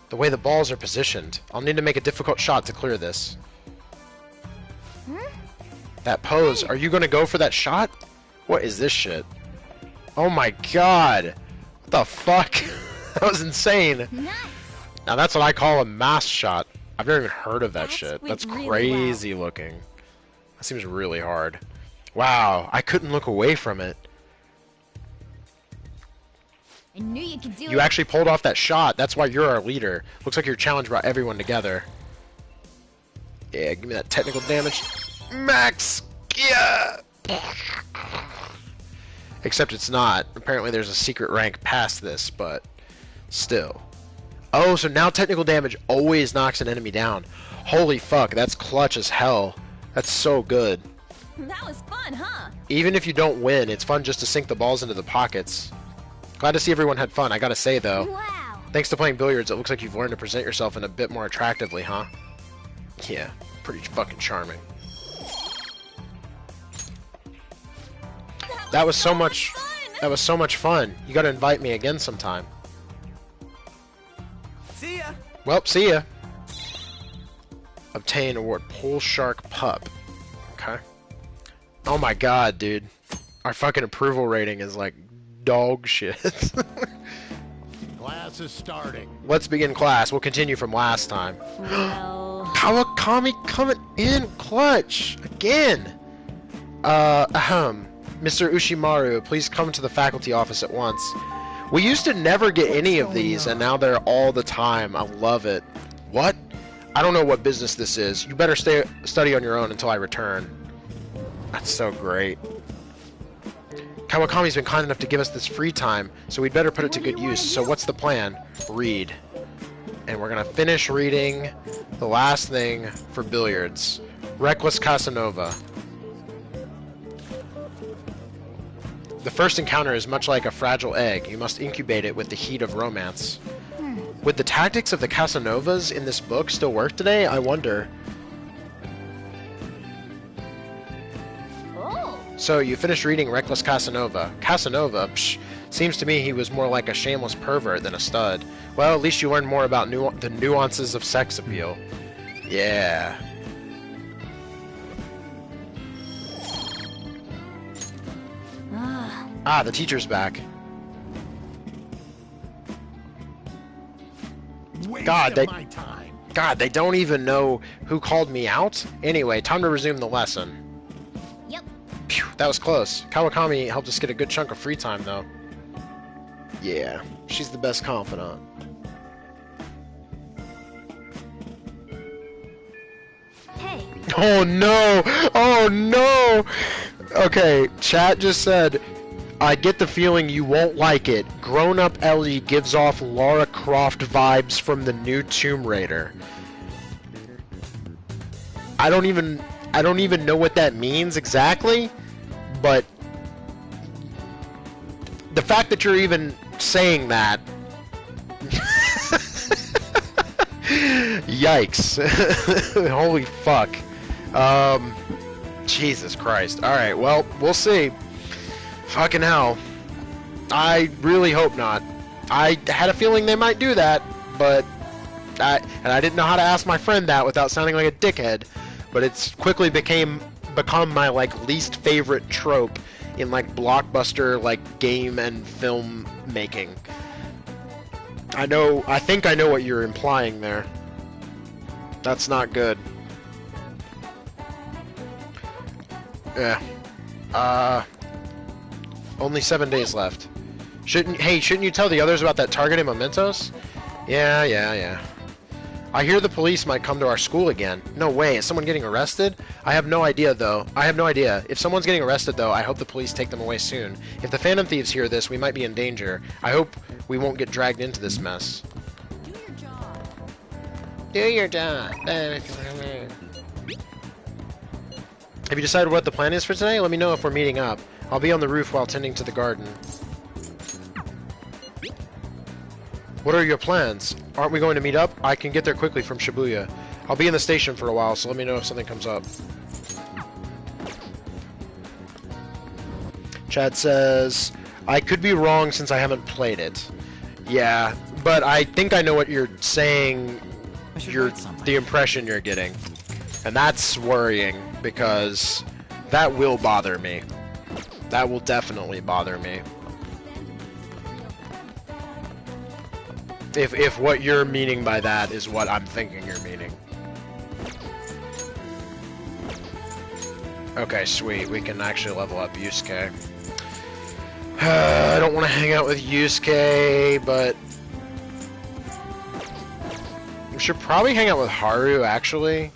[SPEAKER 1] The way the balls are positioned. I'll need to make a difficult shot to clear this. That pose. Are you gonna go for that shot? What is this shit? Oh my god! What the fuck? That was insane.
[SPEAKER 2] Nice.
[SPEAKER 1] Now that's what I call a mass shot. I've never even heard of that shit.
[SPEAKER 2] went
[SPEAKER 1] That's
[SPEAKER 2] really
[SPEAKER 1] crazy looking. That seems really hard. Wow, I couldn't look away from it.
[SPEAKER 2] I knew you could do it.
[SPEAKER 1] You actually pulled off that shot. That's why you're our leader. Looks like your challenge brought everyone together. Yeah, give me that technical damage. Max! Yeah! Except it's not. Apparently there's a secret rank past this, but still. Oh, so now technical damage always knocks an enemy down. Holy fuck, that's clutch as hell. That's so good.
[SPEAKER 5] That was fun, huh?
[SPEAKER 1] Even if you don't win, it's fun just to sink the balls into the pockets. Glad to see everyone had fun, I gotta say though.
[SPEAKER 2] Wow.
[SPEAKER 1] Thanks to playing billiards, it looks like you've learned to present yourself in a bit more attractively, huh? Yeah, pretty fucking charming. That was so much fun. You gotta invite me again sometime.
[SPEAKER 4] See ya.
[SPEAKER 1] Well, see ya. Obtain award Pole Shark Pup. Okay. Oh my god, dude. Our fucking approval rating is like dog shit.
[SPEAKER 3] Class is starting.
[SPEAKER 1] Let's begin class. We'll continue from last time.
[SPEAKER 2] Well,
[SPEAKER 1] Kawakami coming in clutch again. Mr. Ushimaru, please come to the faculty office at once. We used to never get any of these, and now they're all the time. I love it. What? I don't know what business this is. You better study on your own until I return. That's so great. Kawakami's been kind enough to give us this free time, so we'd better put it to good use. So what's the plan? Read. And we're gonna finish reading the last thing for billiards. Reckless Casanova. The first encounter is much like a fragile egg. You must incubate it with the heat of romance. Would the tactics of the Casanovas in this book still work today? I wonder.
[SPEAKER 2] Oh.
[SPEAKER 1] So, you finished reading Reckless Casanova. Casanova? Psh, seems to me he was more like a shameless pervert than a stud. Well, at least you learned more about the nuances of sex appeal. Yeah. Ah, the teacher's back. God, they don't even know who called me out? Anyway, time to resume the lesson.
[SPEAKER 2] Yep.
[SPEAKER 1] Phew, that was close. Kawakami helped us get a good chunk of free time, though. Yeah, she's the best confidant.
[SPEAKER 2] Hey.
[SPEAKER 1] Oh no! Oh no! Okay, chat just said, I get the feeling you won't like it. Grown-up Ellie gives off Lara Croft vibes from the new Tomb Raider. I don't even know what that means exactly, but the fact that you're even saying that, yikes. Holy fuck. Jesus Christ. Alright, well, we'll see. Fucking hell. I really hope not. I had a feeling they might do that, but I didn't know how to ask my friend that without sounding like a dickhead. But it's quickly become my like least favorite trope in like blockbuster like game and film making. I think I know what you're implying there. That's not good. Yeah. Only 7 days left. Shouldn't you tell the others about that target in Mementos? Yeah. I hear the police might come to our school again. No way, is someone getting arrested? I have no idea, though. If someone's getting arrested, though, I hope the police take them away soon. If the Phantom Thieves hear this, we might be in danger. I hope we won't get dragged into this mess. Do your job. Have you decided what the plan is for today? Let me know if we're meeting up. I'll be on the roof while tending to the garden. What are your plans? Aren't we going to meet up? I can get there quickly from Shibuya. I'll be in the station for a while, so let me know if something comes up. Chad says, I could be wrong since I haven't played it. Yeah, but I think I know what you're saying, the impression you're getting. And that's worrying, because that will bother me. That will definitely bother me. If what you're meaning by that is what I'm thinking you're meaning. Okay, sweet. We can actually level up Yusuke. I don't want to hang out with Yusuke, but we should probably hang out with Haru, actually,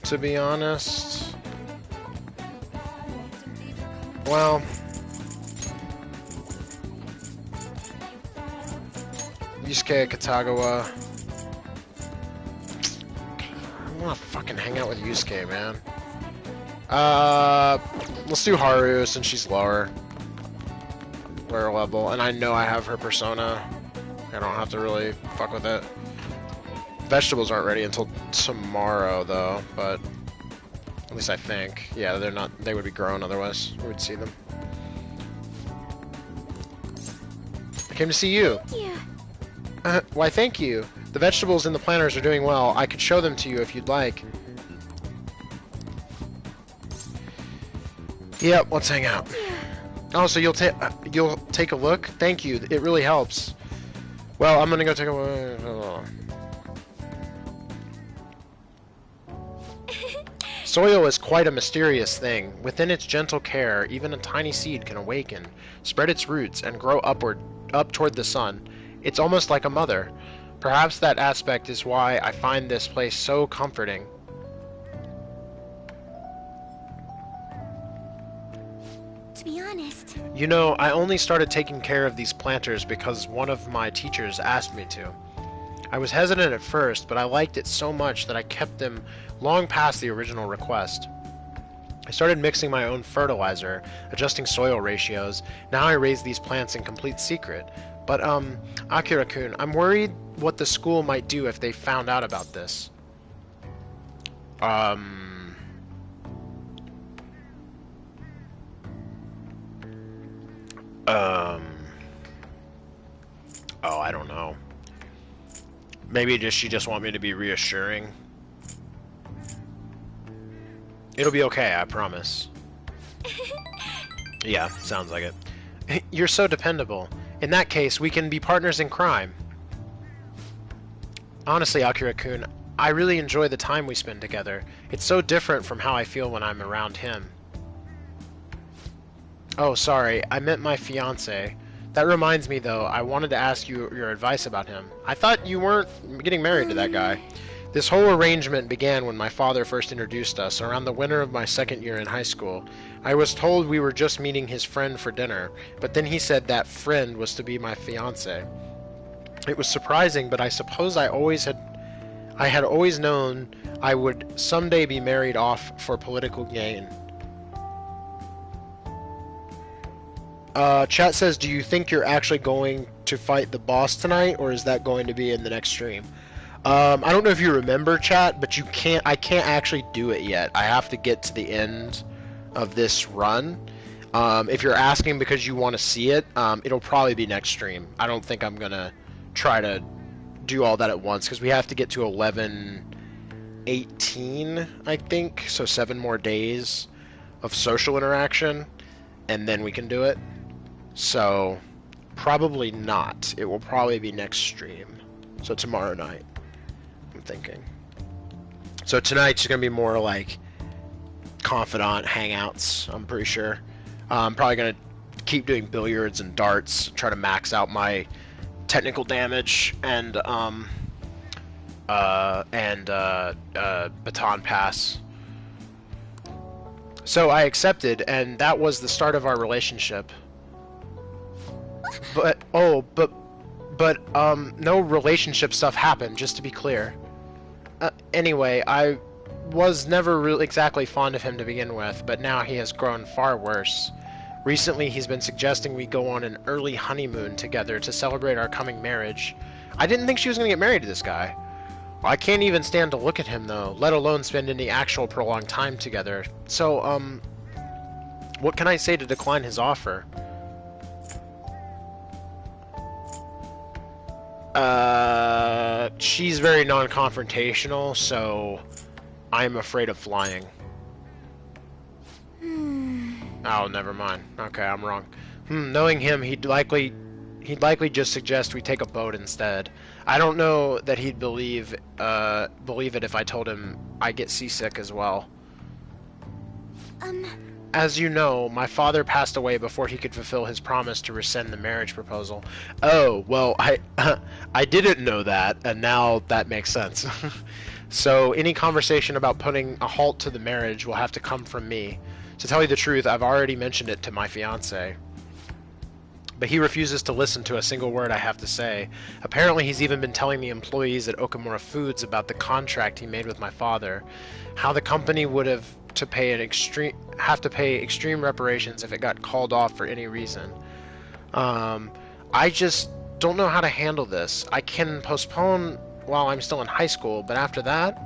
[SPEAKER 1] to be honest. Well, Yusuke Katagawa. I wanna fucking hang out with Yusuke, man. Let's do Haru since she's lower level, and I know I have her persona. I don't have to really fuck with it. Vegetables aren't ready until tomorrow, though, but at least I think. Yeah, they're not. They would be grown otherwise. We would see them. I came to see you.
[SPEAKER 2] Yeah.
[SPEAKER 1] Why, thank you. The vegetables in the planters are doing well. I could show them to you if you'd like. Yep, let's hang out. Oh, so you'll take a look? Thank you. It really helps. Well, I'm gonna go take a look. Soil is quite a mysterious thing. Within its gentle care, even a tiny seed can awaken, spread its roots, and grow up toward the sun. It's almost like a mother. Perhaps that aspect is why I find this place so comforting.
[SPEAKER 2] To be honest,
[SPEAKER 1] You know, I only started taking care of these planters because one of my teachers asked me to. I was hesitant at first, but I liked it so much that I kept them long past the original request. I started mixing my own fertilizer, adjusting soil ratios. Now I raise these plants in complete secret. But, Akira-kun, I'm worried what the school might do if they found out about this. Oh, I don't know. Maybe she just want me to be reassuring. It'll be okay, I promise. Yeah, sounds like it. You're so dependable. In that case, we can be partners in crime. Honestly, Akira-kun, I really enjoy the time we spend together. It's so different from how I feel when I'm around him. Oh, sorry, I meant my fiancé. That reminds me, though, I wanted to ask you your advice about him. I thought you weren't getting married to that guy. This whole arrangement began when my father first introduced us, around the winter of my second year in high school. I was told we were just meeting his friend for dinner, but then he said that friend was to be my fiancé. It was surprising, but I suppose I had always known I would someday be married off for political gain. Chat says, do you think you're actually going to fight the boss tonight, or is that going to be in the next stream? I don't know if you remember, chat, but I can't actually do it yet. I have to get to the end of this run. If you're asking because you want to see it, it'll probably be next stream. I don't think I'm gonna try to do all that at once, because we have to get to 11:18, I think, so 7 more days of social interaction, and then we can do it. So, probably not. It will probably be next stream. So tomorrow night, I'm thinking. So tonight's going to be more like confidant hangouts, I'm pretty sure. I'm probably going to keep doing billiards and darts, try to max out my technical damage and baton pass. So I accepted, and that was the start of our relationship. But no relationship stuff happened, just to be clear. Anyway, I was never really exactly fond of him to begin with, but now he has grown far worse. Recently, he's been suggesting we go on an early honeymoon together to celebrate our coming marriage. I didn't think she was going to get married to this guy. I can't even stand to look at him, though, let alone spend any actual prolonged time together. So, what can I say to decline his offer? She's very non-confrontational, so I'm afraid of flying. Oh, never mind. Okay, I'm wrong. Knowing him, he'd likely just suggest we take a boat instead. I don't know that he'd believe it if I told him I get seasick as well. As you know, my father passed away before he could fulfill his promise to rescind the marriage proposal. Oh, well, I didn't know that, and now that makes sense. So any conversation about putting a halt to the marriage will have to come from me. To tell you the truth, I've already mentioned it to my fiancé. But he refuses to listen to a single word I have to say. Apparently he's even been telling the employees at Okamura Foods about the contract he made with my father. How the company would have to pay extreme reparations if it got called off for any reason. I just don't know how to handle this. I can postpone while I'm still in high school, but after that?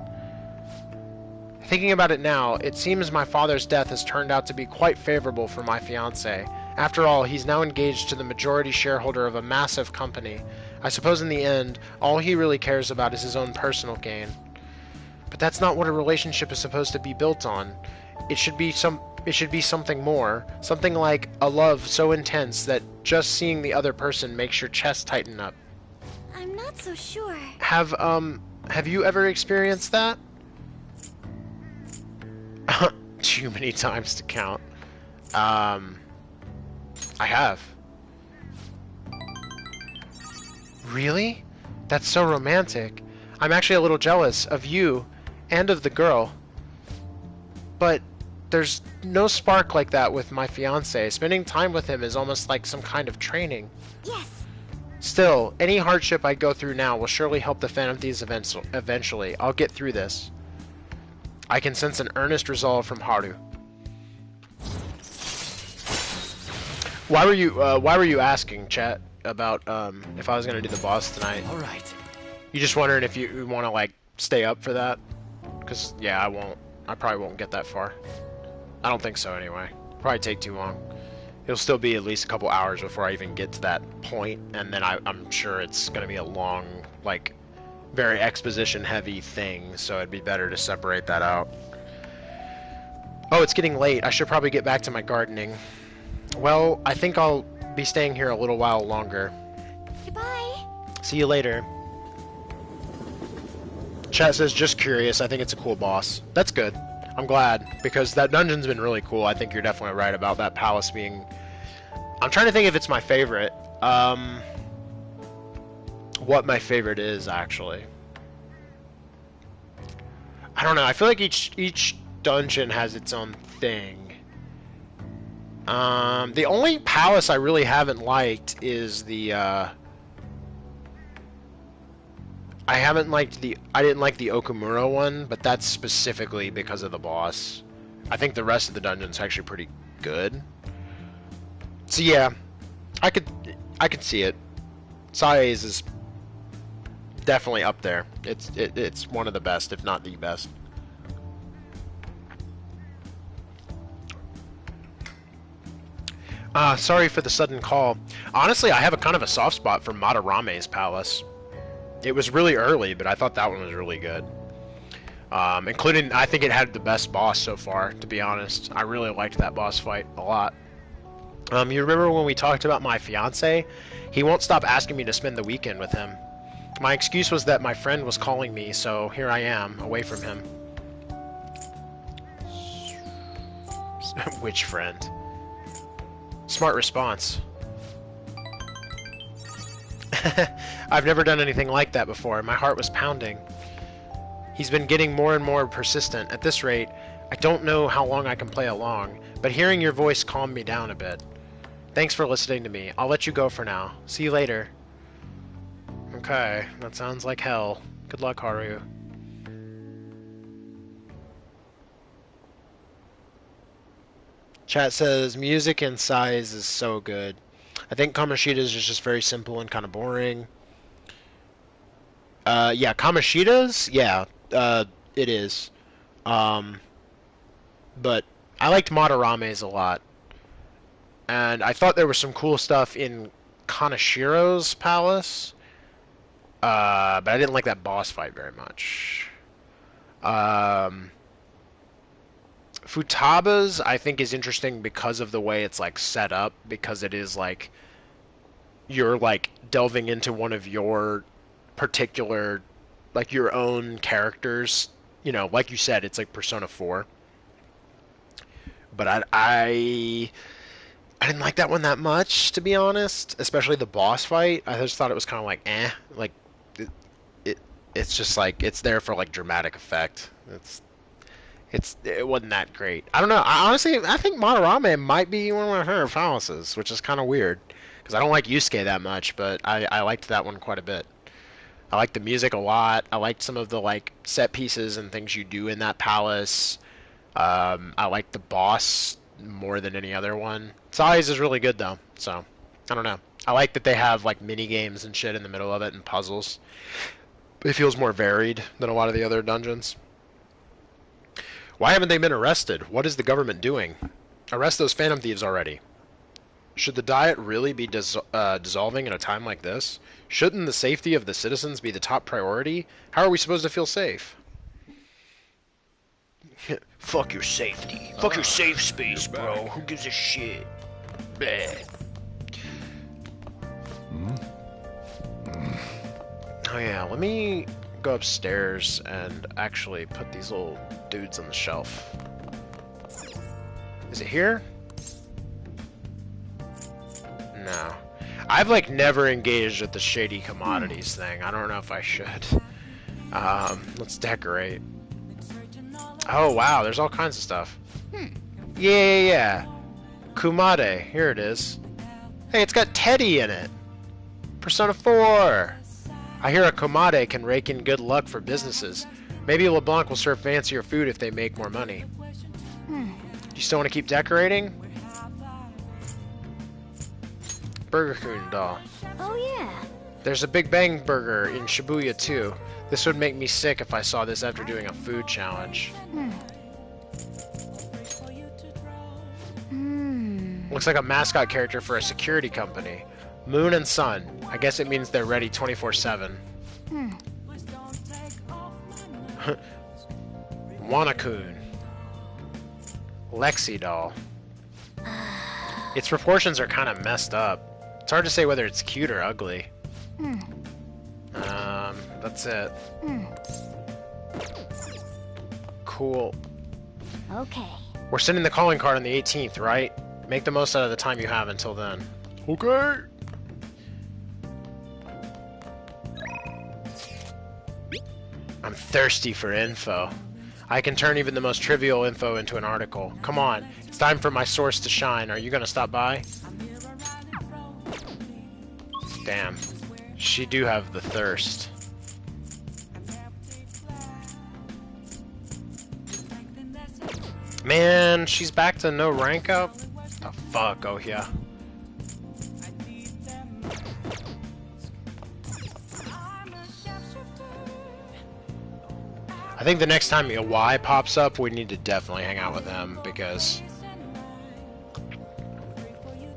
[SPEAKER 1] Thinking about it now, it seems my father's death has turned out to be quite favorable for my fiancé. After all, he's now engaged to the majority shareholder of a massive company. I suppose in the end, all he really cares about is his own personal gain. But that's not what a relationship is supposed to be built on. It should be something more. Something like a love so intense that just seeing the other person makes your chest tighten up.
[SPEAKER 2] I'm not so sure.
[SPEAKER 1] Have you ever experienced that? Too many times to count. I have. Really? That's so romantic. I'm actually a little jealous of you and of the girl. But there's no spark like that with my fiancé. Spending time with him is almost like some kind of training.
[SPEAKER 2] Yes.
[SPEAKER 1] Still, any hardship I go through now will surely help the Phantom Thieves eventually. I'll get through this. I can sense an earnest resolve from Haru. Why were you asking, chat, about if I was gonna do the boss tonight?
[SPEAKER 4] All right.
[SPEAKER 1] You just wondering if you want to like stay up for that? Cause yeah, I won't. I probably won't get that far. I don't think so anyway. Probably take too long. It'll still be at least a couple hours before I even get to that point, and then I'm sure it's gonna be a long, like, very exposition-heavy thing. So it'd be better to separate that out. Oh, it's getting late. I should probably get back to my gardening. Well, I think I'll be staying here a little while longer.
[SPEAKER 2] Goodbye.
[SPEAKER 1] See you later. Chat says, just curious. I think it's a cool boss. That's good. I'm glad, because that dungeon's been really cool. I think you're definitely right about that palace being... I'm trying to think if it's my favorite. What my favorite is, actually. I don't know. I feel like each dungeon has its own thing. The only palace I really haven't liked is the, I didn't like the Okumura one, but that's specifically because of the boss. I think the rest of the dungeon's actually pretty good. So yeah, I could see it. Sais is definitely up there. It's one of the best, if not the best. Sorry for the sudden call. Honestly, I have a kind of a soft spot for Madarame's palace. It was really early, but I thought that one was really good. Including, I think it had the best boss so far, to be honest. I really liked that boss fight a lot. You remember when we talked about my fiance? He won't stop asking me to spend the weekend with him. My excuse was that my friend was calling me, so here I am, away from him. Which friend? Smart response. I've never done anything like that before. My heart was pounding. He's been getting more and more persistent. At this rate, I don't know how long I can play along, but hearing your voice calmed me down a bit. Thanks for listening to me. I'll let you go for now. See you later. Okay, that sounds like hell. Good luck, Haru. Chat says, music and size is so good. I think Kamoshida's is just very simple and kind of boring. Yeah, Kamoshida's? Yeah, it is. But I liked Madarame's a lot. And I thought there was some cool stuff in Kanashiro's palace. But I didn't like that boss fight very much. Futaba's, I think, is interesting because of the way it's, like, set up. Because it is, like, you're, like, delving into one of your particular, like, your own characters. You know, like you said, it's like Persona 4. But I didn't like that one that much, to be honest. Especially the boss fight. I just thought it was kind of like, eh. Like, it's just, like, it's there for, like, dramatic effect. It wasn't that great. I don't know. I think Madarame might be one of my favorite palaces, which is kind of weird. Because I don't like Yusuke that much, but I liked that one quite a bit. I liked the music a lot. I liked some of the, like, set pieces and things you do in that palace. I liked the boss more than any other one. Sais is really good, though, so I don't know. I like that they have, like, mini-games and shit in the middle of it and puzzles. It feels more varied than a lot of the other dungeons. Why haven't they been arrested? What is the government doing? Arrest those Phantom Thieves already. Should the Diet really be dissolving in a time like this? Shouldn't the safety of the citizens be the top priority? How are we supposed to feel safe? Fuck your safety. Fuck your safe space, bro. Who gives a shit? Bleh. Oh yeah, let me go upstairs and actually put these little dudes on the shelf. Is it here? No. I've, like, never engaged with the shady commodities thing. I don't know if I should. Let's decorate. Oh, wow, there's all kinds of stuff. Yeah. Kumade, here it is. Hey, it's got Teddy in it. Persona 4. I hear a Kumade can rake in good luck for businesses. Maybe LeBlanc will serve fancier food if they make more money. Do you still want to keep decorating? Burger Kun doll.
[SPEAKER 2] Oh yeah.
[SPEAKER 1] There's a Big Bang Burger in Shibuya too. This would make me sick if I saw this after doing a food challenge. Looks like a mascot character for a security company. Moon and Sun. I guess it means they're ready 24/7. Wanakun. Lexi doll. Its proportions are kind of messed up. It's hard to say whether it's cute or ugly. That's it. Cool.
[SPEAKER 2] Okay.
[SPEAKER 1] We're sending the calling card on the 18th, right? Make the most out of the time you have until then. Okay. I'm thirsty for info. I can turn even the most trivial info into an article. Come on, it's time for my source to shine. Are you gonna stop by? Damn. She do have the thirst. Man, she's back to no rank up? The fuck, oh yeah. I think the next time a Y pops up, we need to definitely hang out with him, because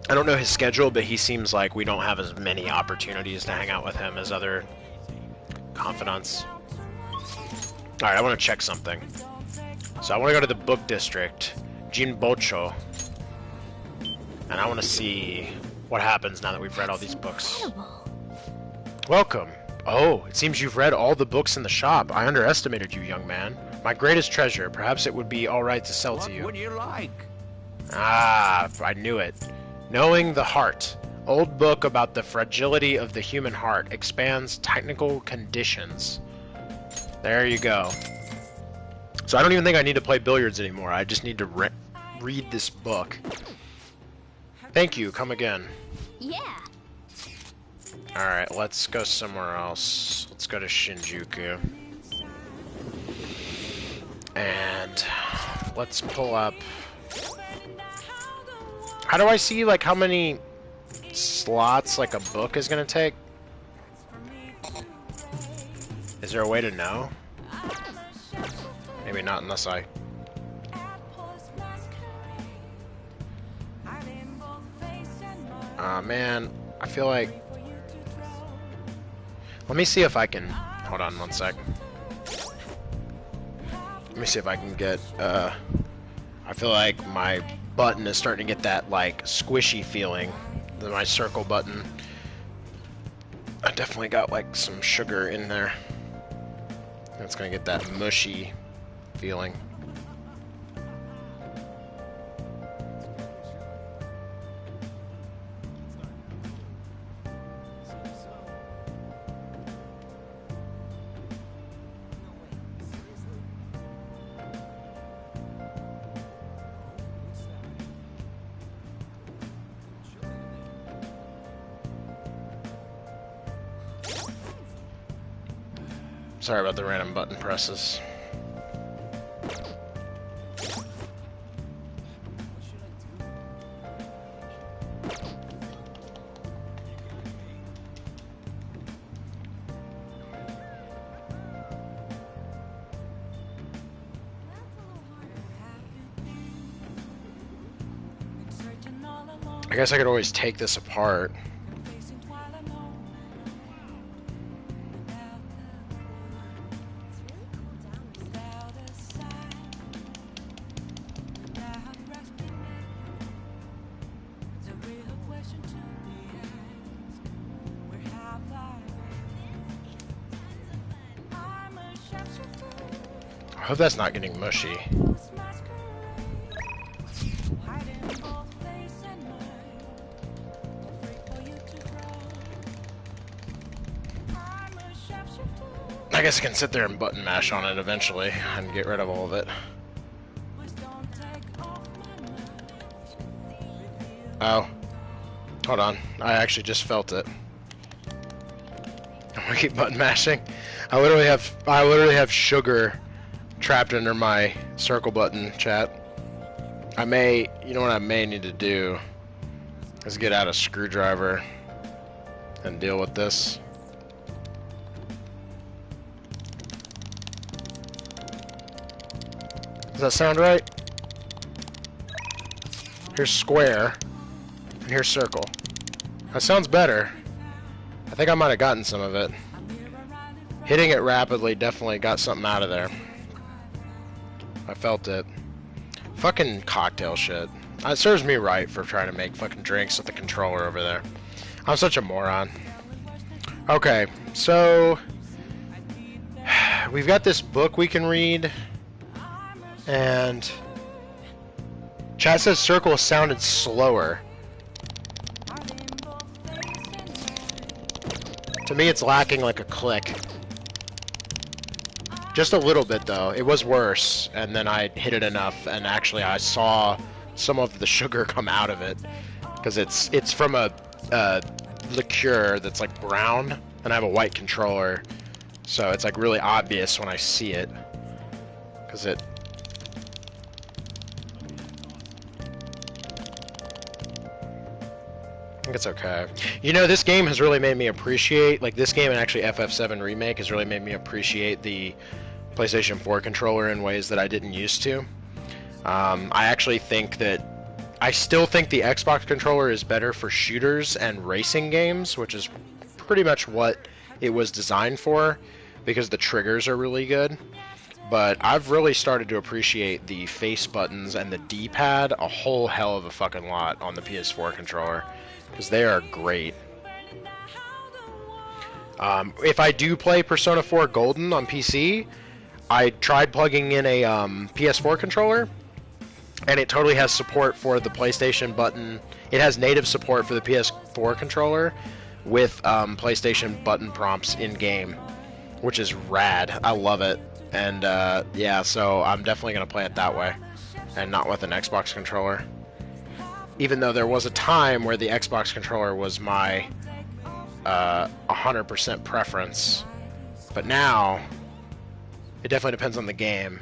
[SPEAKER 1] I don't know his schedule, but he seems like we don't have as many opportunities to hang out with him as other confidants. Alright, I want to check something. So I want to go to the book district, Jinbocho, and I want to see what happens now that we've read all these books.
[SPEAKER 2] Incredible.
[SPEAKER 1] Welcome. Oh, it seems you've read all the books in the shop. I underestimated you, young man. My greatest treasure. Perhaps it would be all right to sell to you.
[SPEAKER 7] What would you like?
[SPEAKER 1] Ah, I knew it. Knowing the Heart. Old book about the fragility of the human heart. Expands technical conditions. There you go. So I don't even think I need to play billiards anymore. I just need to read this book. Thank you. Come again.
[SPEAKER 2] Yeah.
[SPEAKER 1] Alright, let's go somewhere else. Let's go to Shinjuku. And let's pull up... How do I see, like, how many slots, like, a book is gonna take? Is there a way to know? Maybe not unless I... Aw, man. I feel like... Let me see if I can... Hold on one sec. Let me see if I can get, I feel like my button is starting to get that, like, squishy feeling. My circle button. I definitely got, like, some sugar in there. It's gonna get that mushy feeling. Sorry about the random button presses. I guess I could always take this apart. I hope that's not getting mushy. I guess I can sit there and button mash on it eventually and get rid of all of it. Oh. Hold on. I actually just felt it. I keep button mashing. I literally have sugar trapped under my circle button, chat. You know what I may need to do? Let's get out a screwdriver and deal with this. Does that sound right? Here's square, and here's circle. That sounds better. I think I might have gotten some of it. Hitting it rapidly definitely got something out of there. I felt it. Fucking cocktail shit. It serves me right for trying to make fucking drinks with the controller over there. I'm such a moron. Okay, so we've got this book we can read, and chat says circle sounded slower. To me, it's lacking like a click. Just a little bit, though. It was worse, and then I hit it enough, and actually I saw some of the sugar come out of it, because it's from a liqueur that's like brown, and I have a white controller, so it's like really obvious when I see it, because it... I think it's okay. You know, this game has really made me appreciate, like this game and actually FF7 Remake has really made me appreciate the PlayStation 4 controller in ways that I didn't used to. I actually think that, I still think the Xbox controller is better for shooters and racing games, which is pretty much what it was designed for, because the triggers are really good. But I've really started to appreciate the face buttons and the D-pad a whole hell of a fucking lot on the PS4 controller, because they are great. If I do play Persona 4 Golden on PC, I tried plugging in a PS4 controller, and it totally has support for the PlayStation button. It has native support for the PS4 controller with PlayStation button prompts in-game, which is rad. I love it. And yeah, so I'm definitely going to play it that way, and not with an Xbox controller. Even though there was a time where the Xbox controller was my 100% preference, but now it definitely depends on the game.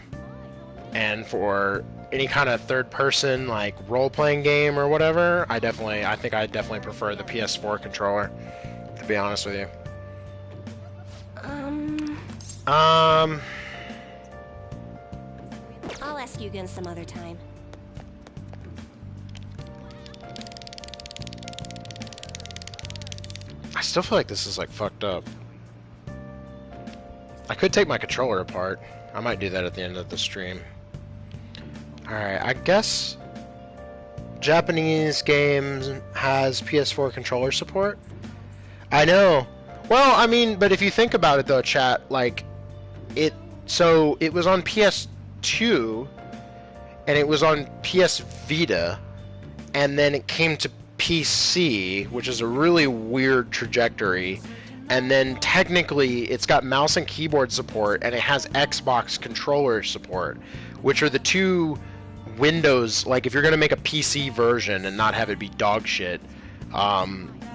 [SPEAKER 1] And for any kind of third-person like role-playing game or whatever, I think I definitely prefer the PS4 controller, to be honest with you.
[SPEAKER 2] I'll ask you again some other time.
[SPEAKER 1] I still feel like this is like fucked up. I could take my controller apart. I might do that at the end of the stream. Alright, I guess Japanese games has PS4 controller support. I know. Well, I mean, but if you think about it though, chat, like it was on PS2 and it was on PS Vita, and then it came to PC, which is a really weird trajectory, and then technically it's got mouse and keyboard support, and it has Xbox controller support, which are the two Windows, like if you're going to make a PC version and not have it be dog shit,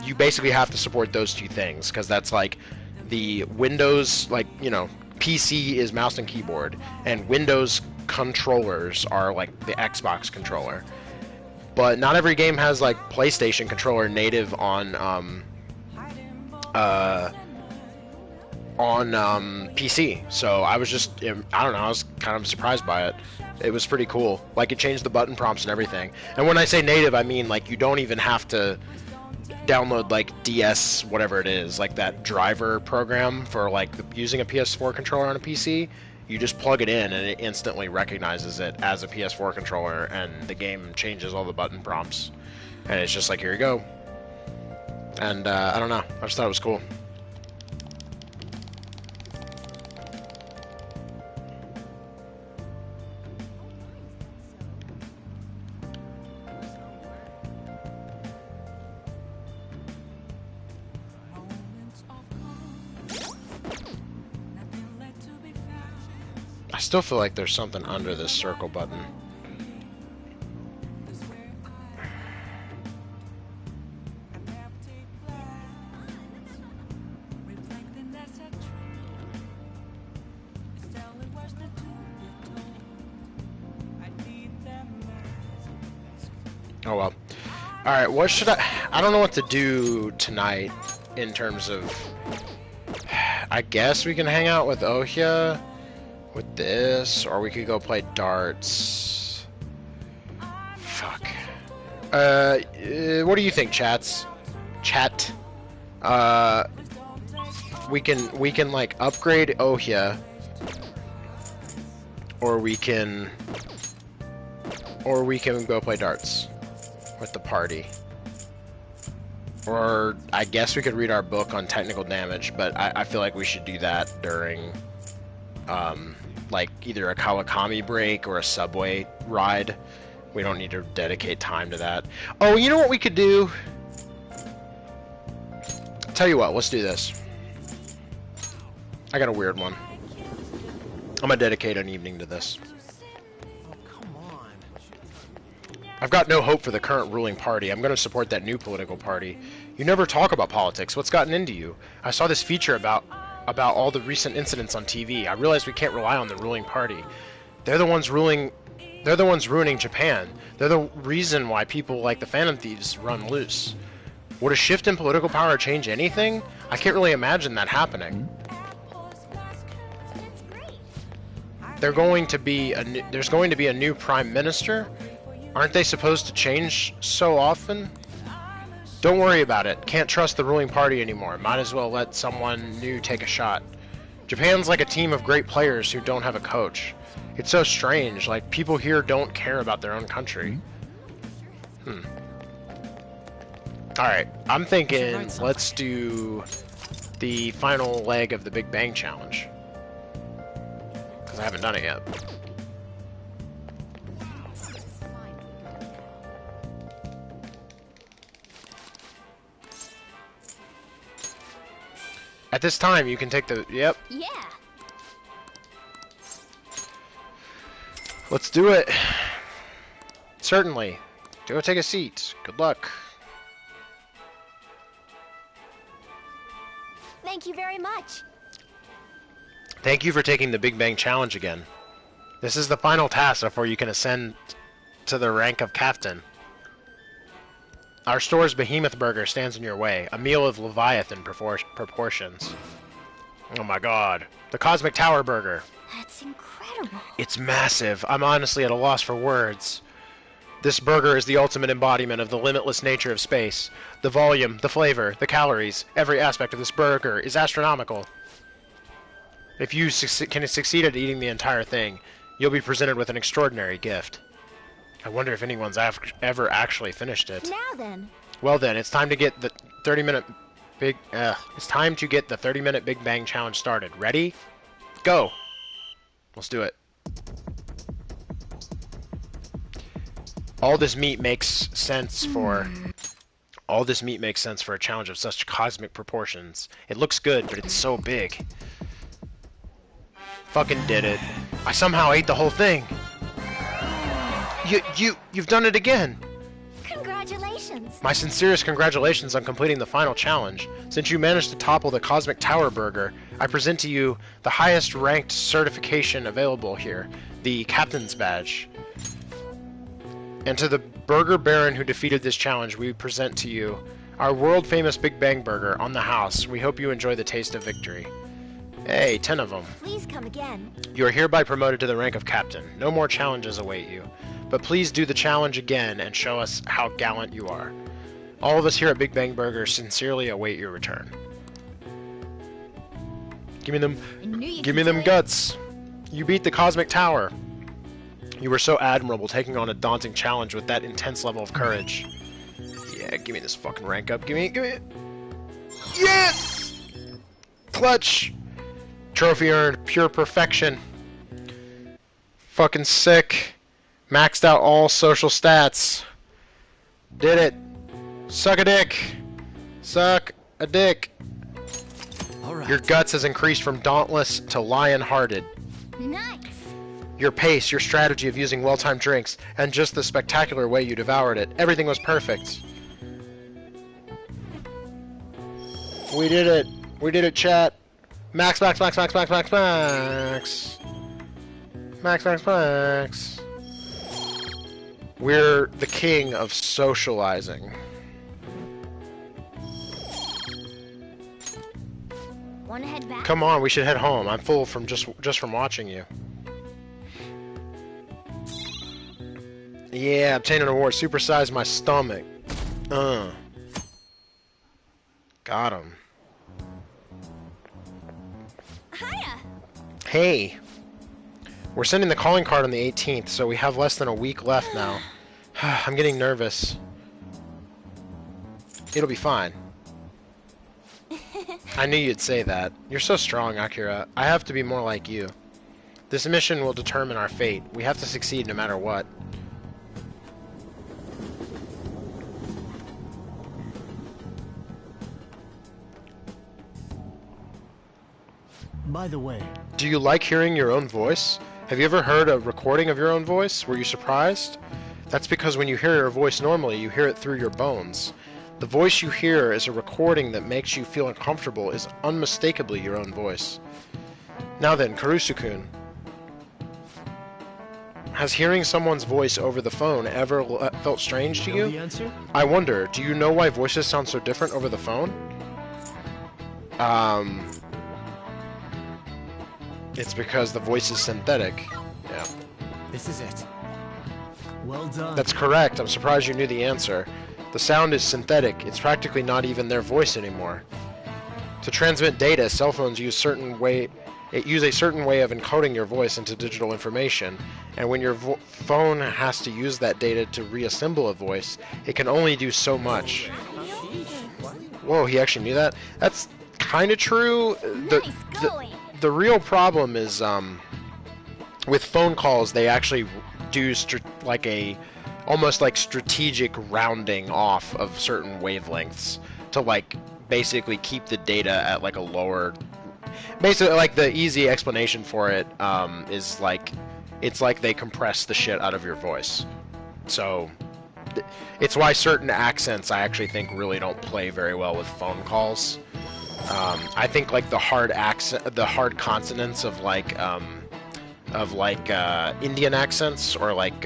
[SPEAKER 1] you basically have to support those two things, because that's like the Windows, like, you know, PC is mouse and keyboard, and Windows controllers are like the Xbox controller. But not every game has like PlayStation controller native on PC. So I was just, I don't know, I was kind of surprised by it. It was pretty cool. Like, it changed the button prompts and everything. And when I say native, I mean like you don't even have to download like DS whatever it is, like that driver program for like using a PS4 controller on a PC. You just plug it in and it instantly recognizes it as a PS4 controller, and the game changes all the button prompts. And it's just like, here you go. And I don't know, I just thought it was cool. I still feel like there's something under this circle button. Oh well. Alright, what should I don't know what to do tonight in terms of... I guess we can hang out with Ohia with this, or we could go play darts. Fuck. What do you think, chats? Chat. We can like upgrade Ohia, or we can go play darts with the party. Or I guess we could read our book on technical damage, but I feel like we should do that during like either a Kawakami break or a subway ride. We don't need to dedicate time to that. Oh, you know what we could do? Tell you what, let's do this. I got a weird one. I'm gonna dedicate an evening to this. I've got no hope for the current ruling party. I'm going to support that new political party. You never talk about politics. What's gotten into you? I saw this feature about all the recent incidents on TV. I realized we can't rely on the ruling party. They're the ones ruling. They're the ones ruining Japan. They're the reason why people like the Phantom Thieves run loose. Would a shift in political power change anything? I can't really imagine that happening. There's going to be a new prime minister. Aren't they supposed to change so often? Don't worry about it. Can't trust the ruling party anymore. Might as well let someone new take a shot. Japan's like a team of great players who don't have a coach. It's so strange. Like, people here don't care about their own country. Alright, I'm thinking let's do the final leg of the Big Bang Challenge. Because I haven't done it yet. At this time, you can take the... Yep.
[SPEAKER 2] Yeah.
[SPEAKER 1] Let's do it. Certainly. Go take a seat. Good luck.
[SPEAKER 2] Thank you very much.
[SPEAKER 1] Thank you for taking the Big Bang Challenge again. This is the final task before you can ascend to the rank of captain. Our store's Behemoth Burger stands in your way, a meal of Leviathan proportions. Oh my god. The Cosmic Tower Burger.
[SPEAKER 2] That's incredible.
[SPEAKER 1] It's massive. I'm honestly at a loss for words. This burger is the ultimate embodiment of the limitless nature of space. The volume, the flavor, the calories, every aspect of this burger is astronomical. If you can succeed at eating the entire thing, you'll be presented with an extraordinary gift. I wonder if anyone's ever actually finished it.
[SPEAKER 2] Now then.
[SPEAKER 1] Well then, it's time to get the 30-minute Big Bang Challenge started. Ready? Go. Let's do it. All this meat makes sense for a challenge of such cosmic proportions. It looks good, but it's so big. Fucking did it. I somehow ate the whole thing. You've done it again!
[SPEAKER 2] Congratulations!
[SPEAKER 1] My sincerest congratulations on completing the final challenge. Since you managed to topple the Cosmic Tower Burger, I present to you the highest ranked certification available here, the Captain's Badge. And to the Burger Baron who defeated this challenge, we present to you our world-famous Big Bang Burger on the house. We hope you enjoy the taste of victory. Hey, 10 of them.
[SPEAKER 2] Please come again.
[SPEAKER 1] You are hereby promoted to the rank of Captain. No more challenges await you. But please do the challenge again and show us how gallant you are. All of us here at Big Bang Burger sincerely await your return. Give me them guts. You beat the Cosmic Tower. You were so admirable, taking on a daunting challenge with that intense level of courage. Yeah, give me this fucking rank up. Give me it. Yes! Clutch. Trophy earned. Pure perfection. Fucking sick. Maxed out all social stats. Did it. Suck a dick. Suck a dick.
[SPEAKER 4] All right.
[SPEAKER 1] Your guts has increased from dauntless to lion-hearted.
[SPEAKER 2] Nice.
[SPEAKER 1] Your pace, your strategy of using well-timed drinks, and just the spectacular way you devoured it. Everything was perfect. We did it. We did it, chat. Max, max, max, max, max, max, max. Max, max, max. We're the king of socializing.
[SPEAKER 2] Wanna head back?
[SPEAKER 1] Come on, we should head home. I'm full from just from watching you. Yeah, obtain an award. Supersize my stomach. Got him.
[SPEAKER 5] Hiya.
[SPEAKER 1] Hey. We're sending the calling card on the 18th, so we have less than a week left now. I'm getting nervous. It'll be fine. I knew you'd say that. You're so strong, Akira. I have to be more like you. This mission will determine our fate. We have to succeed no matter what.
[SPEAKER 4] By the way,
[SPEAKER 1] Do you like hearing your own voice? Have you ever heard a recording of your own voice? Were you surprised? That's because when you hear your voice normally, you hear it through your bones. The voice you hear is a recording that makes you feel uncomfortable is unmistakably your own voice. Now then, Karusu-kun. Has hearing someone's voice over the phone ever felt strange to
[SPEAKER 4] know the
[SPEAKER 1] you?
[SPEAKER 4] answer?
[SPEAKER 1] I wonder, do you know why voices sound so different over the phone? It's because the voice is synthetic. Yeah.
[SPEAKER 4] This is it. Well done.
[SPEAKER 1] That's correct. I'm surprised you knew the answer. The sound is synthetic. It's practically not even their voice anymore. To transmit data, cell phones use a certain way of encoding your voice into digital information, and when your phone has to use that data to reassemble a voice, it can only do so much. Whoa, he actually knew that? That's kind of true.
[SPEAKER 2] Nice going.
[SPEAKER 1] The real problem is with phone calls, they actually do almost like strategic rounding off of certain wavelengths to like basically keep the data at like a lower. Basically, like the easy explanation for it is like it's like they compress the shit out of your voice. So it's why certain accents I actually think really don't play very well with phone calls. I think like the hard consonants of like Indian accents or like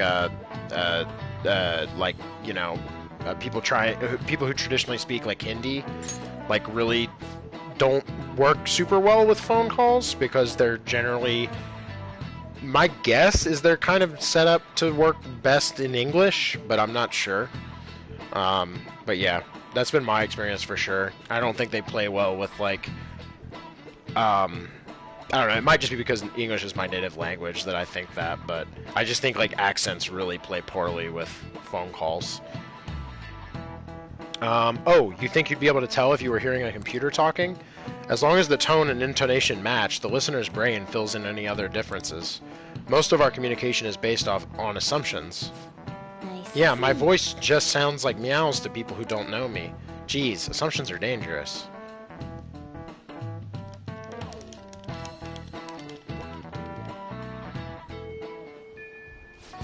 [SPEAKER 1] you know people who traditionally speak like Hindi like really don't work super well with phone calls because they're generally, my guess is they're kind of set up to work best in English, but I'm not sure. But yeah, that's been my experience for sure. I don't think they play well with like, I don't know, it might just be because English is my native language that I think that, but I just think like accents really play poorly with phone calls. Oh, you think you'd be able to tell if you were hearing a computer talking? As long as the tone and intonation match, the listener's brain fills in any other differences. Most of our communication is based on assumptions.
[SPEAKER 2] Nice.
[SPEAKER 1] Yeah, my voice just sounds like meows to people who don't know me. Geez, assumptions are dangerous.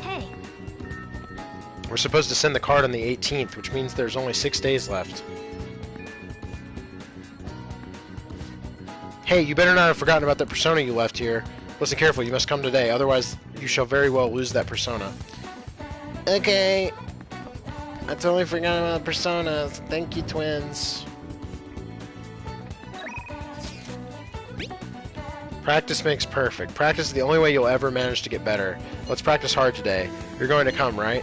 [SPEAKER 2] Hey,
[SPEAKER 1] We're supposed to send the card on the 18th, which means there's only 6 days left. Hey, you better not have forgotten about that persona you left here. Listen carefully, you must come today, otherwise you shall very well lose that persona. Okay. I totally forgot about personas. Thank you, twins. Practice makes perfect. Practice is the only way you'll ever manage to get better. Let's practice hard today. You're going to come, right?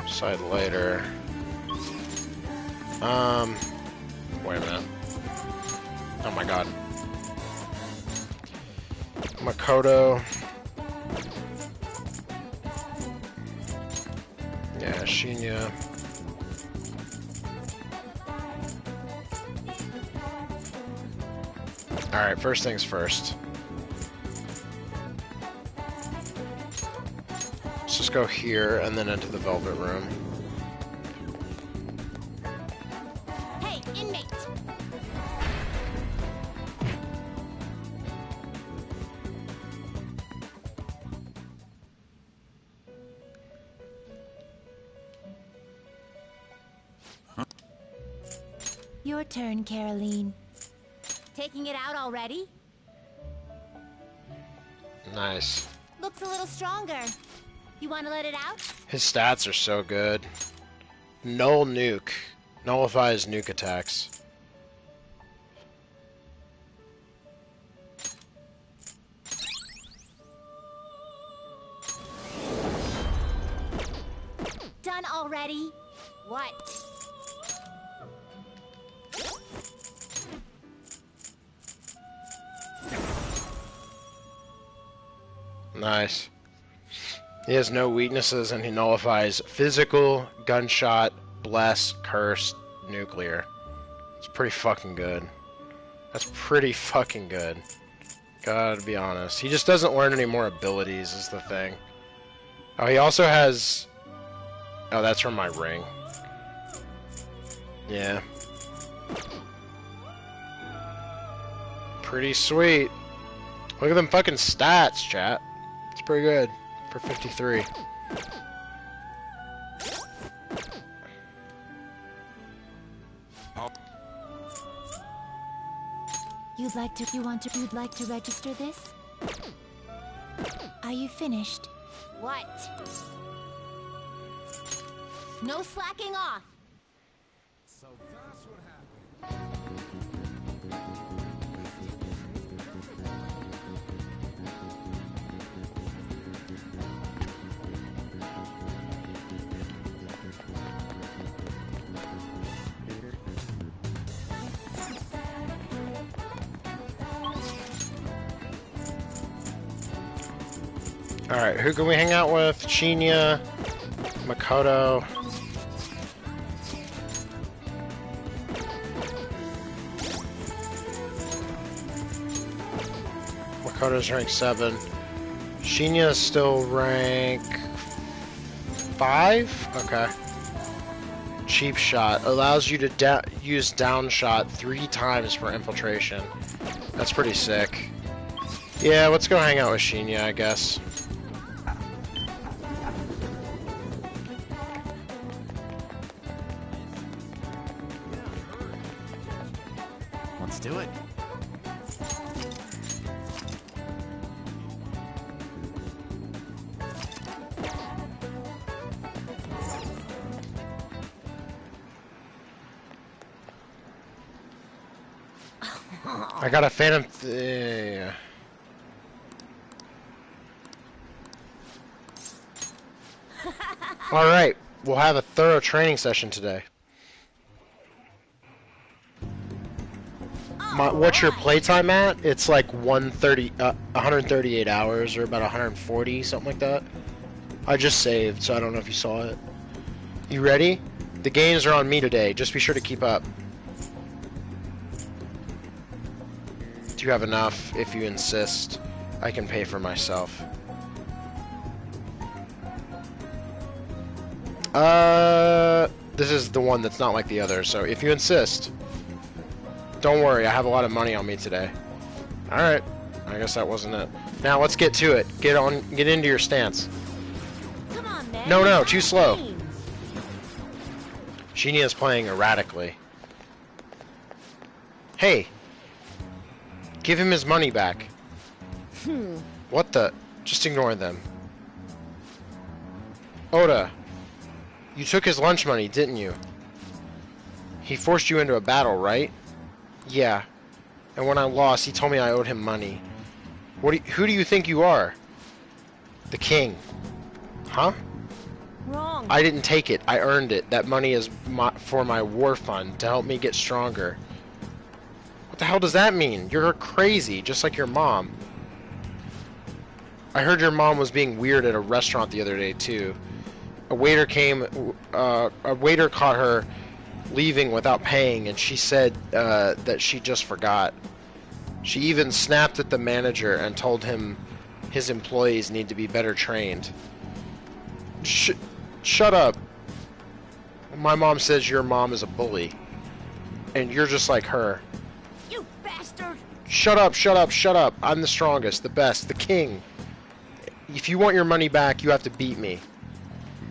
[SPEAKER 1] Decide later. Wait a minute. Oh my god. Makoto. Yeah, Shinya. Alright, first things first. Let's just go here and then into the Velvet Room.
[SPEAKER 2] hey, inmate. Your turn, Caroline. Taking it out already?
[SPEAKER 1] Nice.
[SPEAKER 2] Looks a little stronger. You want to let it out?
[SPEAKER 1] His stats are so good. Null nuke. Nullifies nuke attacks.
[SPEAKER 2] Done already? What?
[SPEAKER 1] Nice. He has no weaknesses and he nullifies physical, gunshot, bless, curse, nuclear. It's pretty fucking good. That's pretty fucking good. Gotta be honest. He just doesn't learn any more abilities is the thing. Oh, he also has... Oh, that's from my ring. Yeah. Pretty sweet. Look at them fucking stats, chat. It's pretty good for 53.
[SPEAKER 2] You'd like to register this? Are you finished? What? No slacking off.
[SPEAKER 3] So that's what happened.
[SPEAKER 1] Alright, who can we hang out with? Shinya, Makoto. Makoto's rank 7. Shinya's still rank 5? Okay. Cheap shot. Allows you to use down shot 3 times per infiltration. That's pretty sick. Yeah, let's go hang out with Shinya, I guess.
[SPEAKER 4] Let's do it.
[SPEAKER 1] I got a phantom. Yeah. All right, we'll have a thorough training session today. What's your playtime at? It's like 138 hours, or about 140, something like that. I just saved, so I don't know if you saw it. You ready? The games are on me today. Just be sure to keep up. Do you have enough? If you insist, I can pay for myself. This is the one that's not like the others, so if you insist. Don't worry, I have a lot of money on me today. Alright, I guess that wasn't it. Now let's get to it. Get into your stance.
[SPEAKER 2] Come on, man.
[SPEAKER 1] No, too slow. Shinya's playing erratically. Hey! Give him his money back. What the? Just ignore them. Oda, you took his lunch money, didn't you? He forced you into a battle, right? Yeah. And when I lost, he told me I owed him money. Who do you think you are? The king. Huh?
[SPEAKER 2] Wrong.
[SPEAKER 1] I didn't take it. I earned it. That money is for my war fund to help me get stronger. What the hell does that mean? You're crazy, just like your mom. I heard your mom was being weird at a restaurant the other day, too. A waiter caught her leaving without paying, and she said that she just forgot. She even snapped at the manager and told him his employees need to be better trained. Shut up. My mom says your mom is a bully, and you're just like her.
[SPEAKER 2] You bastard!
[SPEAKER 1] Shut up, shut up, shut up. I'm the strongest, the best, the king. If you want your money back, you have to beat me.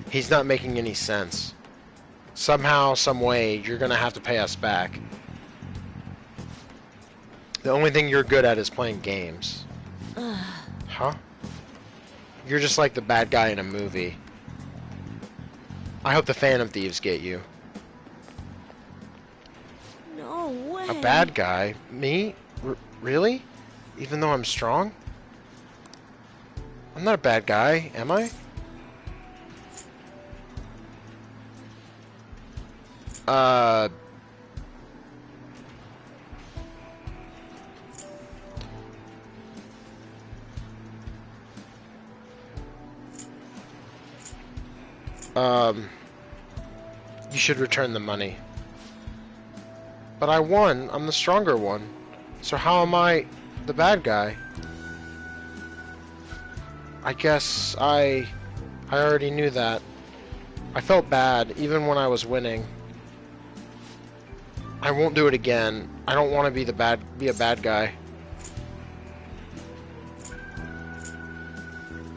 [SPEAKER 1] He's not making any sense. Somehow, some way, you're gonna have to pay us back. The only thing you're good at is playing games. Huh? You're just like the bad guy in a movie. I hope the Phantom Thieves get you.
[SPEAKER 2] No way.
[SPEAKER 1] A bad guy? Me? Really? Even though I'm strong? I'm not a bad guy, am I? You should return the money. But I won. I'm the stronger one. So how am I the bad guy? I guess I already knew that. I felt bad even when I was winning. I won't do it again. I don't want to be a bad guy.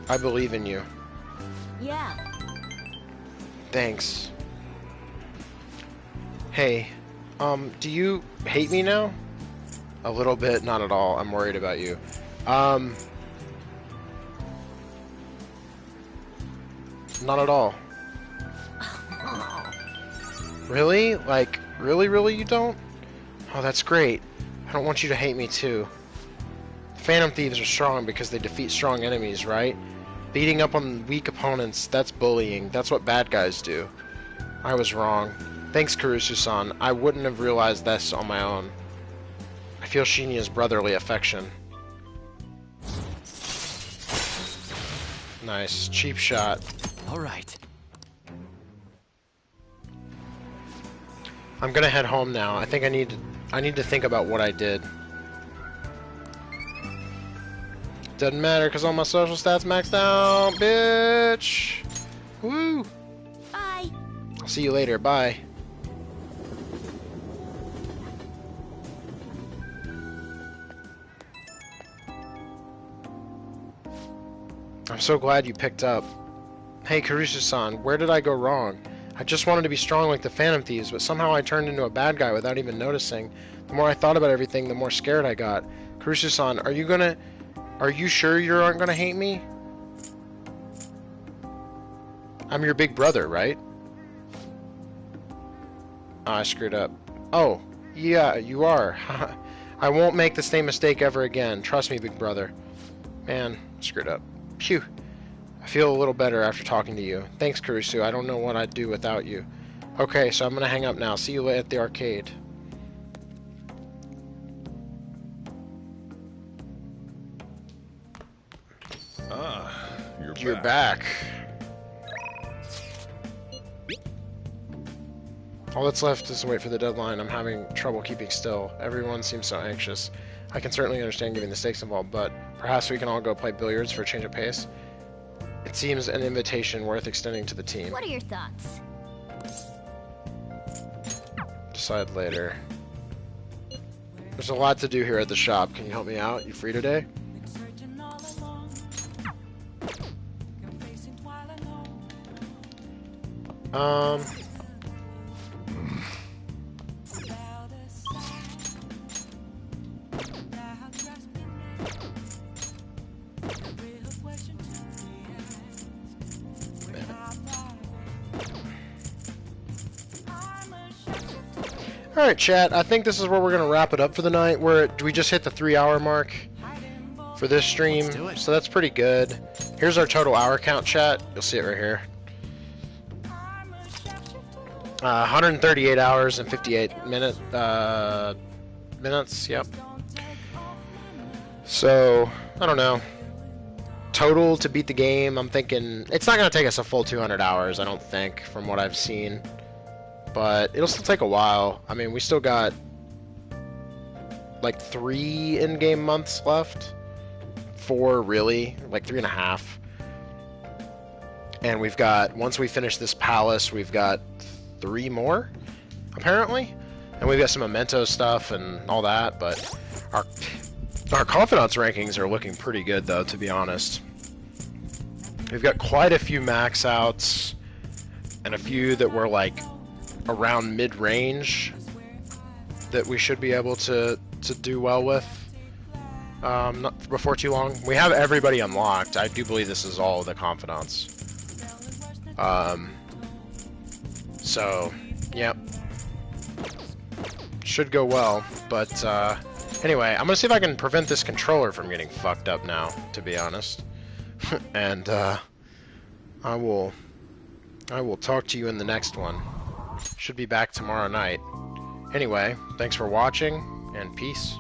[SPEAKER 1] I believe in you.
[SPEAKER 2] Yeah.
[SPEAKER 1] Thanks. Hey, do you hate me now? A little bit, not at all. I'm worried about you. Not at all. Really? Like, really you don't? Oh, that's great. I don't want you to hate me too. Phantom Thieves are strong because they defeat strong enemies, right? Beating up on weak opponents, that's bullying. That's what bad guys do. I was wrong. Thanks, Kurusu-san. I wouldn't have realized this on my own. I feel Shinya's brotherly affection. Nice. Cheap shot.
[SPEAKER 4] All right.
[SPEAKER 1] I'm gonna head home now. I think I need to think about what I did. Doesn't matter because all my social stats maxed out, bitch. Woo!
[SPEAKER 2] Bye.
[SPEAKER 1] I'll see you later. Bye. I'm so glad you picked up. Hey, Kurusu-san, where did I go wrong? I just wanted to be strong like the Phantom Thieves, but somehow I turned into a bad guy without even noticing. The more I thought about everything, the more scared I got. Kurusu-san, are you sure you aren't gonna hate me? I'm your big brother, right? Oh, I screwed up. Oh, yeah, you are. I won't make the same mistake ever again. Trust me, big brother. Man, screwed up. Phew. I feel a little better after talking to you. Thanks, Kurusu. I don't know what I'd do without you. Okay, so I'm gonna hang up now. See you at the arcade.
[SPEAKER 6] Ah,
[SPEAKER 1] You're back. All that's left is to wait for the deadline. I'm having trouble keeping still. Everyone seems so anxious. I can certainly understand given the stakes involved, but perhaps we can all go play billiards for a change of pace. It seems an invitation worth extending to the team.
[SPEAKER 2] What are your thoughts?
[SPEAKER 1] Decide later. There's a lot to do here at the shop. Can you help me out? You free today? Alright, chat, I think this is where we're going to wrap it up for the night. We just hit the 3-hour mark for this stream,
[SPEAKER 4] Let's do it.
[SPEAKER 1] so that's pretty good. Here's our total hour count, chat. You'll see it right here. 138 hours and 58 minutes, yep. So, I don't know. Total to beat the game, I'm thinking... It's not going to take us a full 200 hours, I don't think, from what I've seen. But it'll still take a while. I mean, we still got like 3 in-game months left. 4, really. Like 3.5. And we've got, once we finish this palace, we've got 3 more, apparently. And we've got some memento stuff and all that, but our confidence rankings are looking pretty good, though, to be honest. We've got quite a few max outs and a few that were like around mid-range that we should be able to do well with. not before too long. We have everybody unlocked. I do believe this is all the confidants. So, yep. Should go well, but, anyway, I'm gonna see if I can prevent this controller from getting fucked up now, to be honest. And, I will talk to you in the next one. Should be back tomorrow night. Anyway, thanks for watching, and peace.